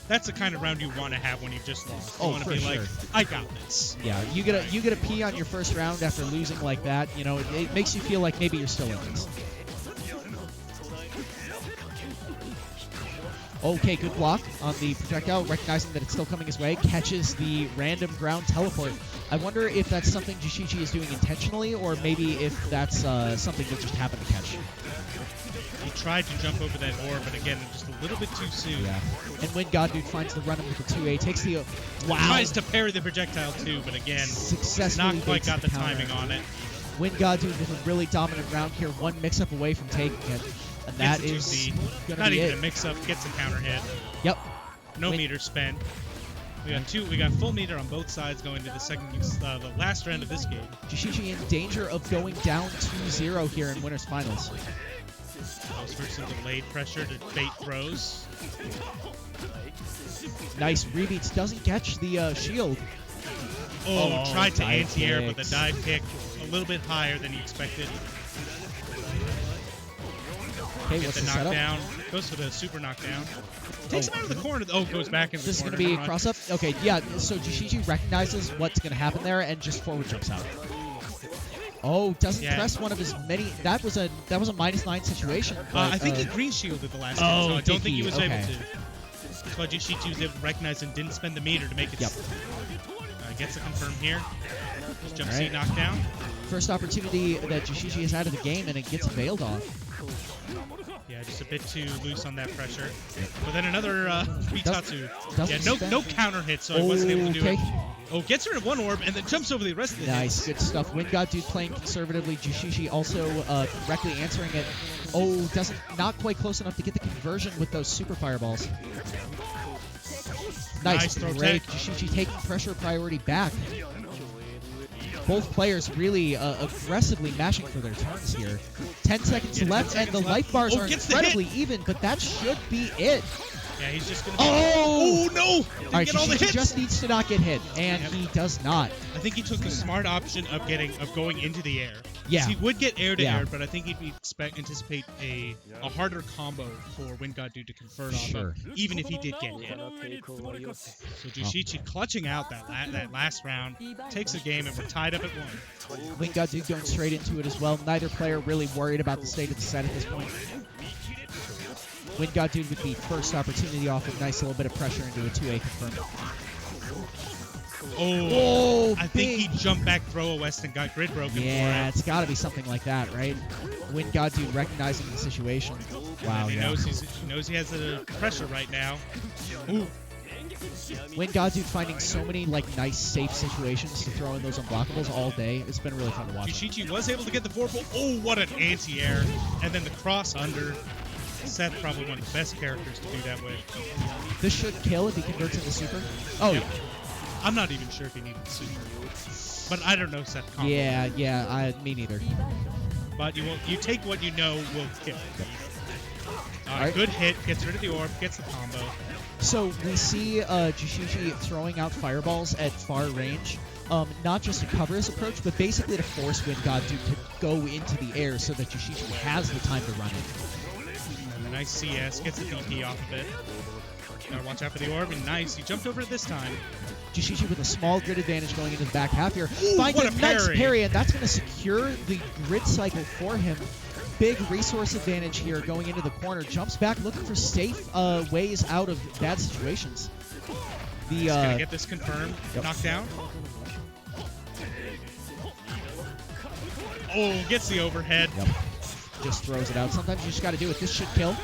That's the kind of round you want to have when you've just lost. You Oh, want to for be like, sure. I got this. Yeah, you get a P on your first round after losing like that. You know, it makes you feel like maybe you're still in this. Okay, good block on the projectile, recognizing that it's still coming his way. Catches the random ground teleport. I wonder if that's something JUUSHICHI is doing intentionally, or maybe if that's something that just happened to catch. He tried to jump over that orb, but again, just a little bit too soon. Yeah. And WindGodDude finds the run-in with the 2A, takes the... wow. Tries to parry the projectile too, but again, Successfully not quite baits got the counter. timing on it. WindGodDude with a really dominant round here, one mix-up away from taking it. And that Gets a is 2C. going to Not be even it. a mix-up, gets a counter hit. Yep. No Win- meter spent. We got full meter on both sides going to the last round of this game. JUUSHICHI in danger of going down 2-0 here in winners finals. Goes for some delayed pressure to bait throws. Nice rebeats, doesn't catch the shield. Oh, tried to dive anti-air, but the kicks. dive kick a little bit higher than he expected. Okay, Get what's the the setup? knockdown. Goes for the super knockdown. Takes him out of the corner. Oh, goes back in the This is corner. going to be a Never mind. cross-up? Okay, yeah, so JUUSHICHI recognizes what's going to happen there and just forward jumps out. Oh, doesn't Yeah. press one of his many... That was a -9 situation. But, I think he green shielded the last oh, time, so I did don't think he he? was Okay. able to. That's why JUUSHICHI was able to recognize and didn't spend the meter to make it. Yep. Gets a confirm here. Just jump All C right. knockdown. First opportunity that JUUSHICHI is out of the game, and it gets veiled off. Yeah, just a bit too loose on that pressure. But then another Bitatsu. doesn't Yeah, spend- no counter hit, so I wasn't able to do it. Okay. Oh, gets her in one orb and then jumps over the rest of the Nice, hits. good stuff. WindGodDude playing conservatively. JUUSHICHI also correctly answering it. Oh, not quite close enough to get the conversion with those super fireballs. Nice throw great. tech. JUUSHICHI taking pressure priority back. Both players really aggressively mashing for their turns here. 10 seconds Yeah, 10 left, and seconds the left. life bars Oh, are gets the hit. incredibly even, but that should be it. Yeah, he's just gonna. Oh! Oh no! Didn't All right, get all the JUUSHICHI hits. just needs to not get hit, and Yep. he does not. I think he took the smart option of going into the air. Yeah. He would get air to Yeah. air, but I think he'd anticipate a harder combo for WindGodDude to convert off Sure. of, even if he did get hit. So JUUSHICHI clutching out that last round, takes the game, and we're tied up at 1. WindGodDude going straight into it as well. Neither player really worried about the state of the set at this point. WindGodDude with the first opportunity off with nice little bit of pressure into a 2A confirm. Oh, I think big. he jumped back, throw a West, and got grid broken Yeah, for it. it's got to be something like that, right? WindGodDude recognizing the situation. Wow, And he yeah. knows he has the pressure right now. Ooh, WindGodDude finding so many nice safe situations to throw in those unblockables all day. It's been really fun to watch. JUUSHICHI was able to get the 4-pull. Oh, what an anti-air. And then the cross under. Seth probably one of the best characters to do that with. This should kill if he converts into super. Oh, Yep. I'm not even sure if he needed the super. But I don't know Seth combo. yeah, me neither. But you take what you know will kill. Alright. Good hit, gets rid of the orb, gets the combo. So we see JUUSHICHI throwing out fireballs at far range, not just to cover his approach, but basically to force WindGodDude to go into the air so that JUUSHICHI has the time to run it. And a nice CS, gets the DP off of it. Gotta watch out for the orb, and nice, he jumped over it this time. JUUSHICHI with a small grid advantage going into the back half here. Ooh, Finds what a a nice parry. parry, and that's going to secure the grid cycle for him. Big resource advantage here going into the corner. Jumps back looking for safe ways out of bad situations. He's gonna get this confirmed. Yep. Knockdown. Oh, gets the overhead. Yep. Just throws it out. Sometimes you just got to do it. This should kill.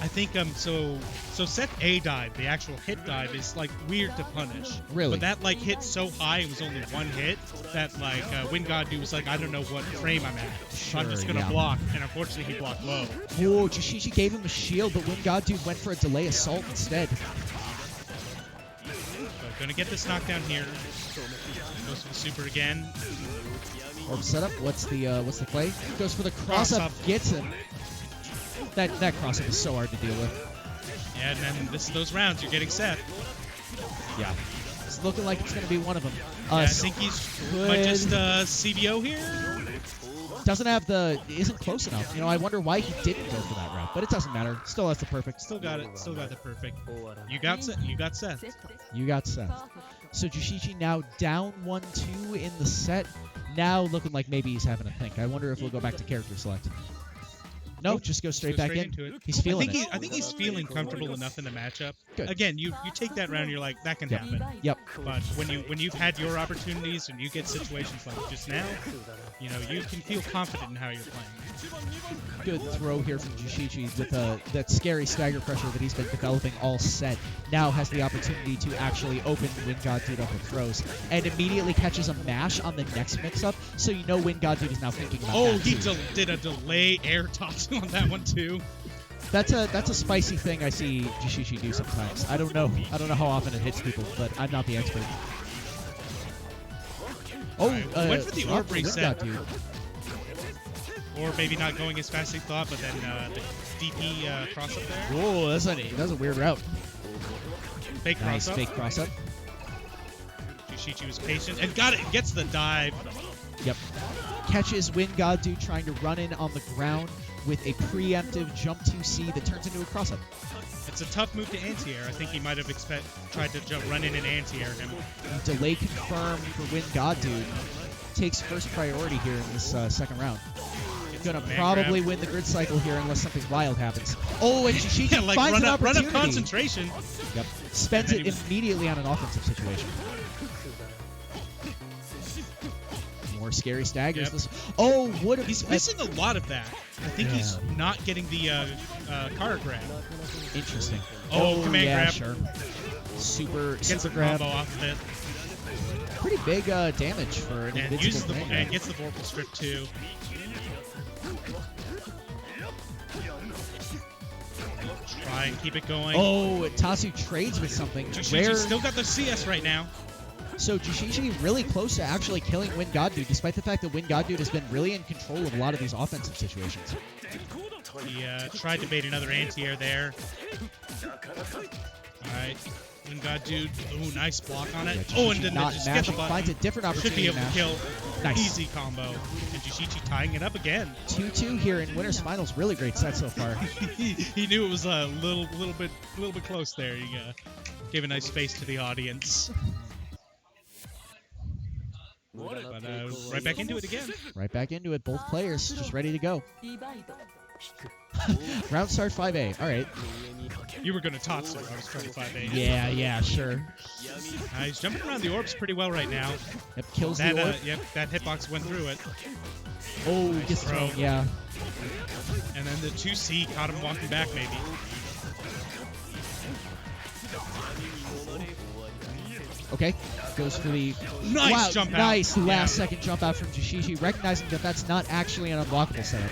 I think so Seth A dive, the actual hit dive, is like weird to punish. Really? But that like hit so high, it was only one hit, that like WindGodDude was like, I don't know what frame I'm at. So I'm just gonna block, and unfortunately he blocked low. Oh, JUUSHICHI gave him a shield, but WindGodDude went for a delay assault instead. So gonna get this knockdown here. Goes for the super again. Orb setup. What's the play? Goes for the cross up. Gets him. That cross up is so hard to deal with. Yeah, and then those rounds you're getting Seth. Yeah. It's looking like it's gonna be one of them. Yeah, I think he's might just CBO here. Doesn't have isn't close enough. You know, I wonder why he didn't go for that route, but it doesn't matter. Still has the perfect. Still got it. Still got the perfect. You got Seth. You got Seth. You got Seth. So JUUSHICHI now down 1-2 in the set. Now looking like maybe he's having a think. I wonder if we'll go back to character select. No, just go straight back in. Into it. He's feeling it. I think he's feeling comfortable enough in the matchup. Good. Again, you take that round, you're like, that can happen. Yep. But when you've had your opportunities and you get situations like just now, you know, you can feel confident in how you're playing. Good throw here from JUUSHICHI with that scary stagger pressure that he's been developing all set. Now has the opportunity to actually open WindGodDude up with throws and immediately catches a mash on the next mix-up, so you know WindGodDude is now thinking about that he too. did a delay air toss on that one too. That's a spicy thing I see JUUSHICHI do sometimes. I don't know how often it hits people, but I'm not the expert. Oh, went for the orb reset. WindGodDude. Or maybe not going as fast as he thought, but then the DP cross up there. Oh, that's a weird route. Fake Nice cross up. fake cross up. JUUSHICHI was patient and got it. Gets the dive. Yep. Catches WindGodDude trying to run in on the ground with a preemptive jump 2C that turns into a cross up. It's a tough move to anti-air. I think he might have tried to run in and anti-air him. Delay confirmed for WindGodDude. Takes first priority here in this second round. Gonna probably win the grid cycle here unless something wild happens. Oh, and JUUSHICHI finds an opportunity. Run up concentration. Yep. Spends it immediately on an offensive situation. More scary staggers. Yep. Oh, what? He's missing a lot of that. I think he's not getting the car grab. Interesting. Oh, command grab. Sure. Super Gets a grab. combo off of it. Pretty big damage for an invincible thing. And gets the vorpal strip too. Try and keep it going. Oh, Tatsu trades with something. JUUSHICHI still got the CS right now. So JUUSHICHI really close to actually killing WindGodDude, despite the fact that WindGodDude has been really in control of a lot of these offensive situations. He tried to bait another anti-air there. Alright. WindGodDude. Ooh, nice block on it. Yeah, and then just mash get the button. finds a different opportunity. Should be able to kill. Nice. Easy combo. And JUUSHICHI tying it up again. 2-2 here in Winners Finals. Really great set so far. He knew it was a little bit close there. He gave a nice face to the audience. But right back into it again. Right back into it. Both players just ready to go. Round start 5A. All right. You were going to toss it. I was trying to 5A. Yeah, sure. He's jumping around the orbs pretty well right now. Yep, kills that, the orb. Yep, that hitbox went through it. Oh, nice gets thrown. Yeah. And then the 2C caught him walking back maybe. Okay, goes for the nice jump out. Nice last second jump out from JUUSHICHI, recognizing that that's not actually an unblockable setup.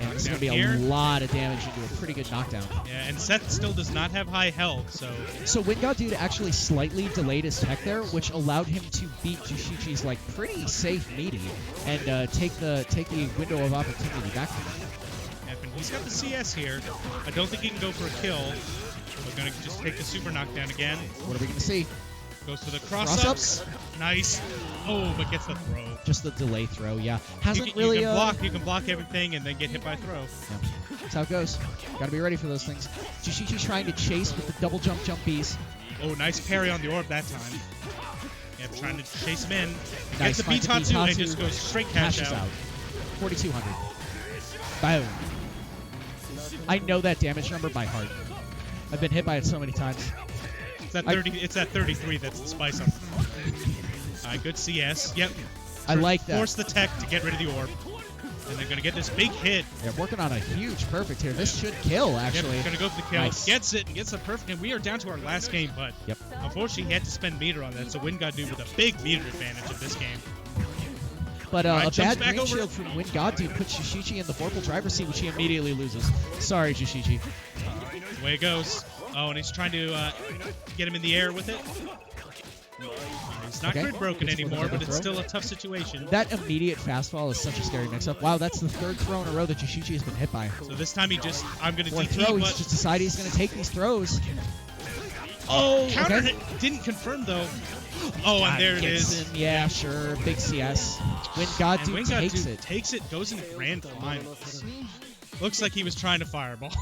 And this is going to be a lot of damage into a pretty good knockdown. Yeah, and Seth still does not have high health, so... So WindGodDude actually slightly delayed his tech there, which allowed him to beat JUUSHICHI's like pretty safe meaty and take the window of opportunity back from him. Yep, and he's got the CS here. I don't think he can go for a kill. We're going to just take the super knockdown again. What are we going to see? Goes to the cross-ups. Nice. Oh, but gets the throw. Just the delay throw, yeah. You can block everything and then get hit by throw. Yeah. That's how it goes. Gotta be ready for those things. JUUSHICHI trying to chase with the double jump Bs. Oh, nice parry on the orb that time. Yep, trying to chase him in. Nice. Gets the B-Tatsu and just goes straight cash out. 4,200. Boom. I know that damage number by heart. I've been hit by it so many times. It's that 33 that's the spice on. Alright, good CS. Yep. I like that. Force the tech to get rid of the orb. And they're going to get this big hit. They're working on a huge perfect here. This should kill, actually. Yep, going to go for the kill. Nice. Gets it and gets the perfect. And we are down to our last game, but unfortunately he had to spend meter on that. So WindGodDude with a big meter advantage in this game. But Right, a bad back green over. shield from WindGodDude puts JUUSHICHI in the purple driver's seat, which he immediately loses. Sorry, JUUSHICHI. The way it goes. Oh, and he's trying to get him in the air with it. He's not grid broken anymore, but it's still a tough situation. That immediate fastfall is such a scary mix-up. Wow, that's the third throw in a row that JUUSHICHI has been hit by. So this time I'm going to Fourth DP, throw, but he's just decided he's going to take these throws. oh, counter okay. hit. Didn't confirm though. Oh, and there it Gets is. him. Yeah, sure. Big CS. WindGodDude takes it. Goes into grand finals. Looks like he was trying to fireball.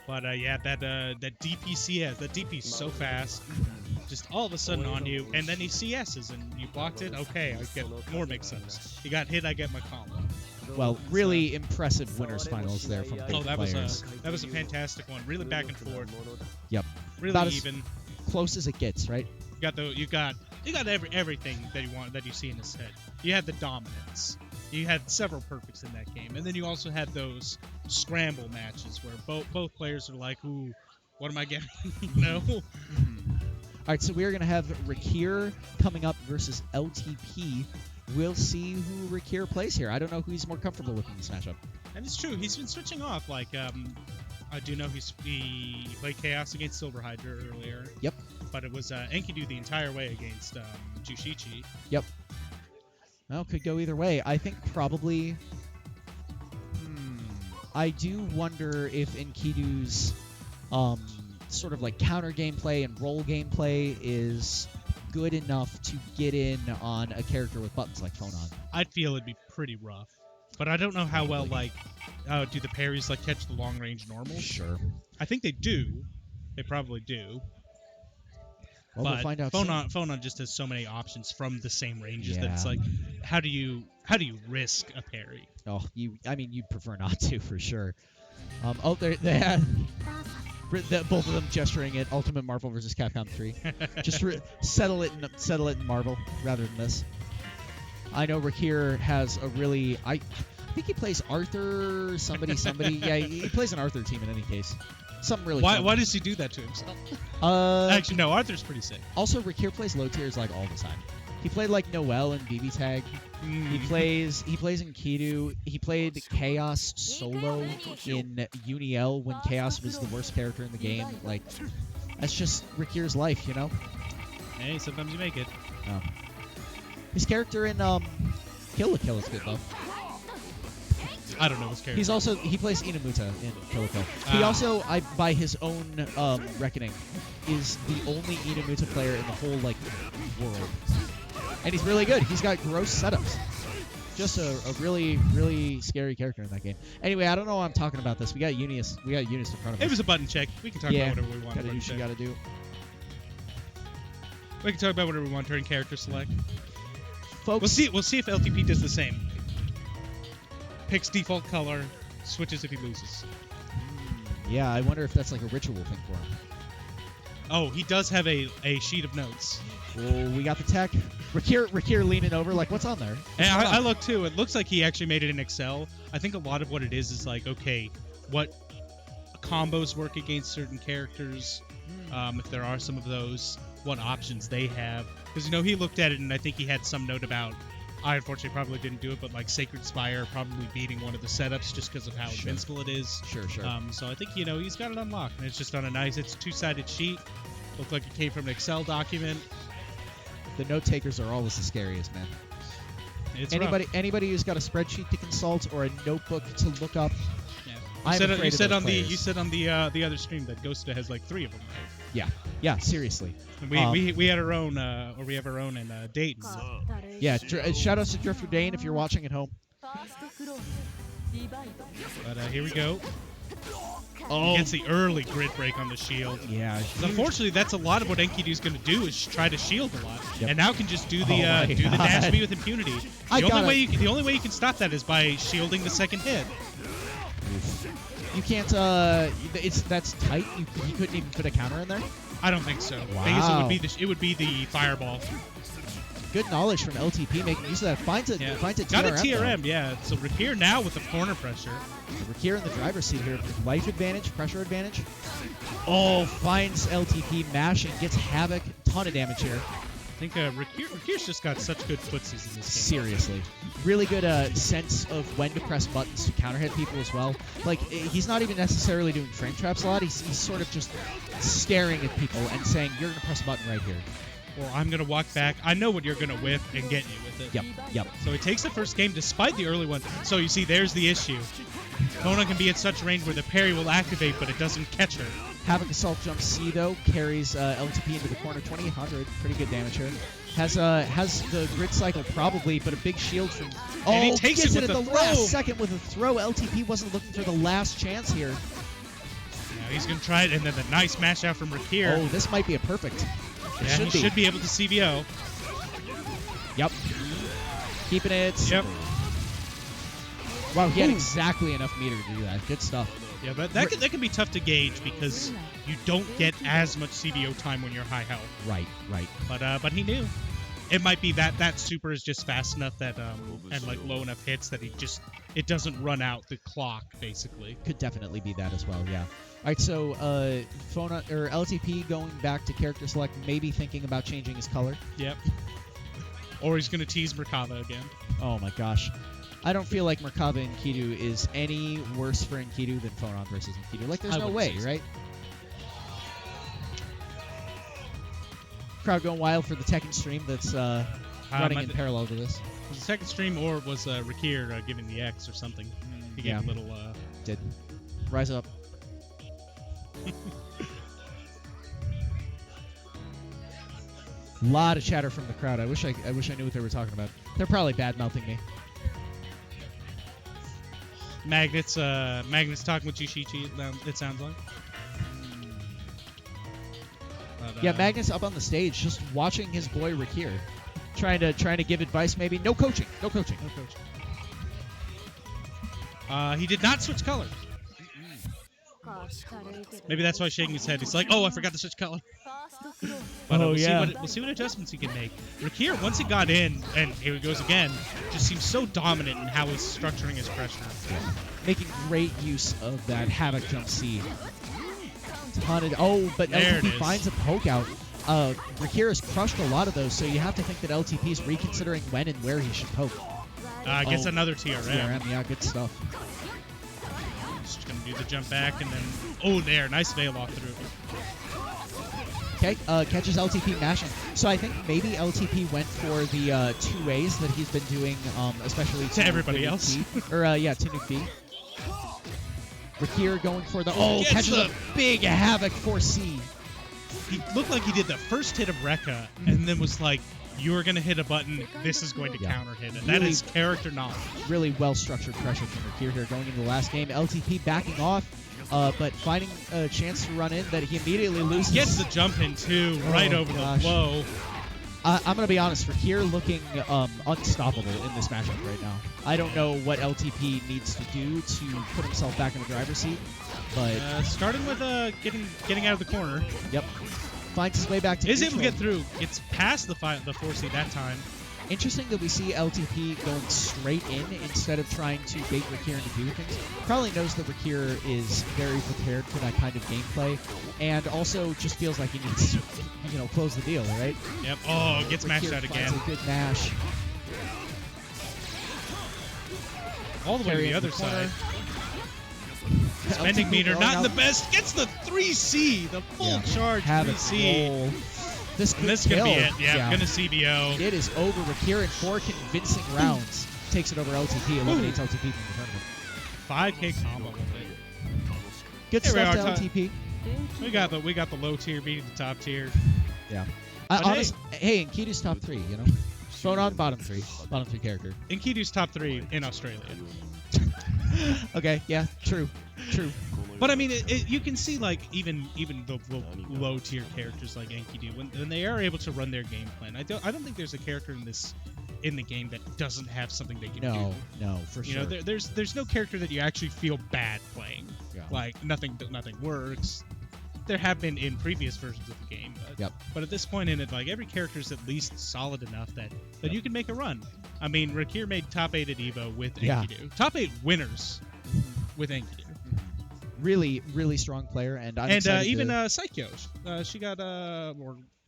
But yeah, that DPCS, that DP's so fast. Just all of a sudden on you, and then he CS's and you blocked it. Okay, I get more mix-ups. You got hit, I get my combo. Well, really impressive winners finals there from big Oh, that players. was a fantastic one. Really back and forth. Yep. Really About even. Close as it gets, right? You got everything that you want that you see in this set. You had the dominance. You had several perfects in that game, and then you also had those scramble matches where both players are like, "Ooh, what am I getting?" No. All right, so we're going to have Rikir coming up versus LTP. We'll see who Rikir plays here. I don't know who he's more comfortable with in this matchup. And it's true. He's been switching off. Like, I do know he played Chaos against SilverHydra earlier. Yep. But it was Enkidu the entire way against JUUSHICHI. Yep. Well, could go either way. I think probably... I do wonder if Enkidu's sort of like counter gameplay and roll gameplay is good enough to get in on a character with buttons like Phonon. I'd feel it'd be pretty rough. But I don't know how well, like, do the parries, like, catch the long-range normals? Sure. I think they do. They probably do. Well, but we'll find out Phonon just has so many options from the same ranges that it's Yeah. like, how do you risk a parry? Oh, you'd prefer not to, for sure. They had both of them gesturing at Ultimate Marvel vs. Capcom 3. Just settle it in Marvel rather than this. I know Rikir has a really... I think he plays Arthur, somebody. Yeah, he plays an Arthur team in any case. Something really fun. Why does he do that to himself? Actually, no, Arthur's pretty sick. Also, Rikir plays low tiers like all the time. He played like Noelle and BB Tag. He plays Enkidu. He played Chaos solo in UNiL when Chaos was the worst character in the game. Like, that's just Rikir's life, you know? Hey, sometimes you make it. Oh. His character in Kill la Kill is good though. I don't know his character. He plays Inamuta in Kill la Kill. He also, by his own reckoning, is the only Inamuta player in the whole like world. And he's really good. He's got gross setups. Just a really, really scary character in that game. Anyway, I don't know why I'm talking about this. We got UNiST in front of us. It was a button check. We can talk about whatever we want. Gotta do what you gotta do. We can talk about whatever we want during character select. Folks, We'll see if LTP does the same. Picks default color, switches if he loses. Yeah, I wonder if that's like a ritual thing for him. Oh, he does have a sheet of notes. Oh, we got the tech. Rikir leaning over, like, what's on there? And I looked too. It looks like he actually made it in Excel. I think a lot of what it is like, okay, what combos work against certain characters, if there are some of those, what options they have. Because, he looked at it and I think he had some note about, I unfortunately probably didn't do it, but like Sacred Spire probably beating one of the setups just because of how invincible it is. Sure. So I think, he's got it unlocked. And it's just on it's a two-sided sheet. Looked like it came from an Excel document. The note takers are always the scariest, man. It's anybody who's got a spreadsheet to consult or a notebook to look up. Yeah. You said on the other stream that Gosuda has like 3 of them. Right? Yeah, seriously. And we had our own, or we have our own in Dayton. Yeah, shout out to Drifter Dane if you're watching at home. But here we go. Oh, Gets the early grid break on the shield. Yeah. Unfortunately, that's a lot of what Enkidu's going to do is try to shield a lot, Yep. and now can just do the Oh do the dash B with impunity. The only way you can stop that is by shielding the second hit. You can't. That's tight. You couldn't even put a counter in there. I don't think so. Wow. I guess it would be the fireball. good knowledge from LTP making use of that. Finds a Got a TRM. TRM, yeah. So Rikir now with the corner pressure. Rikir in the driver's seat here. Life advantage, pressure advantage. Oh, finds LTP mashing, gets Havoc, ton of damage here. I think Rikir's just got such good footsies in this game. Seriously. Really good sense of when to press buttons to counter hit people as well. Like, he's not even necessarily doing frame traps a lot. He's sort of just staring at people and saying, you're going to press a button right here. Or I'm going to walk back. I know what you're going to whip and get you with it. Yep. So he takes the first game despite the early one. So you see, there's the issue. Phonon can be at such range where the parry will activate, but it doesn't catch her. Havoc Assault Jump C, though, carries LTP into the corner. 2,800. Pretty good damage here. Has the grid cycle probably, but a big shield from... Oh, and he takes gets it at with the a throw. last second with a throw. LTP wasn't looking for the last chance here. Now he's going to try it, and then the nice mash out from Rikir. Oh, this might be a perfect. He should be able to CBO. Yep. Keeping it. Yep. Wow, he had exactly enough meter to do that. Good stuff. Yeah, but that can be tough to gauge because you don't get as much CBO time when you're high health. Right. But he knew. It might be that super is just fast enough that and like low enough hits that it doesn't run out the clock basically. Could definitely be that as well. Yeah. All right. So Phonon or LTP going back to character select, maybe thinking about changing his color. Yep. Or he's gonna tease Merkava again. Oh my gosh. I don't feel like Merkava Enkidu is any worse for Enkidu than Phonon versus Enkidu. Like, there's no way, right? Crowd going wild for the Tekken stream that's running in parallel to this. Was the second stream, or was Rikir giving the X or something? He gave a little... Did. Rise up. Lot of chatter from the crowd. I wish I knew what they were talking about. They're probably bad-mouthing me. Magnet's talking with JUUSHICHI, it sounds like. But, yeah, Magnet's up on the stage just watching his boy Rikir. Trying to give advice maybe. No coaching. He did not switch colors. Maybe that's why he's shaking his head. He's like, oh, I forgot to switch color. But we'll see what adjustments he can make. Rikir, once he got in, and here he goes again, just seems so dominant in how he's structuring his pressure. Yeah. Making great use of that Havoc Jump C. But LTP finds a poke out. Rikir has crushed a lot of those, so you have to think that LTP is reconsidering when and where he should poke. I guess another TRM. Yeah, good stuff. Just going to do the jump back, and then... Oh, there. Nice veil off through. Okay, catches LTP mashing. So I think maybe LTP went for the 2 ways that he's been doing, especially to everybody else. to Nuke B. Rikir going for the... Oh, catches a big Havoc 4C. He looked like he did the first hit of Rekka, and then was like, you're going to hit a button, this is going to counter hit. And that is character knowledge. Really well-structured pressure from Rikir here going into the last game. LTP backing off, but finding a chance to run in that he immediately loses. Gets the jump in, too, right over the flow. I'm going to be honest, Rikir looking unstoppable in this matchup right now. I don't know what LTP needs to do to put himself back in the driver's seat, but... starting with getting out of the corner. Yep. Finds his way back to Is able to get through. Gets past the 4C that time. Interesting that we see LTP going straight in instead of trying to bait Rikir into doing things. Probably knows that Rikir is very prepared for that kind of gameplay, and also just feels like he needs to, close the deal, right? Yep. Oh, gets mashed out again. A good mash. All the way to the other side. Spending meter, not the best. Gets the 3C, the full charge 3C. This could be it. Yeah, gonna CBO. It is over. Rikir in 4 convincing rounds takes it over LTP, eliminates LTP from the tournament. 5K combo with it. Good stuff to LTP. We got the low tier beating the top tier. Yeah. Hey, Enkidu's top 3, Phonon bottom 3 character. Enkidu's top 3 in Australia. Okay, yeah, true. But I mean, you can see like even the low tier characters like Enkidu when they are able to run their game plan. I don't think there's a character in the game that doesn't have something they can do. No, for sure. There's no character that you actually feel bad playing. Yeah. Like nothing works. there have been in previous versions of the game. Yep. But at this point in it, like every character is at least solid enough that you can make a run. I mean, Rikir made top 8 at Evo with Enkidu. Top 8 winners with Enkidu. Really, really strong player, and I'm excited even to... Psycho, she got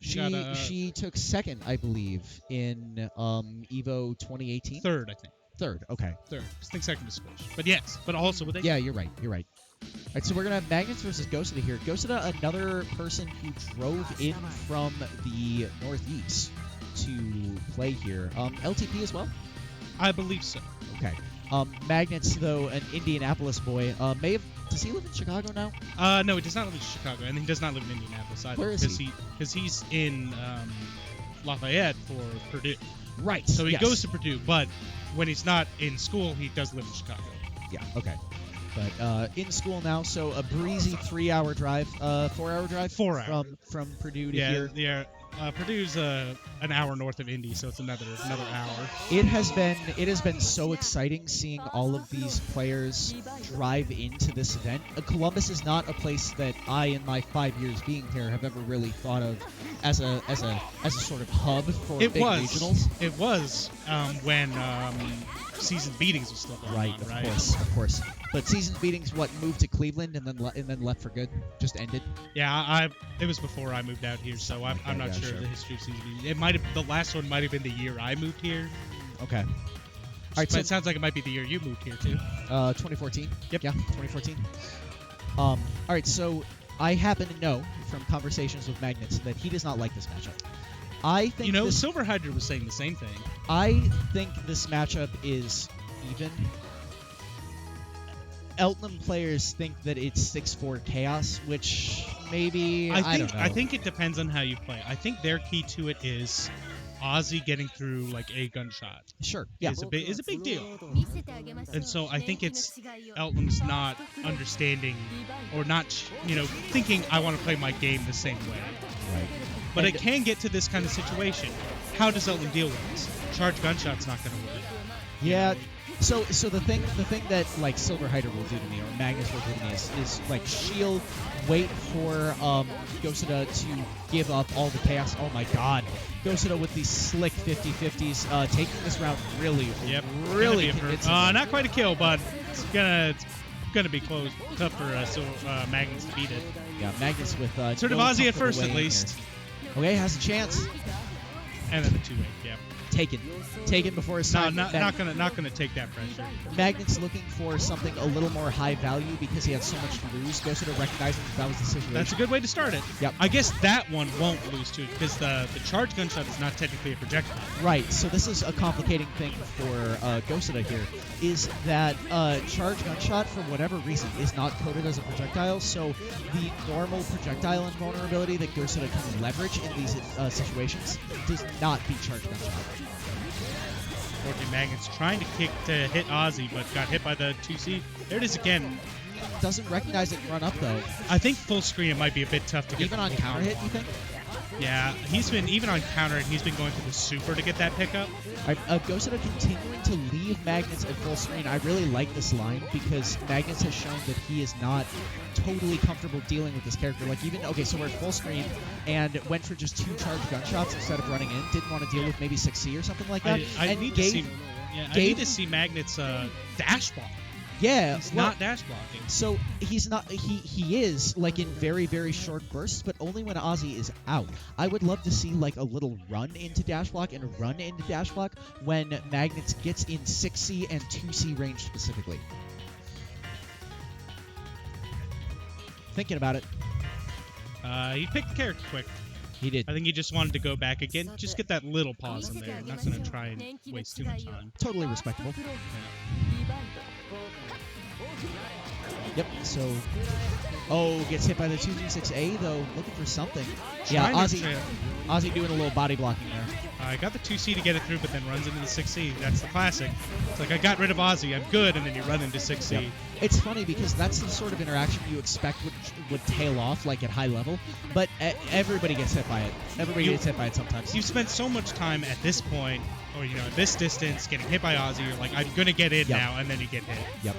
She took second, I believe, in Evo 2018. Third, I think. Third, okay. Third. I think second is Squish. But yes, but also with Enkidu. Yeah, you're right. You're right. All right, so we're gonna have Magnus versus Gosuda here. Gosuda, another person who drove in from the northeast to play here. LTP as well? I believe so. Okay. Magnus, though, an Indianapolis boy, does he live in Chicago now? No, he does not live in Chicago, and he does not live in Indianapolis either. Where is he? Because he's in Lafayette for Purdue. Right. So he goes to Purdue, but when he's not in school, he does live in Chicago. Yeah, okay. But in school now, so a breezy 3-hour drive, 4-hour drive? 4 hours. From Purdue to here. Yeah. Purdue's an hour north of Indy, so it's another hour. It has been so exciting seeing all of these players drive into this event. Columbus is not a place that I, in my 5 years being here, have ever really thought of as a sort of hub for big regionals. It was when Seasoned Beatings was still going on, right? Of course. But Seasoned Beatings, moved to Cleveland and then left for good? Just ended? Yeah, it was before I moved out here, so I'm not sure of the history of Seasoned Beatings. It might have, the last one might have been the year I moved here. Okay. All right, but so it sounds like it might be the year you moved here too. 2014. Yep. Yeah, 2014. All right, so I happen to know from conversations with Magnus that he does not like this matchup. I think SilverHydra was saying the same thing. I think this matchup is even. Eltnum players think that it's 6-4 chaos, which maybe I don't know. I think it depends on how you play. I think their key to it is Ozzy getting through like a gunshot. Sure. Yeah. Is a big deal. And so I think it's Eltnum's not understanding or not thinking I want to play my game the same way. Right. But it can get to this kind of situation. How does Eltnum deal with this? Charge gunshot's not going to work. Yeah. So the thing that like SilverHydra will do to me or Magnus will do to me is like shield, wait for Gosuda to give up all the chaos. Oh my God, Gosuda with these slick 50-50s, taking this round really convincing. Not quite a kill, but it's gonna be close. Tough for Magnus to beat it. Yeah, Magnus with sort of Ozzy at first at least. Okay, has a chance. And then the 2-8, yeah. Taken before his time. Not gonna take that pressure. Magnus looking for something a little more high value because he had so much to lose. Gosuda recognizing that was the situation. That's a good way to start it. Yep. I guess that one won't lose to it because the charge gunshot is not technically a projectile. Right. So this is a complicating thing for Gosuda here. Is that charge gunshot for whatever reason is not coded as a projectile. So the normal projectile invulnerability that Gosuda can leverage in these situations does not beat charge gunshot. Forky Magnus trying to hit Ozzy, but got hit by the 2C. There it is again. Doesn't recognize it and run up, though. I think full screen it might be a bit tough to get. Even on counter hit, you think? Yeah, even on counter hit, he's been going for the super to get that pickup. All right, Gosuda continuing to leave Magnus at full screen. I really like this line because Magnus has shown that he is not totally comfortable dealing with this character. Like so we're at full screen and went for just 2 charge gunshots instead of running in. Didn't want to deal with maybe 6C or something like that. I need to see Magnus dash block. Yeah, he's not dash blocking. So he's not. He is like in very, very short bursts, but only when Ozzy is out. I would love to see like a little run into dash block and a run into dash block when Magnus gets in 6C and 2C range specifically. Thinking about it. He picked the character quick. He did. I think he just wanted to go back again. Just get that little pause in there. Not going to try and waste too much time. Totally respectable. Yeah. Yep, so... gets hit by the 2D6A, though, looking for something. Ozzy Ozzy doing a little body blocking there. I got the 2C to get it through, but then runs into the 6C. That's the classic. It's like, I got rid of Ozzy, I'm good, and then you run into 6C. Yep. It's funny because that's the sort of interaction you expect would tail off, like, at high level, but everybody gets hit by it. Everybody gets hit by it sometimes. You spent so much time at this point, or, you know, at this distance, getting hit by Ozzy, you're like, I'm going to get in now, and then you get hit. Yep.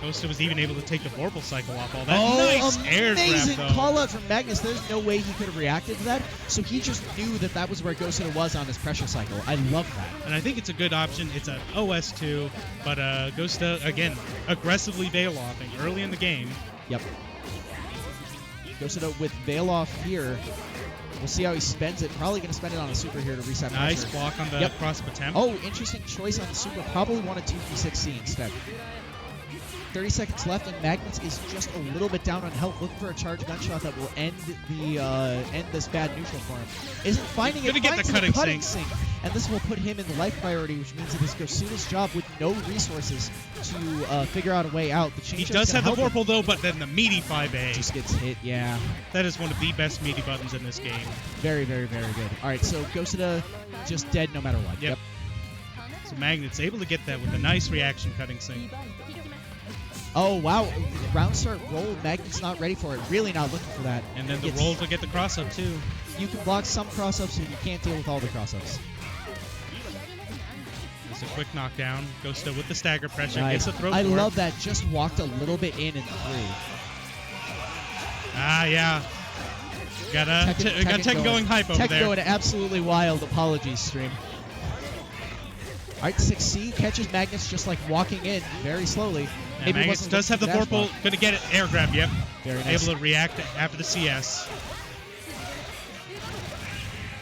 Gosuda was even able to take the Vorpal cycle off all that. Oh, nice air grab, amazing though. call out from Magnus. There's no way he could have reacted to that, so he just knew that that was where Gosuda was on his pressure cycle. I love that. And I think it's a good option. It's an OS2, but Gosuda, again, aggressively veil-offing early in the game. Yep. Gosuda with veil off here. We'll see how he spends it. Probably going to spend it on a super here to reset Nice pressure. block on the cross-up attempt. Oh, interesting choice on the super. Probably wanted 2d6C instead. 30 seconds left, and Magnus is just a little bit down on health, looking for a charge gunshot that will end this bad neutral for him. Isn't finding it. Gonna get the cutting sync. And this will put him in the life priority, which means it is Gosuda's job with no resources to figure out a way out. The He does have the Vorpal though, but then the meaty 5A. Just gets hit, yeah. That is one of the best meaty buttons in this game. Very, very, very good. All right, so Gosuda just dead no matter what. Yep. So Magnet's able to get that with a nice reaction cutting sync. Oh, wow. Round start roll. Magnet's not ready for it. Really not looking for that. And then the roll to get the cross-up, too. You can block some cross-ups, and you can't deal with all the cross-ups. It's a quick knockdown. Gosuda with the stagger pressure. Nice. Gets a throw I forward. love that. Just walked a little bit in and through. Ah, yeah. Got Tekken going hype over Tekken there. going absolutely wild. Apologies, stream. All right, 6C catches Magnus just like walking in very slowly. And Magnus does have the Vorpal. Going to get it. Air grab, yep. Very nice. Able to react after the CS.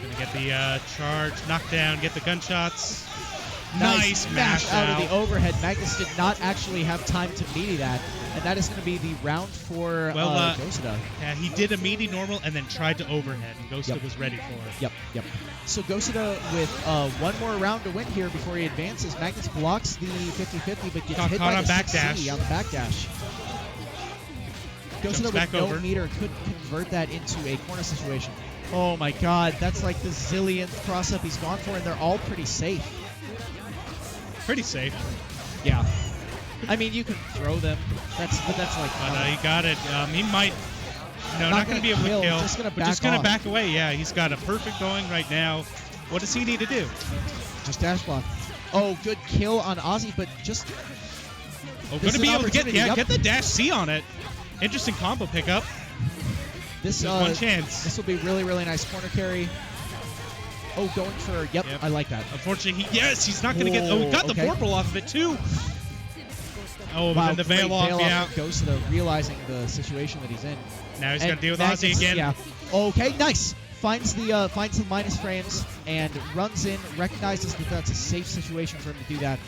Going to get the charge, knockdown, get the gunshots. Nice mash out of the overhead. Magnus did not actually have time to meaty that, and that is going to be the round for Gosuda. Yeah, he did a meaty normal and then tried to overhead, and Gosuda was ready for it. Yep. So Gosuda with one more round to win here before he advances. Magnus blocks the 50-50, but gets hit by on the backdash. 6C on the backdash. Gosuda with no meter could convert that into a corner situation. Oh my god, that's like the zillionth cross-up he's gone for, and they're all pretty safe. Pretty safe. Yeah. I mean, you can throw them. But that's like. But he got it. He might. No, not going to be able to kill. Just going to back away. Yeah, he's got a perfect going right now. What does he need to do? Just dash block. Oh, good kill on Ozzy, but just. Oh, going to be able to get the dash C on it. Interesting combo pickup. This one chance. This will be really, really nice corner carry. Oh, going for yep. I like that. Unfortunately, he's not going to get. Oh, he got the Vorpal off of it too. Oh, wow, and the veil off. Yeah, goes to the realizing the situation that he's in. Now he's got to deal with Ozzy again. Yeah. Okay, nice. Finds the minus frames and runs in. Recognizes that that's a safe situation for him to do that.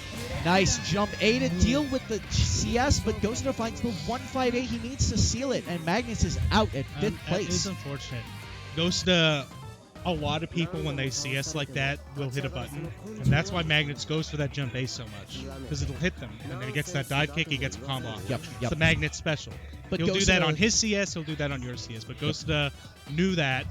Nice jump A to deal with the CS, but Gosuda finds the 158 he needs to seal it, and Magnus is out at 5th place. That is unfortunate. Gosuda. A lot of people, when they see us like that, will hit a button. And that's why Magnets goes for that jump A so much. Because it'll hit them. And then he gets that dive kick, he gets a combo off. Yep. It's the Magnet special. But he'll do that on his CS, he'll do that on your CS. But Gosuda knew that,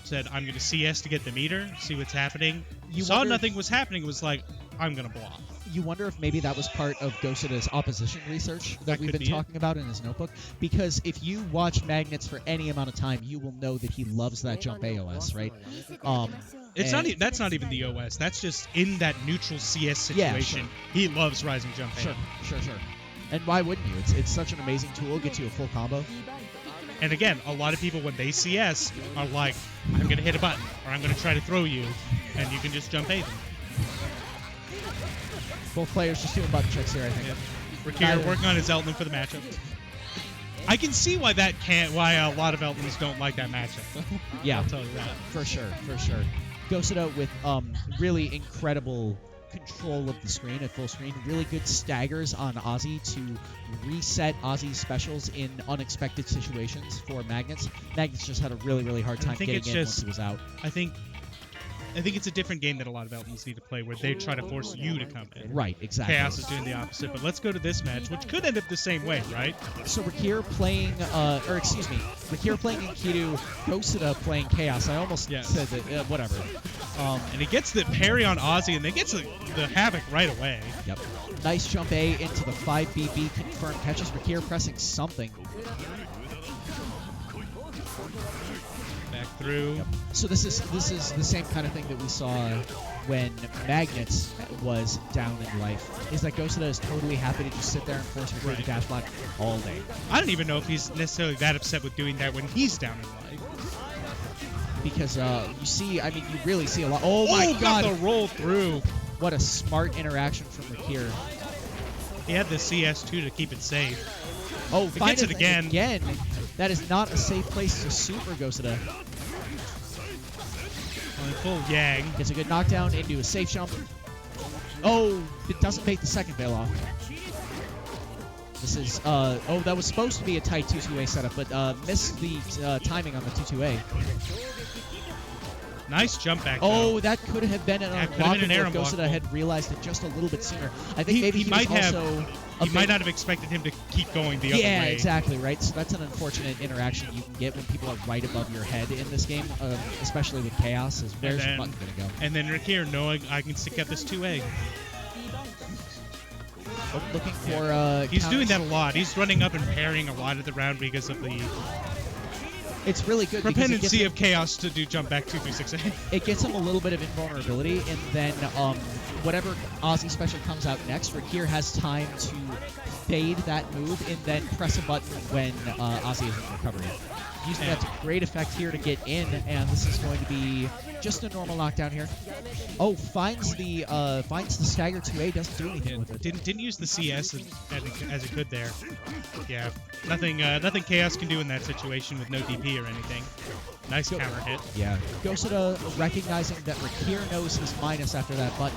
said, I'm going to CS to get the meter, see what's happening. Saw nothing was happening, was like, I'm going to block. You wonder if maybe that was part of Gosuda's opposition research that we've been talking about in his notebook. Because if you watch Magnets for any amount of time, you will know that he loves that jump AOS, right? That's not even the OS. That's just in that neutral CS situation. Yeah, sure. He loves rising jump A. Sure. And why wouldn't you? It's such an amazing tool. Gets you a full combo. And again, a lot of people, when they CS, are like, I'm going to hit a button, or I'm going to try to throw you, and you can just jump A them. Both players just doing button checks here, I think. Yeah. Rikir working on his Eltnum for the matchup. I can see why why a lot of Eltnums don't like that matchup. Yeah, I'll tell you that. For sure. Gosuda with really incredible control of the screen at full screen. Really good staggers on Ozzy to reset Ozzy's specials in unexpected situations for Magnets. Magnets just had a really, really hard time getting in once he was out. I think it's a different game that a lot of Eltnums need to play, where they try to force you to come in. Right, exactly. Chaos is doing the opposite, but let's go to this match, which could end up the same way, right? So Rikir playing, Rikir playing Enkidu, Gosuda playing Chaos. I almost said that, whatever. And he gets the parry on Ozzy, and then gets the Havoc right away. Yep. Nice jump A into the 5BB confirmed. Catches Rikir pressing something. Back through. Yep. So this is the same kind of thing that we saw when Magnets was down in life. Is that Gosuda is totally happy to just sit there and force Rikir to dash block all day. I don't even know if he's necessarily that upset with doing that when he's down in life. Because you see, I mean, you really see a lot. Oh my God! Got the roll through. What a smart interaction from Rikir. He had the CS2 to keep it safe. Oh, It gets it again. Again. That is not a safe place to super Gosuda. On full Yang. Gets a good knockdown into a safe jump. Oh, it doesn't make the second veil off. This is, oh, that was supposed to be a tight 2-2A setup, but missed the timing on the 2-2A. Nice jump back. Oh, though. that could have been an could have been an unblockable air if Gosuda unblockable. had realized it just a little bit sooner. I think maybe he might was have. also He might not have expected him to keep going the other way. Yeah, exactly, right? So that's an unfortunate interaction you can get when people are right above your head in this game, especially with Chaos, is where's your button going to go? And then Rikir knowing I can stick out this 2A. Oh, looking for He's counters. doing that a lot. He's running up and parrying a lot of the round because of the It's really good because dependency of Chaos to do jump back 2-3-6A. it gets him a little bit of invulnerability, and then whatever Ozzy special comes out next, Rikir has time to fade that move and then press a button when Ozzy is in recovery. Using that to great effect here to get in, and this is going to be just a normal knockdown here. Oh, finds the stagger 2A, doesn't do anything with it. Didn't use the CS as it could there. Yeah, nothing Chaos can do in that situation with no DP or anything. Nice counter hit. Yeah. Gosuda recognizing that Rikir knows his minus after that button,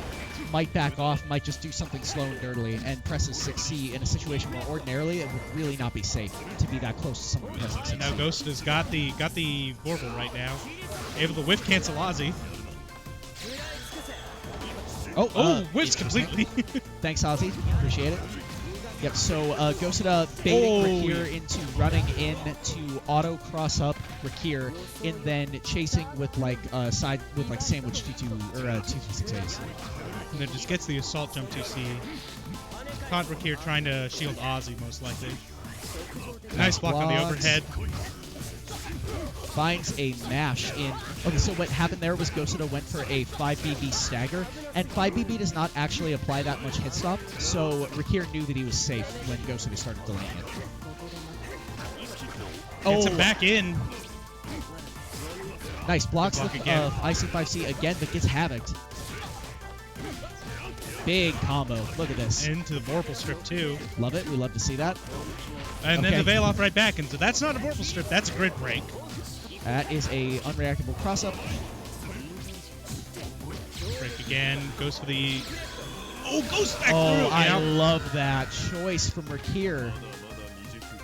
might back off, might just do something slow and dirtily, and presses 6C in a situation where ordinarily it would really not be safe to be that close to someone pressing 6C. And now Gosuda's got the Vorpal right now. Able to whiff cancel Ozzy. Whiffs completely. Thanks, Ozzy. Appreciate it. Yep, so Gosuda baiting Rikir into running in to auto cross up Rikir and then chasing with like sandwich 2-2-6As. And then just gets the assault jump 2C. Caught Rikir trying to shield Ozzy most likely. Nice block on the overhead. Finds a mash in. Okay, so what happened there was Gosuda went for a 5BB stagger, and 5BB does not actually apply that much hit stop, so Rikir knew that he was safe when Gosuda started delaying it. Gets him back in. Nice. Blocks the again. IC5C again, but gets havocked. Big combo. Look at this. Into the Vorpal strip too. Love it. We love to see that. And then the veil off right back. And so that's not a Vorpal strip. That's a grid break. That is a unreactable cross-up. Break again. Goes for the... Oh, goes back through. I love that choice from Rikir.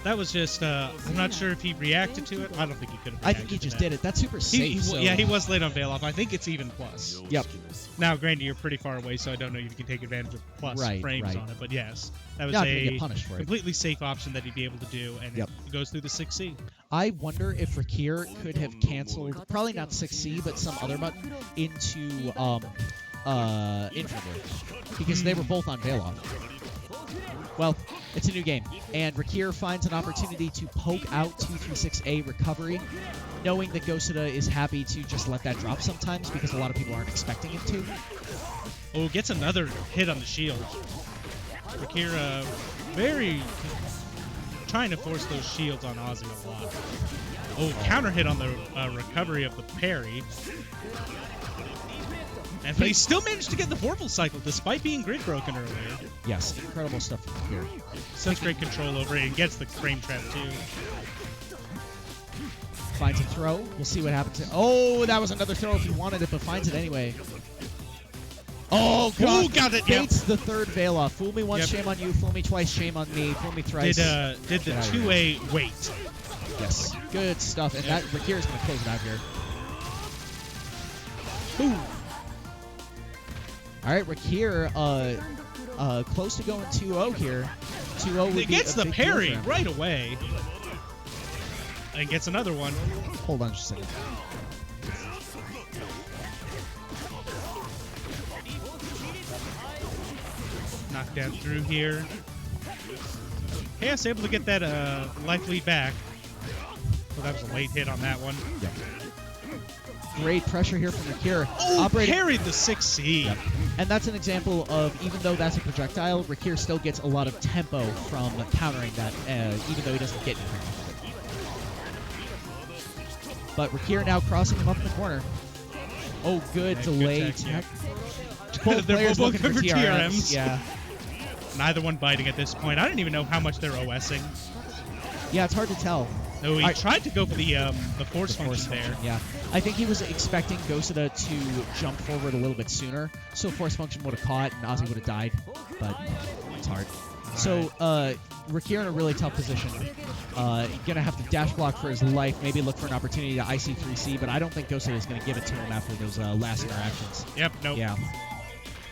That was just... I'm not sure if he reacted to it. I don't think he could have reacted I think he just did it. That's super safe. Yeah, he was late on veil off. I think it's even plus. Yep. Now, granted, you're pretty far away, so I don't know if you can take advantage of plus frames on it. But yes, that was a completely safe option that he'd be able to do, and it goes through the 6C. I wonder if Rikir could have canceled, probably not 6C, but some other button into Infinite, because they were both on veil off. Well, it's a new game, and Rikir finds an opportunity to poke out 2-3-6A recovery, knowing that Gosuda is happy to just let that drop sometimes because a lot of people aren't expecting him to. Oh, gets another hit on the shield. Rikir very trying to force those shields on Ozzy a lot. Oh, counter hit on the recovery of the parry. But he still managed to get the Vorpal cycle despite being grid broken earlier. Yes, incredible stuff from Rikir. Such great control over it, and gets the frame trap too. Finds a throw. We'll see what happens. Oh, that was another throw if he wanted it, but finds it anyway. Oh, God. Ooh, got it. Baits the third veil off. Fool me once, shame on you. Fool me twice, shame on me. Fool me thrice. Did the 2A wait. Yes. Good stuff. And that Rikir is going to close it out here. Boom. All right, Rikir, close to going 2-0 here. 2-0 would be gets the big parry deal for him. right away. And gets another one. Hold on just a second. Knockdown through here. Chaos able to get that life lead back. Well, that was a late hit on that one. Yep. Great pressure here from Rikir. Oh, parried the 6C. Yep. And that's an example of, even though that's a projectile, Rikir still gets a lot of tempo from countering that, even though he doesn't get anything off of it. But Rikir now crossing him up in the corner. Oh, good delay tech. Both They're players both looking for TRMs. Yeah. Neither one biting at this point. I don't even know how much they're OSing. Yeah, it's hard to tell. Oh, he tried to go for the force function there. Yeah. I think he was expecting Gosuda to jump forward a little bit sooner, so force function would have caught and Ozzy would have died, but it's hard. So, Rikir in a really tough position. Gonna have to dash block for his life, maybe look for an opportunity to IC 3C, but I don't think Gosuda is gonna give it to him after those last interactions. Yep, nope. Yeah.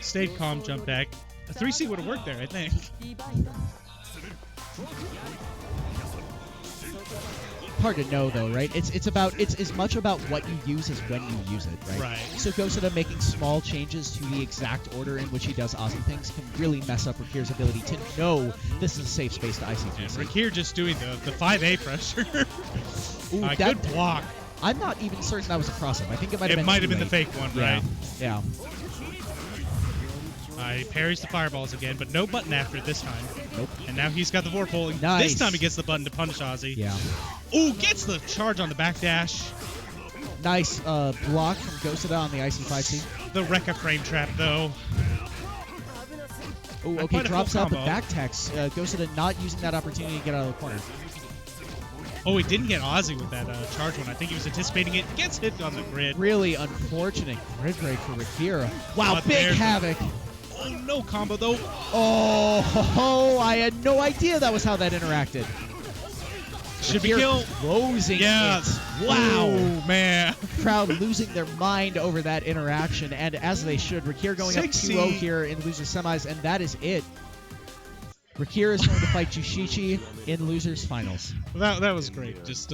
Stayed calm, jump back. A 3C would have worked there, I think. Hard to know though, right? It's as much about what you use as when you use it, right? Right. So Gosuda making small changes to the exact order in which he does awesome things can really mess up Rikir's ability to know this is a safe space to IC3C. Rikir just doing the 5A pressure. Ooh, good block. I'm not even certain that was a cross-up. I think it might have been. It might have been the fake one, right? Yeah. He parries the fireballs again, but no button after it this time. Nope. And now he's got the vorpal. Nice. This time he gets the button to punish Ozzy. Yeah. Ooh, gets the charge on the backdash. Nice block from Gosuda on the IC5C. The Rekka frame trap, though. Ooh, okay, drops out the back text. Gosuda not using that opportunity to get out of the corner. Oh, he didn't get Ozzy with that charge one. I think he was anticipating it. Gets hit on the grid. Really unfortunate grid break for Rikir. Wow, big havoc. Oh, no combo, though. Oh, I had no idea that was how that interacted. Should be killed. Closing it. Wow. Oh, man. Crowd losing their mind over that interaction, and as they should. Rikir going up 2-0 here in losers semis, and that is it. Rikir is going to fight JUUSHICHI in losers finals. That was great. Just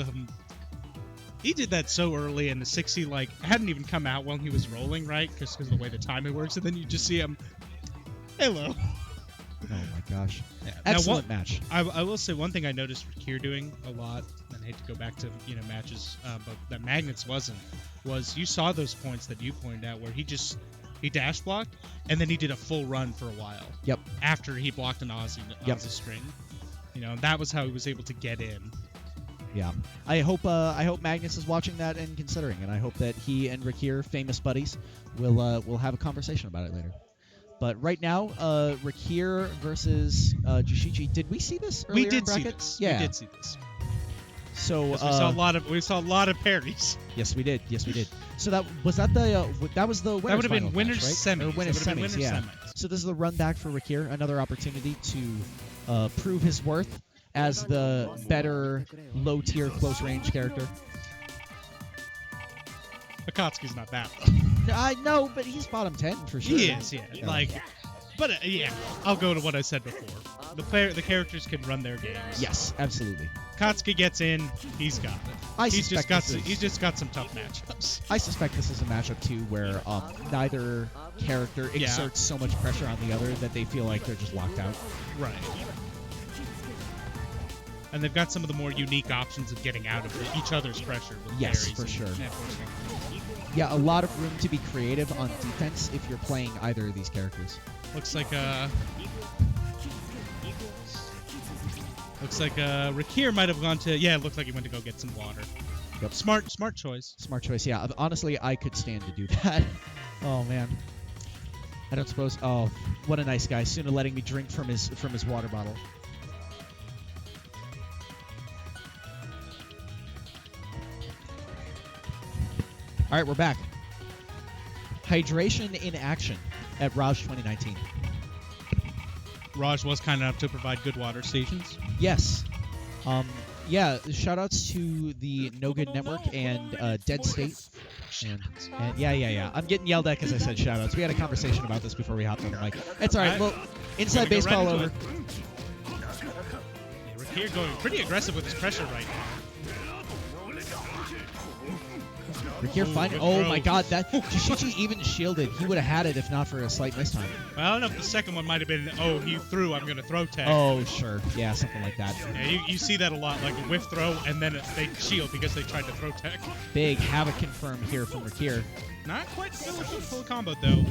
he did that so early, and the 6C hadn't even come out when he was rolling, right? Just because of the way the timing works, and then you just see him. Hello. Oh my gosh. Yeah. Excellent match. I will say one thing I noticed Rikir doing a lot, and I hate to go back to matches, but that Magnets wasn't, was you saw those points that you pointed out where he dash blocked, and then he did a full run for a while. Yep. After he blocked an Ozzy string. That was how he was able to get in. Yeah. I hope Magnus is watching that and considering, and I hope that he and Rikir, famous buddies, will have a conversation about it later. But right now, Rikir versus JUUSHICHI. Did we see this earlier? We did in see bracket? this. Yeah. We did see this. So we saw a lot of parries. Yes, we did. Yes, we did. So that was the winners. That would have been winners semis, right? semis. Or winners semis. Yeah. Semis. So this is the run back for Rikir. Another opportunity to prove his worth as the better low tier close range character. Akatsuki's not that. I know, but he's bottom 10 for sure. He is, yeah. I'll go to what I said before. The characters can run their games. Yes, absolutely. Akatsuki gets in, he's got it. He's just got some tough matchups. I suspect this is a matchup too where neither character exerts so much pressure on the other that they feel like they're just locked out. Right. And they've got some of the more unique options of getting out of each other's pressure. With yes, for sure. Yeah, a lot of room to be creative on defense if you're playing either of these characters. Looks like Rikir might have gone to. Yeah, it looked like he went to go get some water. Yep. Smart choice. Smart choice. Yeah. Honestly, I could stand to do that. Oh man. I don't suppose. Oh, what a nice guy. Soon letting me drink from his water bottle. All right, we're back. Hydration in action at RAJ 2019. Raj was kind enough to provide good water stations. Yes. Yeah, shout-outs to the No Good Network and Dead State. And yeah. I'm getting yelled at because I said shout-outs. We had a conversation about this before we hopped on the mic. It's all right. Well, inside baseball over. Yeah, Rikir going pretty aggressive with his pressure right now. Rikir finding. Oh my God, that JUUSHICHI even shielded. He would have had it if not for a slight mistime. Well, I don't know if the second one might have been, oh, he threw, I'm going to throw tag. Oh, sure. Yeah, something like that. Yeah, you see that a lot, like a whiff throw, and then they shield because they tried to throw tech. Big Havoc confirmed here from Rikir. Not quite full combo, though.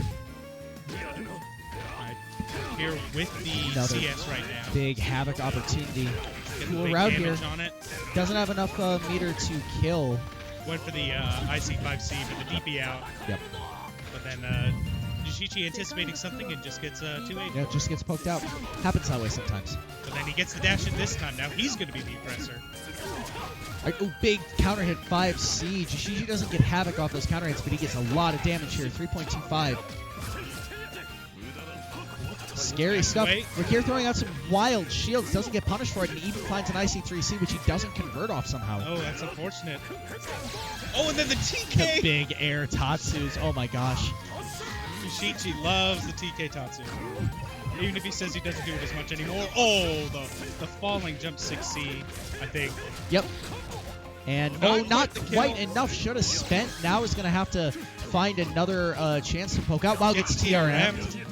Here with the Another CS right now. Big Havoc opportunity. Getting Cool big route damage here. on it. Doesn't have enough meter to kill. Went for the IC5C, but the DP out. Yep. But then JUUSHICHI anticipating something and just gets 2-8. Yeah, just gets poked out. Happens that way sometimes. But then he gets the dash in this time. Now he's going to be the aggressor. Right, oh, big counter hit 5C. JUUSHICHI doesn't get Havoc off those counter hits, but he gets a lot of damage here. 3.25. Scary stuff. Rikir throwing out some wild shields. Doesn't get punished for it, and even finds an IC3C, which he doesn't convert off somehow. Oh, that's unfortunate. Oh, and then the TK! The big air Tatsus. Oh my gosh. JUUSHICHI loves the TK Tatsu. Even if he says he doesn't do it as much anymore. Oh, the falling jump 6C, I think. Yep. And not quite enough. Should have spent. Now is going to have to find another chance to poke out. Wow, gets TRM.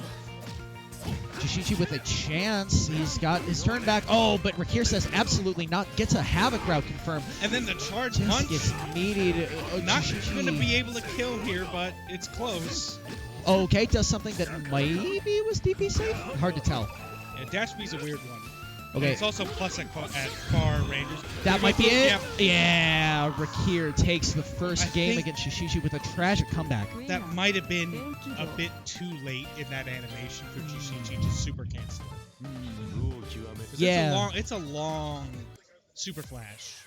JUUSHICHI with a chance. He's got his turn back. Oh, but Rikir says absolutely not. Gets a Havoc route confirmed. And then the charge Just punch. Gets meaty. Not going to be able to kill here, but it's close. Okay, does something that maybe was DP safe? Hard to tell. Yeah, Dash B's a weird one. Okay. And it's also plus at far ranges. That might be it. Yep. Yeah, Rikir takes the first game think against JUUSHICHI with a tragic comeback. That might have been a bit too late in that animation for JUUSHICHI to super cancel. Yeah. It's a long super flash.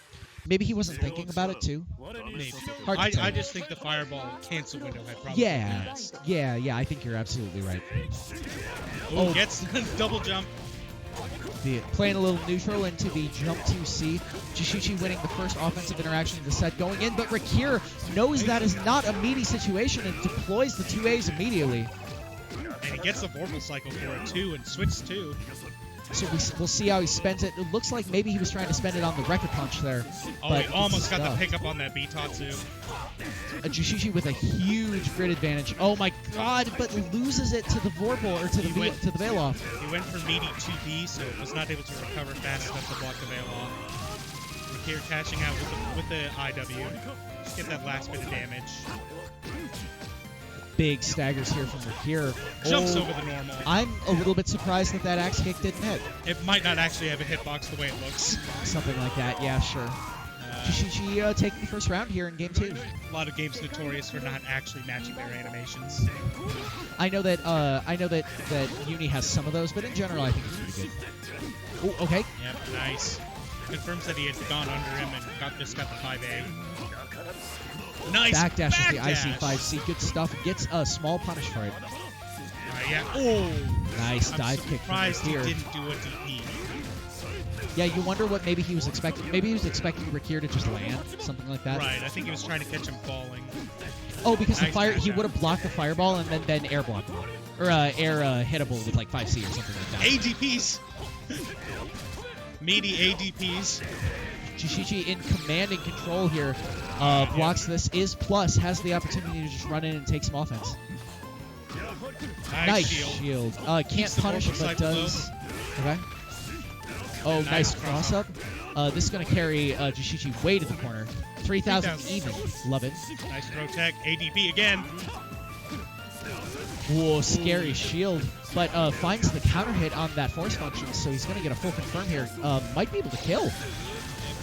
Maybe he wasn't thinking about it too. Maybe. Hard to tell. I just think the fireball cancel window had probably been missed. Yeah, I think you're absolutely right. Oh, gets double jump. Playing a little neutral into the jump 2C. JUUSHICHI winning the first offensive interaction of the set going in, but Rikir knows that is not a meaty situation and deploys the 2As immediately. And he gets the Vorpal cycle for it too and switch too. So we'll see how he spends it. It looks like maybe he was trying to spend it on the Record Punch there. Oh, but he almost got the pickup on that B-Tatsu. JUUSHICHI with a huge grid advantage. Oh my God! But loses it to the Vorpal or to the Veil Off. He went for meaty 2B, so was not able to recover fast enough to block the Veil Off. Rikir cashing out with the IW. Just get that last bit of damage. Big staggers here from Rikir. Jumps over the normal. I'm a little bit surprised that axe kick didn't hit. It might not actually have a hitbox the way it looks. Something like that, yeah, sure. JUUSHICHI taking the first round here in game 2. A lot of games notorious for not actually matching their animations. I know that Uni has some of those, but in general, I think it's pretty good. Oh, okay. Yep, nice. Confirms that he had gone under him and just got the 5A. Nice backdash with the IC5C. Good stuff. Gets a small punish for it. Yeah. Oh. Nice dive kick from Surprised he Rikir. didn't do a DP. Yeah, you wonder what maybe he was expecting. Maybe he was expecting Rikir to just land, something like that. Right. I think he was trying to catch him falling. Oh, because nice he would have blocked the fireball and then air blocked him. Or air hittable with like 5C or something like that. ADPs. Meaty ADPs. JUUSHICHI in command and control here. Blocks this, is plus, has the opportunity to just run in and take some offense. Nice shield. Can't punish, but does. Okay. Oh, nice cross up. This is going to carry JUUSHICHI way to the corner. 3,000 even. Love it. Nice throw tech. ADP again. Whoa, scary shield. But finds the counter hit on that force function, so he's going to get a full confirm here. Might be able to kill.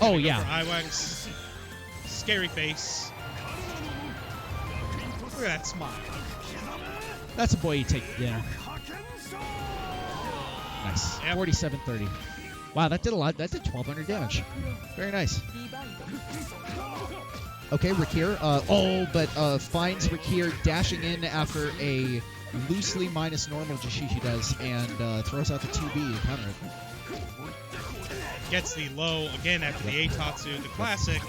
Oh, yeah. IWAX. Scary face. Look at that smile. That's a boy you take to dinner. Nice. Yep. 47-30. Wow, that did a lot. That did 1,200 damage. Very nice. Okay, Rikir. But finds Rikir dashing in after a loosely minus normal JUUSHICHI does and throws out the 2B to counter it. Gets the low again after the A-Tatsu, the classic.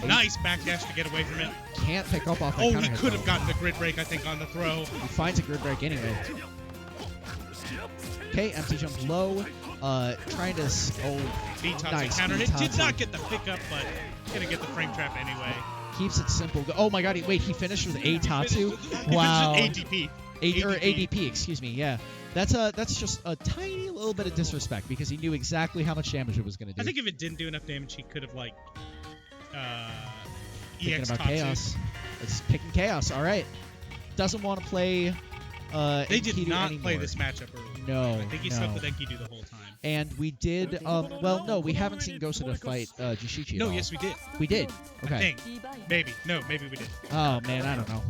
Nice backdash to get away from it. Can't pick up off that Oh, counter he hit, could though. have gotten the grid break, I think, on the throw. He finds a grid break anyway. Okay, empty jump low. Trying to... Oh, B-Tatsu nice counter hit. Did B-Tatsu. not get the pickup, but gonna get the frame trap anyway. Keeps it simple. Oh my god, wait, he finished with a Tatsu? He Wow. finished with ADP. Or ADP, excuse me, yeah. That's just a tiny little bit of disrespect because he knew exactly how much damage it was going to do. I think if it didn't do enough damage, he could have, like, Thinking EX about Tatsu. Chaos. It's picking Chaos, alright. Doesn't want to play They did Enkidu not anymore. play this matchup early. No, I think he no. stuck with Enkidu the whole time. And we did, well, no, we haven't seen Gosuda fight JUUSHICHI at No, all. yes, we did. We did? Okay. I think. Maybe. No, maybe we did. Oh, man, I don't know.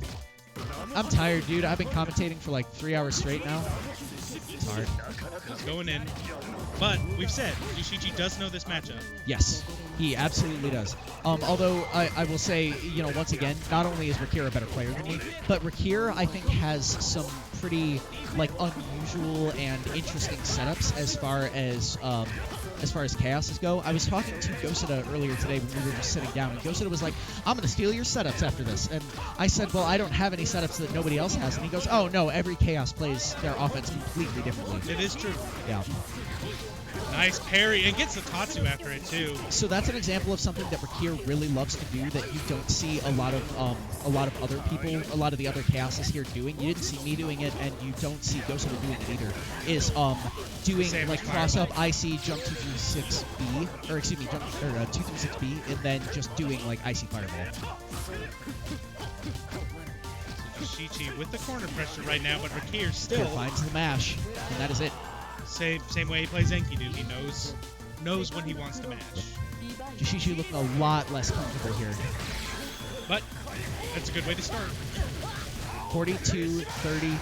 I'm tired, dude. I've been commentating for like 3 hours straight now. It's hard. He's going in. But we've said JUUSHICHI does know this matchup. Yes, he absolutely does. Although I will say, you know, once again, not only is Rikir a better player than me, but Rikir I think has some pretty like unusual and interesting setups as far as chaoses go. I was talking to Gosuda earlier today when we were just sitting down, and Gosuda was like, "I'm gonna steal your setups after this," and I said, "Well, I don't have any setups that nobody else has," and he goes, "Oh no, every chaos plays their offense completely differently." It is true. Yeah. Nice parry, and gets the Tatsu after it too. So that's an example of something that Rikir really loves to do that you don't see a lot of other people, a lot of the other chaoses here doing. You didn't see me doing it, and you don't see Gosuda doing it either. Is doing Same like as cross up Fireball. IC jump 236B, or excuse me, jump 236B, and then just doing like IC Fireball. JUUSHICHI with the corner pressure right now, but Rikir still Rikir finds the mash, and that is it. same way he plays Enkidu. He knows when he wants to mash. JUUSHICHI looking a lot less comfortable here. But that's a good way to start. 42-33.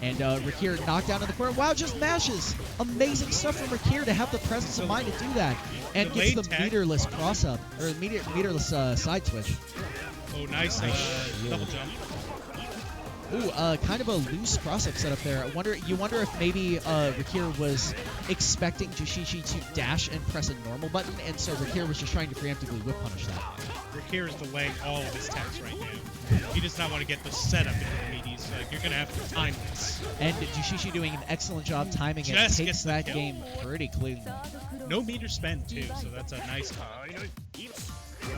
And Rikir knocked down in the corner. Wow, just mashes. Amazing stuff from Rikir to have the presence of mind to do that. And gets the Delayed tag. meterless cross up, or meterless side switch. Oh, nice shield. double jump. Ooh, kind of a loose cross up setup there. You wonder if maybe Rikir was expecting JUUSHICHI to dash and press a normal button, and so Rikir was just trying to preemptively whip punish that. Rikir is delaying all of his attacks right now. He does not want to get the setup into the meat. He's like, you're going to have to time this. And JUUSHICHI doing an excellent job timing it. Just Takes gets the that kill. game pretty clean. No meter spent, too, so that's a nice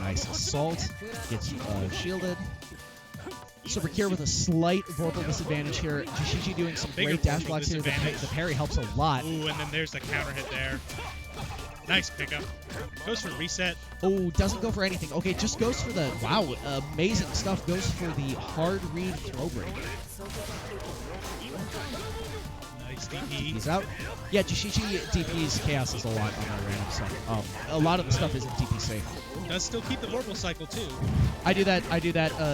Nice assault. Gets shielded. So Rikir with a slight Vorpal disadvantage here. JUUSHICHI doing some Bigger great dash Vorpal blocks here. disadvantage. The parry helps a lot. Ooh, and then there's the counter hit there. Nice pickup. Goes for reset. Oh, doesn't go for anything. Okay, just goes for the, wow, amazing stuff. Goes for the hard read throw break. Nice DP. He's out. Yeah, JUUSHICHI DP's chaos is a lot on our random stuff. A lot of the stuff isn't DP safe. Does still keep the Vorpal cycle, too. I do that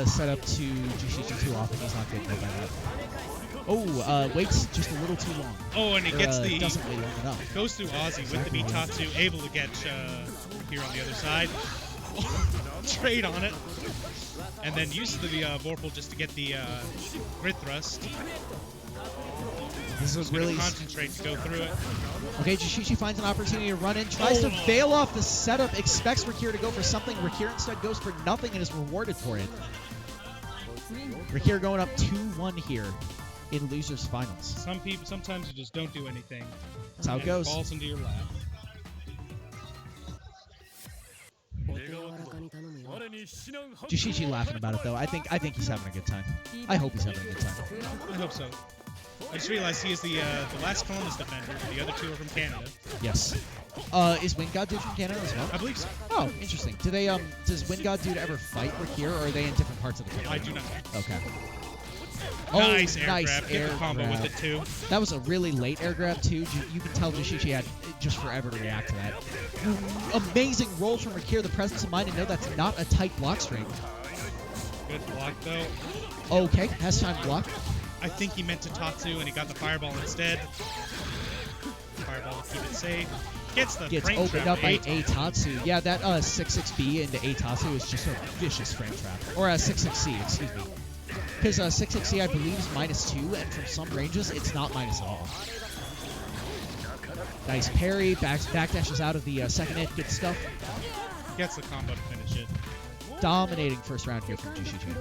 setup to JUUSHICHI too often. He's not getting hit by that. Oh, waits just a little too long. Oh, and he gets the... doesn't wait long enough. Goes through Ozzy with the Mitatsu, able to get here on the other side. Trade on it. And then uses the Vorpal just to get the grid thrust. This is He's going really to concentrate to go through it. okay. JUUSHICHI finds an opportunity to run in, tries to bail off the setup, expects Rikir to go for something. Rikir instead goes for nothing and is rewarded for it. Rikir going up 2-1 here in losers finals. Sometimes you just don't do anything. That's how it and goes. Falls into your lap. JUUSHICHI laughing about it though. I think he's having a good time. I hope he's having a good time. I hope so. I just realized he is the last Columbus defender. The other two are from Canada. Yes. Is WindGodDude from Canada as well? I believe so. Oh, interesting. Do they does WindGodDude ever fight Rikir, or are they in different parts of the country? I do not. Okay. Nice air nice grab. Get air the combo grab. with it too. That was a really late air grab too. You can tell JUUSHICHI had just forever to react to that. Amazing roll from Rikir, the presence of mind to know that's not a tight block string. Good block though. Okay, has time to block. I think he meant to Tatsu and he got the fireball instead. Fireball to keep it safe. Gets the Gets frame opened trap up by eight. Tatsu. Yeah, that 6-6B into Tatsu is just a vicious frame trap. Or 6-6C, excuse me. Because 6-6C, I believe, is -2, and from some ranges, it's not minus at all. Nice parry, backdashes out of the second hit, good stuff. Gets the combo to finish it. Dominating first round here from JUUSHICHI.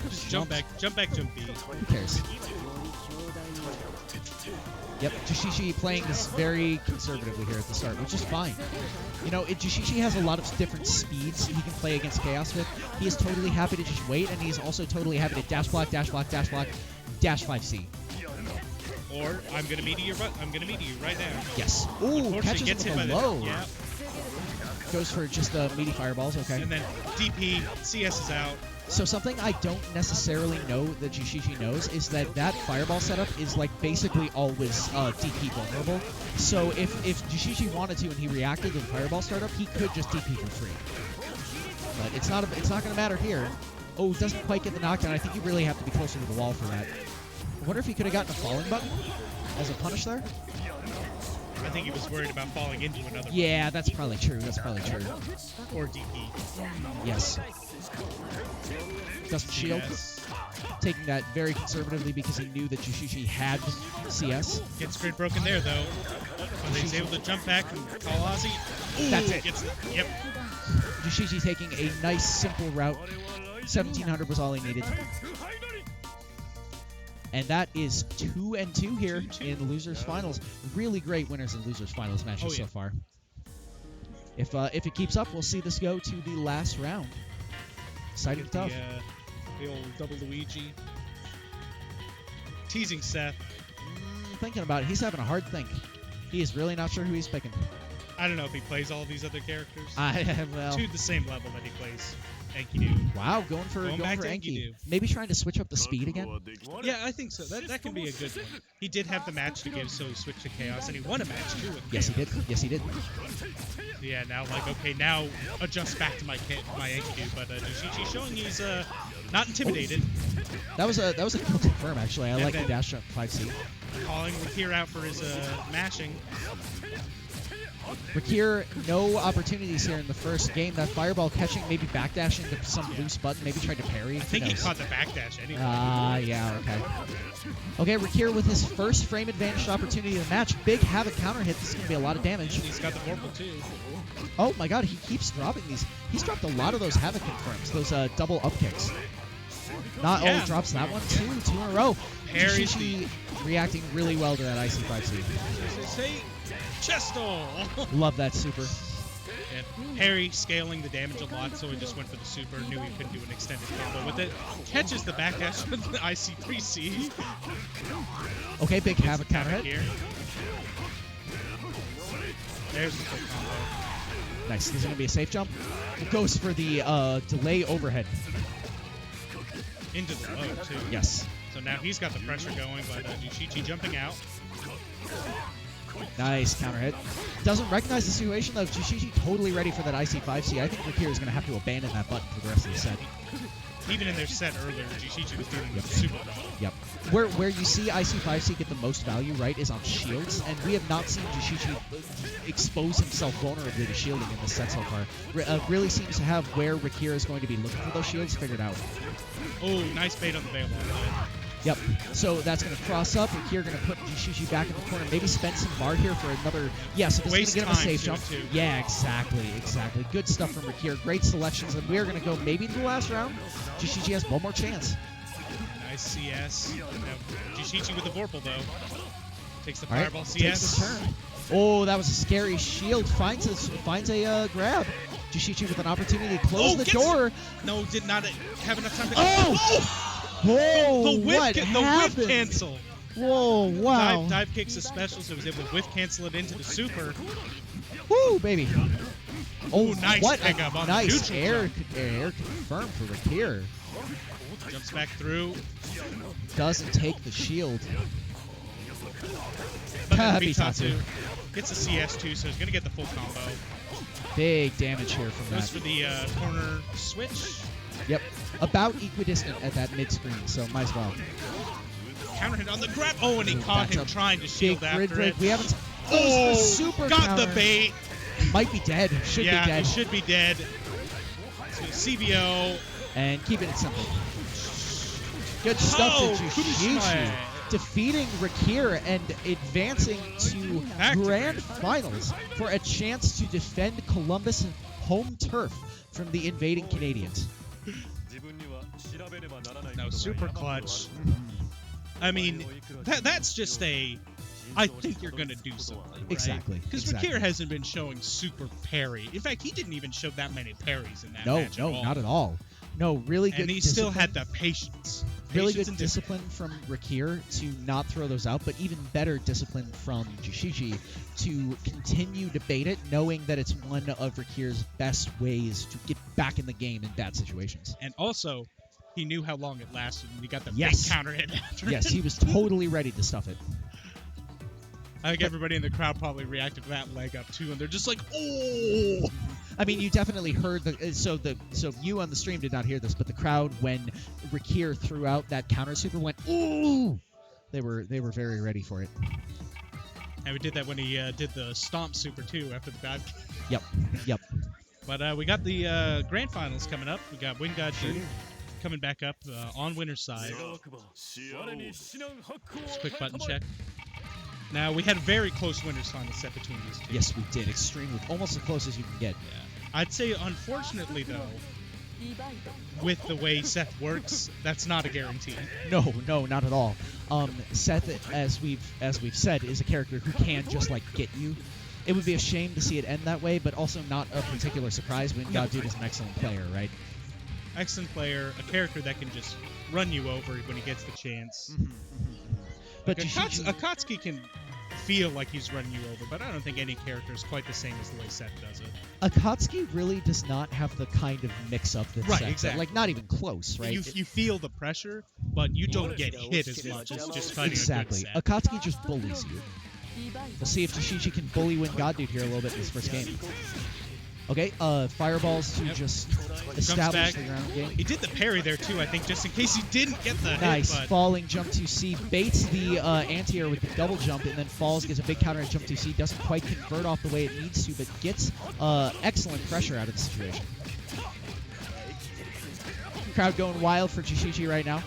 Just jump back, jump B. Who cares? Yep, JUUSHICHI playing this very conservatively here at the start, which is fine. You know, JUUSHICHI has a lot of different speeds he can play against Chaos with. He is totally happy to just wait, and he's also totally happy to dash block, dash block, dash block, dash 5C. Or I'm gonna meet you right now. Yes. Ooh, catches gets him hit with by a low. Yeah. Goes for just meaty fireballs, okay. And then DP, CS is out. So something I don't necessarily know that JUUSHICHI knows is that that fireball setup is like basically always DP vulnerable. So if JUUSHICHI wanted to and he reacted to the fireball startup, he could just DP for free. But it's not going to matter here. Oh, doesn't quite get the knockdown. I think you really have to be closer to the wall for that. I wonder if he could have gotten a falling button as a punish there. I think he was worried about falling into another. Yeah, that's probably true. That's probably true. Or DP. Yes. Doesn't shield. Yes. Taking that very conservatively because he knew that JUUSHICHI had CS. Gets grid broken there, though. But he's able to jump back and call Ozzy. Ooh, That's it. Yep. JUUSHICHI taking a nice, simple route. 1700 was all he needed. And that is 2-2 here in Losers Finals. Really great winners and Losers Finals matches so far. If it keeps up, we'll see this go to the last round. Exciting stuff. The old double Luigi. Teasing Seth. Thinking about it, he's having a hard think. He is really not sure who he's picking. I don't know if he plays all these other characters. Well, To the same level that he plays Enkidu. wow, going for back to Enkidu. Maybe trying to switch up the speed again. Yeah, I think so. That can be a good one. He did have the match to give, so he switched to Chaos, and he won a match too with Yes, Chaos. he did. Yes, he did. Yeah, now now adjust back to my Enkidu, but JUUSHICHI showing he's not intimidated. That was a cool confirm actually. I like the dash jump 5C. Calling Rikir out for his mashing. Rikir, no opportunities here in the first game. That fireball catching, maybe backdash into some loose button, maybe tried to parry. I think he caught the backdash anyway. Yeah, okay. Okay, Rikir with his first frame advantage opportunity of the match. Big Havoc counter hit. This is going to be a lot of damage. He's got the Vorpal too. Oh my god, he keeps dropping these. He's dropped a lot of those Havoc confirms, those double up kicks. Oh, drops that one too. 2 in a row. JUUSHICHI reacting really well to that IC5C. Say Chesto! Love that super. And Harry scaling the damage a lot, so he just went for the super. Knew he couldn't do an extended combo with it. Catches the backdash with the IC3C. Okay, big Havoc counter hit. Here. There's the quick combo. Nice. This is going to be a safe jump. It goes for the delay overhead. Into the low, too. Yes. So now he's got the pressure going, but JUUSHICHI jumping out. Nice counter hit. Doesn't recognize the situation, though. JUUSHICHI totally ready for that IC5C. I think Rikir is going to have to abandon that button for the rest of the set. Even in their set earlier, JUUSHICHI was doing super well. Yep. Where you see IC5C get the most value, right, is on shields, and we have not seen JUUSHICHI expose himself vulnerably to shielding in this set so far. Really seems to have where Rikir is going to be looking for those shields figured out. Oh, nice bait on the bail ball. Yep. So that's going to cross up. Rikir going to put JUUSHICHI back in the corner. Maybe spend some bar here for another. Yeah, so this is going to get him a safe jump. Too. Yeah, exactly. Good stuff from Rikir. Great selections. And we're going to go maybe to the last round. JUUSHICHI has one more chance. Nice CS. Now, JUUSHICHI with the Vorpal, though. Takes the All right, Fireball CS. takes the turn. Oh, that was a scary shield. Finds a grab. JUUSHICHI with an opportunity to close the door. No, did not have enough time to. Oh! Whoa! The whip happened? cancel. Whoa! Wow! Dive kicks a special, so he was able to whiff cancel it into the super. Woo, baby! Oh, nice what pickup a on nice the air confirmed for Rikir. Jumps back through. Doesn't take the shield. But then Bitatsu. Gets a CS too, so he's gonna get the full combo. Big damage here from Goes that. for the corner switch. Yep. About equidistant at that mid screen, so might as well. Counter hit on the grab. Oh, and he caught him trying to shield big after break. it. We haven't. Oh, super got counter. the bait. Might be dead. Should be Yeah, dead. he should be dead. So CBO. And keeping it simple. Good stuff to JUUSHICHI. Kushima. Defeating Rikir and advancing to Grand Finals for a chance to defend Columbus' home turf from the invading Canadians. No, super clutch. I mean, that's just a. I think you're gonna do something. Right? Exactly. Because Rikir hasn't been showing super parry. In fact, he didn't even show that many parries in that match. No, not at all. No, really good. And he still had the patience. Really good discipline from Rikir to not throw those out, but even better discipline from JUUSHICHI to continue to bait it, knowing that it's one of Rikir's best ways to get back in the game in bad situations. And also, he knew how long it lasted, and he got the Yes. big counter hit after Yes, it. he was totally ready to stuff it. I think everybody in the crowd probably reacted to that leg up too, and they're just like, "Oh!" I mean, you definitely heard so you on the stream did not hear this, but the crowd when Rikir threw out that counter super went ooh. They were very ready for it. And we did that when he did the stomp super too after the bad. Yep. But we got the grand finals coming up. We got WindGodDude coming back up on winner's side. Just quick button check. Now, we had a very close winners final set between these two. Yes, we did. Extremely, almost as close as you can get. Yeah. I'd say, unfortunately, though, with the way Seth works, that's not a guarantee. No, not at all. Seth, as we've said, is a character who can just like get you. It would be a shame to see it end that way, but also not a particular surprise. WindGodDude is an excellent player, right? Excellent player, a character that can just run you over when he gets the chance. But like Akatsuki can feel like he's running you over, but I don't think any character is quite the same as the way Seth does it. Akatsuki really does not have the kind of mix-up that Seth does. Exactly. Like, not even close, right? You feel the pressure, but you don't get hit as much as just fighting exactly. a good set. Akatsuki just bullies you. We'll see if JUUSHICHI can bully WindGodDude here a little bit in this first game. Okay, fireballs to just establish the ground game. He did the parry there too, I think, just in case he didn't get the nice hit. But falling jump 2C, baits the anti-air with the double jump, and then falls, gets a big counter at jump 2C, doesn't quite convert off the way it needs to, but gets excellent pressure out of the situation. Crowd going wild for JUUSHICHI right now.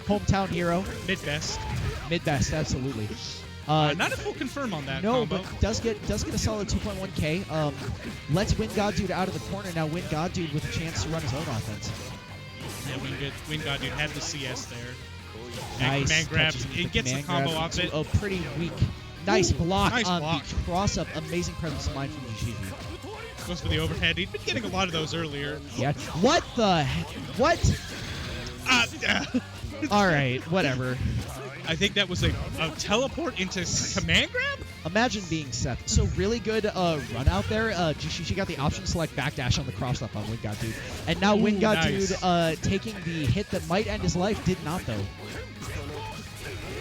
Hometown hero. Mid-best. Mid-best, absolutely. Not a full confirm on that combo. But does get a solid 2.1k. Lets WindGodDude out of the corner. Now WindGodDude with a chance to run his own offense. Yeah, WindGodDude had the CS there. Nice. Command grab. It gets the combo off it. A pretty weak. Nice block nice on block. the cross-up. Amazing presence of mind from JUUSHICHI. Goes for the overhead. He'd been getting a lot of those earlier. Yeah. What the heck? What? All right, whatever. I think that was a teleport into command grab? Imagine being Seth. So really good run out there. JUUSHICHI got the option to select backdash on the cross-up on WindGodDude. And now WindGodDude nice. Taking the hit that might end his life did not, though.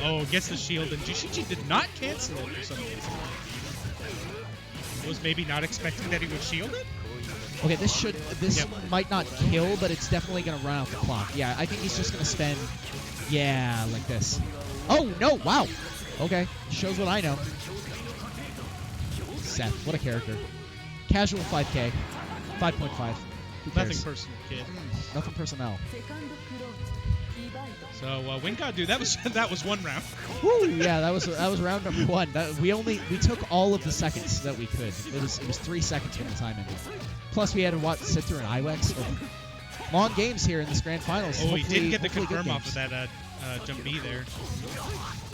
Oh, gets the shield, and JUUSHICHI did not cancel it for some reason. Was maybe not expecting that he would shield it? Okay, this might not kill, but it's definitely going to run out the clock. Yeah, I think he's just going to spend, like this. Oh, no, wow. Okay, shows what I know. Seth, what a character. Casual 5K, 5.5. Nothing personal, kid. Nothing personnel. So WindGodDude, that was one round. Woo! Yeah, that was round number one. We took all of the seconds that we could. It was 3 seconds when the time ended. Plus we had to sit through an IWEX. Long games here in this grand finals. Oh, he did get the hopefully confirm off of that jump B there,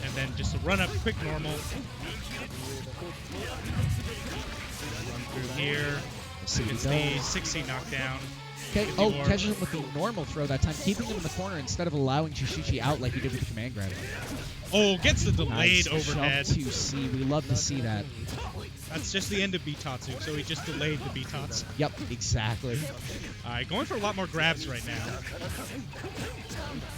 and then just a run up, quick normal. Run through here. Gets the 6C knockdown. Okay, catches him with the normal throw that time, keeping him in the corner instead of allowing JUUSHICHI out like he did with the command grab. Oh, gets the delayed nice overhead. Jump 2C. We love to see that. That's just the end of B-Tatsu, so he just delayed the B-Tots. Yep, exactly. Alright, going for a lot more grabs right now.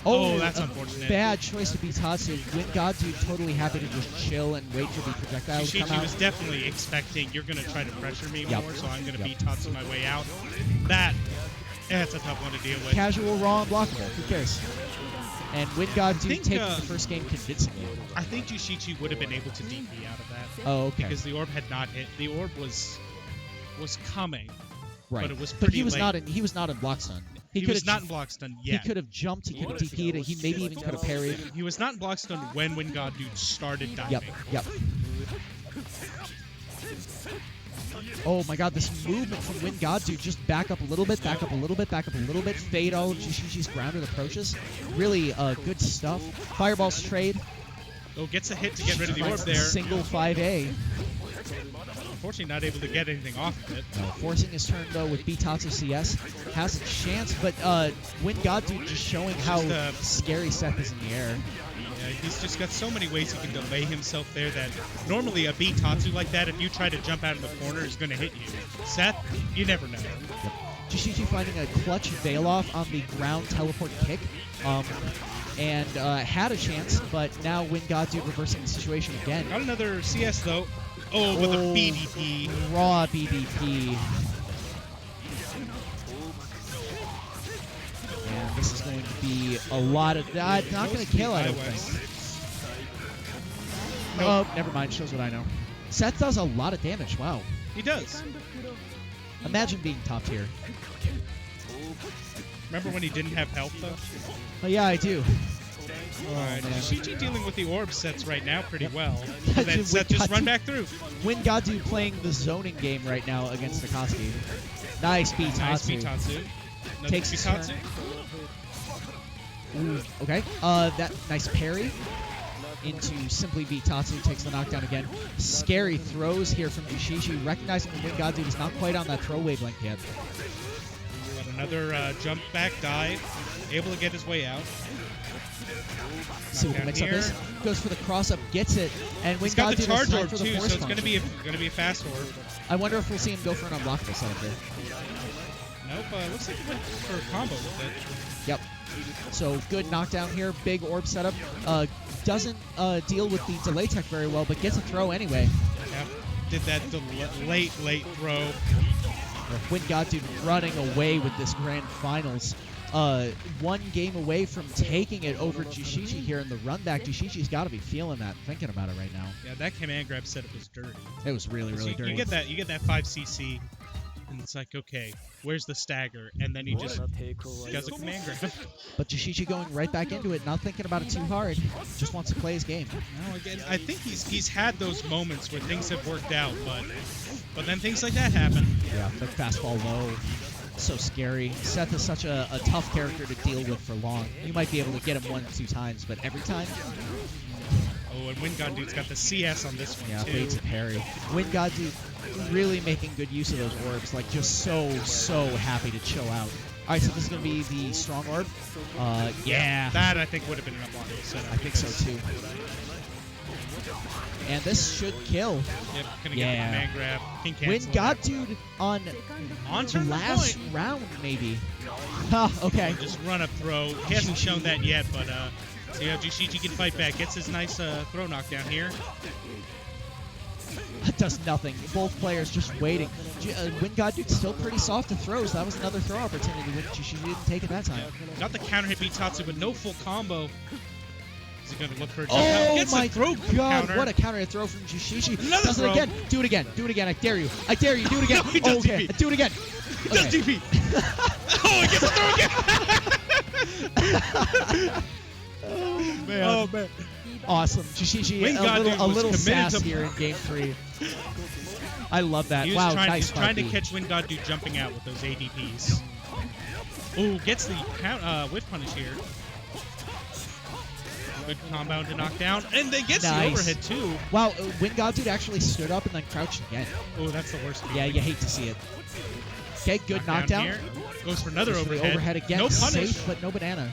Oh, that's unfortunate. Bad choice to be Tatsu. WindGodDude totally happy to just chill and wait for the projectiles to come out. JUUSHICHI was definitely expecting you're going to try to pressure me more, so I'm going to B-Tatsu my way out. That's a tough one to deal with. Casual, raw, unblockable. Who cares? And WindGodDude taking the first game convincingly. I think JUUSHICHI would have been able to DP out of that. Oh, okay. Because the orb had not hit. The orb was coming. Right. But it was pretty late. He was not in block stun. He was not in block stun yet. He could have jumped. He could have DP'd it. He maybe even could have parried. He was not in block stun when WindGodDude started diving. Yep. Oh my god, this movement from WindGodDude, just back up a little bit, back up a little bit, back up a little bit. Fade all of JUUSHICHI's grounded approaches. Really good stuff. Fireballs trade. Oh, gets a hit to get rid of the orb Finds there. Single 5A. Unfortunately, not able to get anything off of it. No, forcing his turn though with Bitatsu CS. Has a chance, but WindGodDude just showing how scary Seth is in the air. Yeah, he's just got so many ways he can delay himself there that normally a Bitatsu like that, if you try to jump out of the corner, is going to hit you. Seth, you never know. Yep. JUUSHICHI finding a clutch veil off on the ground teleport kick. And had a chance, but now WindGodDude reversing the situation again. Got another CS though. Oh, with a BDP. Raw BDP. And this is going to be a lot of that. Not going to kill, I don't think. Nope. Oh, never mind. Shows what I know. Seth does a lot of damage. Wow. He does. Imagine being top tier. Remember when he didn't have health though? Oh, yeah, I do. Alright, man. JUUSHICHI dealing with the orb sets right now pretty well. Yeah, And then Seth just run back through. WindGodDude playing the zoning game right now against Akatsuki. Nice Bitatsu. Nice Bitatsu. Another Takes his Bitatsu. Ooh, okay. That nice parry into simply Bitatsu, takes the knockdown again. Scary throws here from JUUSHICHI, recognizing that WindGodDude is not quite on that throw wavelength yet. Got another jump back dive, able to get his way out. See what the mix-up is. Goes for the cross-up, gets it, and He's got the WindGodDude has charge time orb for the too, so force it's gonna function. be a fast orb. I wonder if we'll see him go for an unblockable setup here. Nope, looks like he went for a combo with it. Yep. So good knockdown here, big orb setup. Doesn't deal with the delay tech very well, but gets a throw anyway. Yep. Did that late throw. WindGodDude running away with this grand finals. One game away from taking it over JUUSHICHI here in the run back. JUUSHICHI's got to be feeling that, thinking about it right now. Yeah, that command grab setup was dirty. It was really, really dirty. You get that 5cc, and it's like, okay, where's the stagger? And then he just does a command grab. But JUUSHICHI going right back into it, not thinking about it too hard. Just wants to play his game. No, again, I think he's had those moments where things have worked out, but then things like that happen. Yeah, like fastball low. So scary. Seth is such a tough character to deal with for long. You might be able to get him 1 or 2 times, but every time... Oh, and WindGodDude's got the CS on this one, yeah, too. baits a parry. WindGodDude really making good use of those orbs. Like, just so happy to chill out. All right, so this is going to be the strong orb. Yeah. That, I think, would have been an unblockable setup. I think so, too. And this should kill. Yep, gonna get the command grab. King cancel. WindGodDude on turn last point. round, maybe. Huh, okay. Just run up throw. He hasn't shown that yet, but see how JUUSHICHI can fight back. Gets his nice throw knockdown here. Does nothing. Both players just waiting. WindGodDude's still pretty soft to throws. That was another throw opportunity, which JUUSHICHI didn't take it that time. Got the counter hit Bitatsu, but no full combo. Is he gonna look for a jump Oh Gets my a throw god, counter. what a counter throw from JUUSHICHI. Another Does throw. it again. Do it again. Do it again. I dare you. I dare you. Do it again. No, he does okay. DP. Do it again. He does DP. Oh, he gets a throw again. Oh, man. Oh, man. Awesome. JUUSHICHI, WindGodDude a little was committed sass to- here in Game 3. I love that. He was Wow, trying, nice he's trying to 5D. catch WindGodDude jumping out with those ADPs. Ooh, gets the whiff punish here. Good combo to knock down, and then gets Nice. the overhead too. Wow, WindGodDude actually stood up and then crouched again. Oh, that's the worst. Yeah, you hate to see it. Okay, good knockdown. Here. Goes for another Goes for the overhead. overhead again. No punish. Safe, but no banana.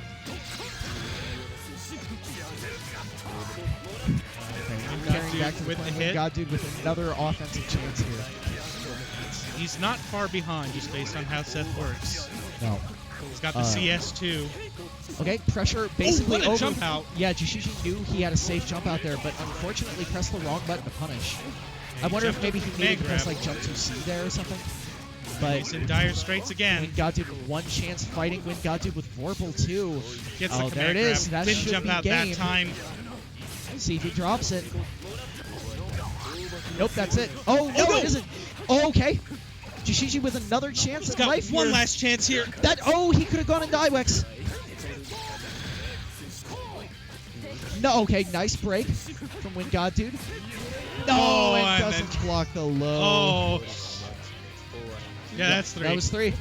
Carrying back to the with point. the hit. WindGodDude with another offensive chance here. He's not far behind, just based on how Seth works. No. He's got the CS too. Okay, pressure basically what a over. jump out. Yeah, JUUSHICHI knew he had a safe jump out there, but unfortunately pressed the wrong button to punish. I wonder if jumped maybe up he with needed to command press grab. like jump 2C there or something. But He's in dire straits again. WindGodDude with one chance fighting WindGodDude with Vorpal too. Gets Oh, the there it command is. grab. That Didn't should jump be out game. that time. See if he drops it. Nope, that's it. Oh, no, no. it isn't. Oh, okay. JUUSHICHI with another chance He's at got life one here. last chance here. Oh, he could have gone in Diewex. No, okay, nice break from WindGodDude. No, Oh, it and doesn't then- block the low. Oh, Yeah, that's 3. That was 3.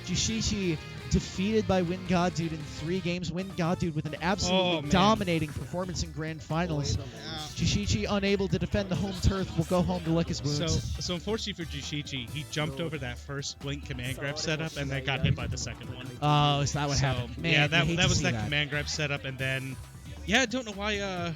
JUUSHICHI defeated by WindGodDude in 3 games. WindGodDude with an absolutely man. dominating performance in Grand Finals. JUUSHICHI unable to defend the home turf will go home to lick his wounds. So unfortunately for JUUSHICHI, he jumped over that first blink command grab setup and then got hit by the second one. Oh, is that what happened? Man, yeah, you hate that to was see that command grab setup, and then I don't know why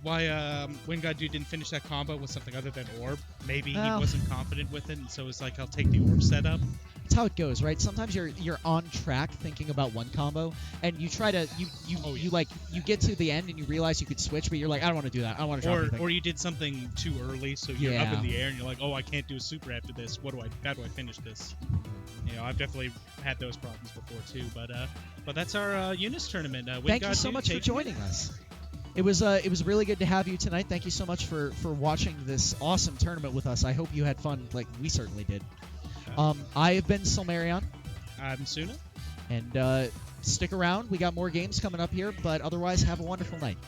WindGodDude didn't finish that combo with something other than orb. Maybe he wasn't confident with it, and so it's like, I'll take the orb setup. That's how it goes, right? Sometimes you're on track thinking about one combo, and you try to you get to the end and you realize you could switch, but you're like, I don't want to do that. I don't want to drop anything. Or you did something too early, so you're up in the air and you're like, oh, I can't do a super after this. How do I finish this? I've definitely had those problems before too. But that's our UNiST tournament. Thank you so much for joining us. It was really good to have you tonight. Thank you so much for watching this awesome tournament with us. I hope you had fun, like we certainly did. I have been Silmarion. I'm Suna. And stick around. We got more games coming up here, but otherwise, have a wonderful night.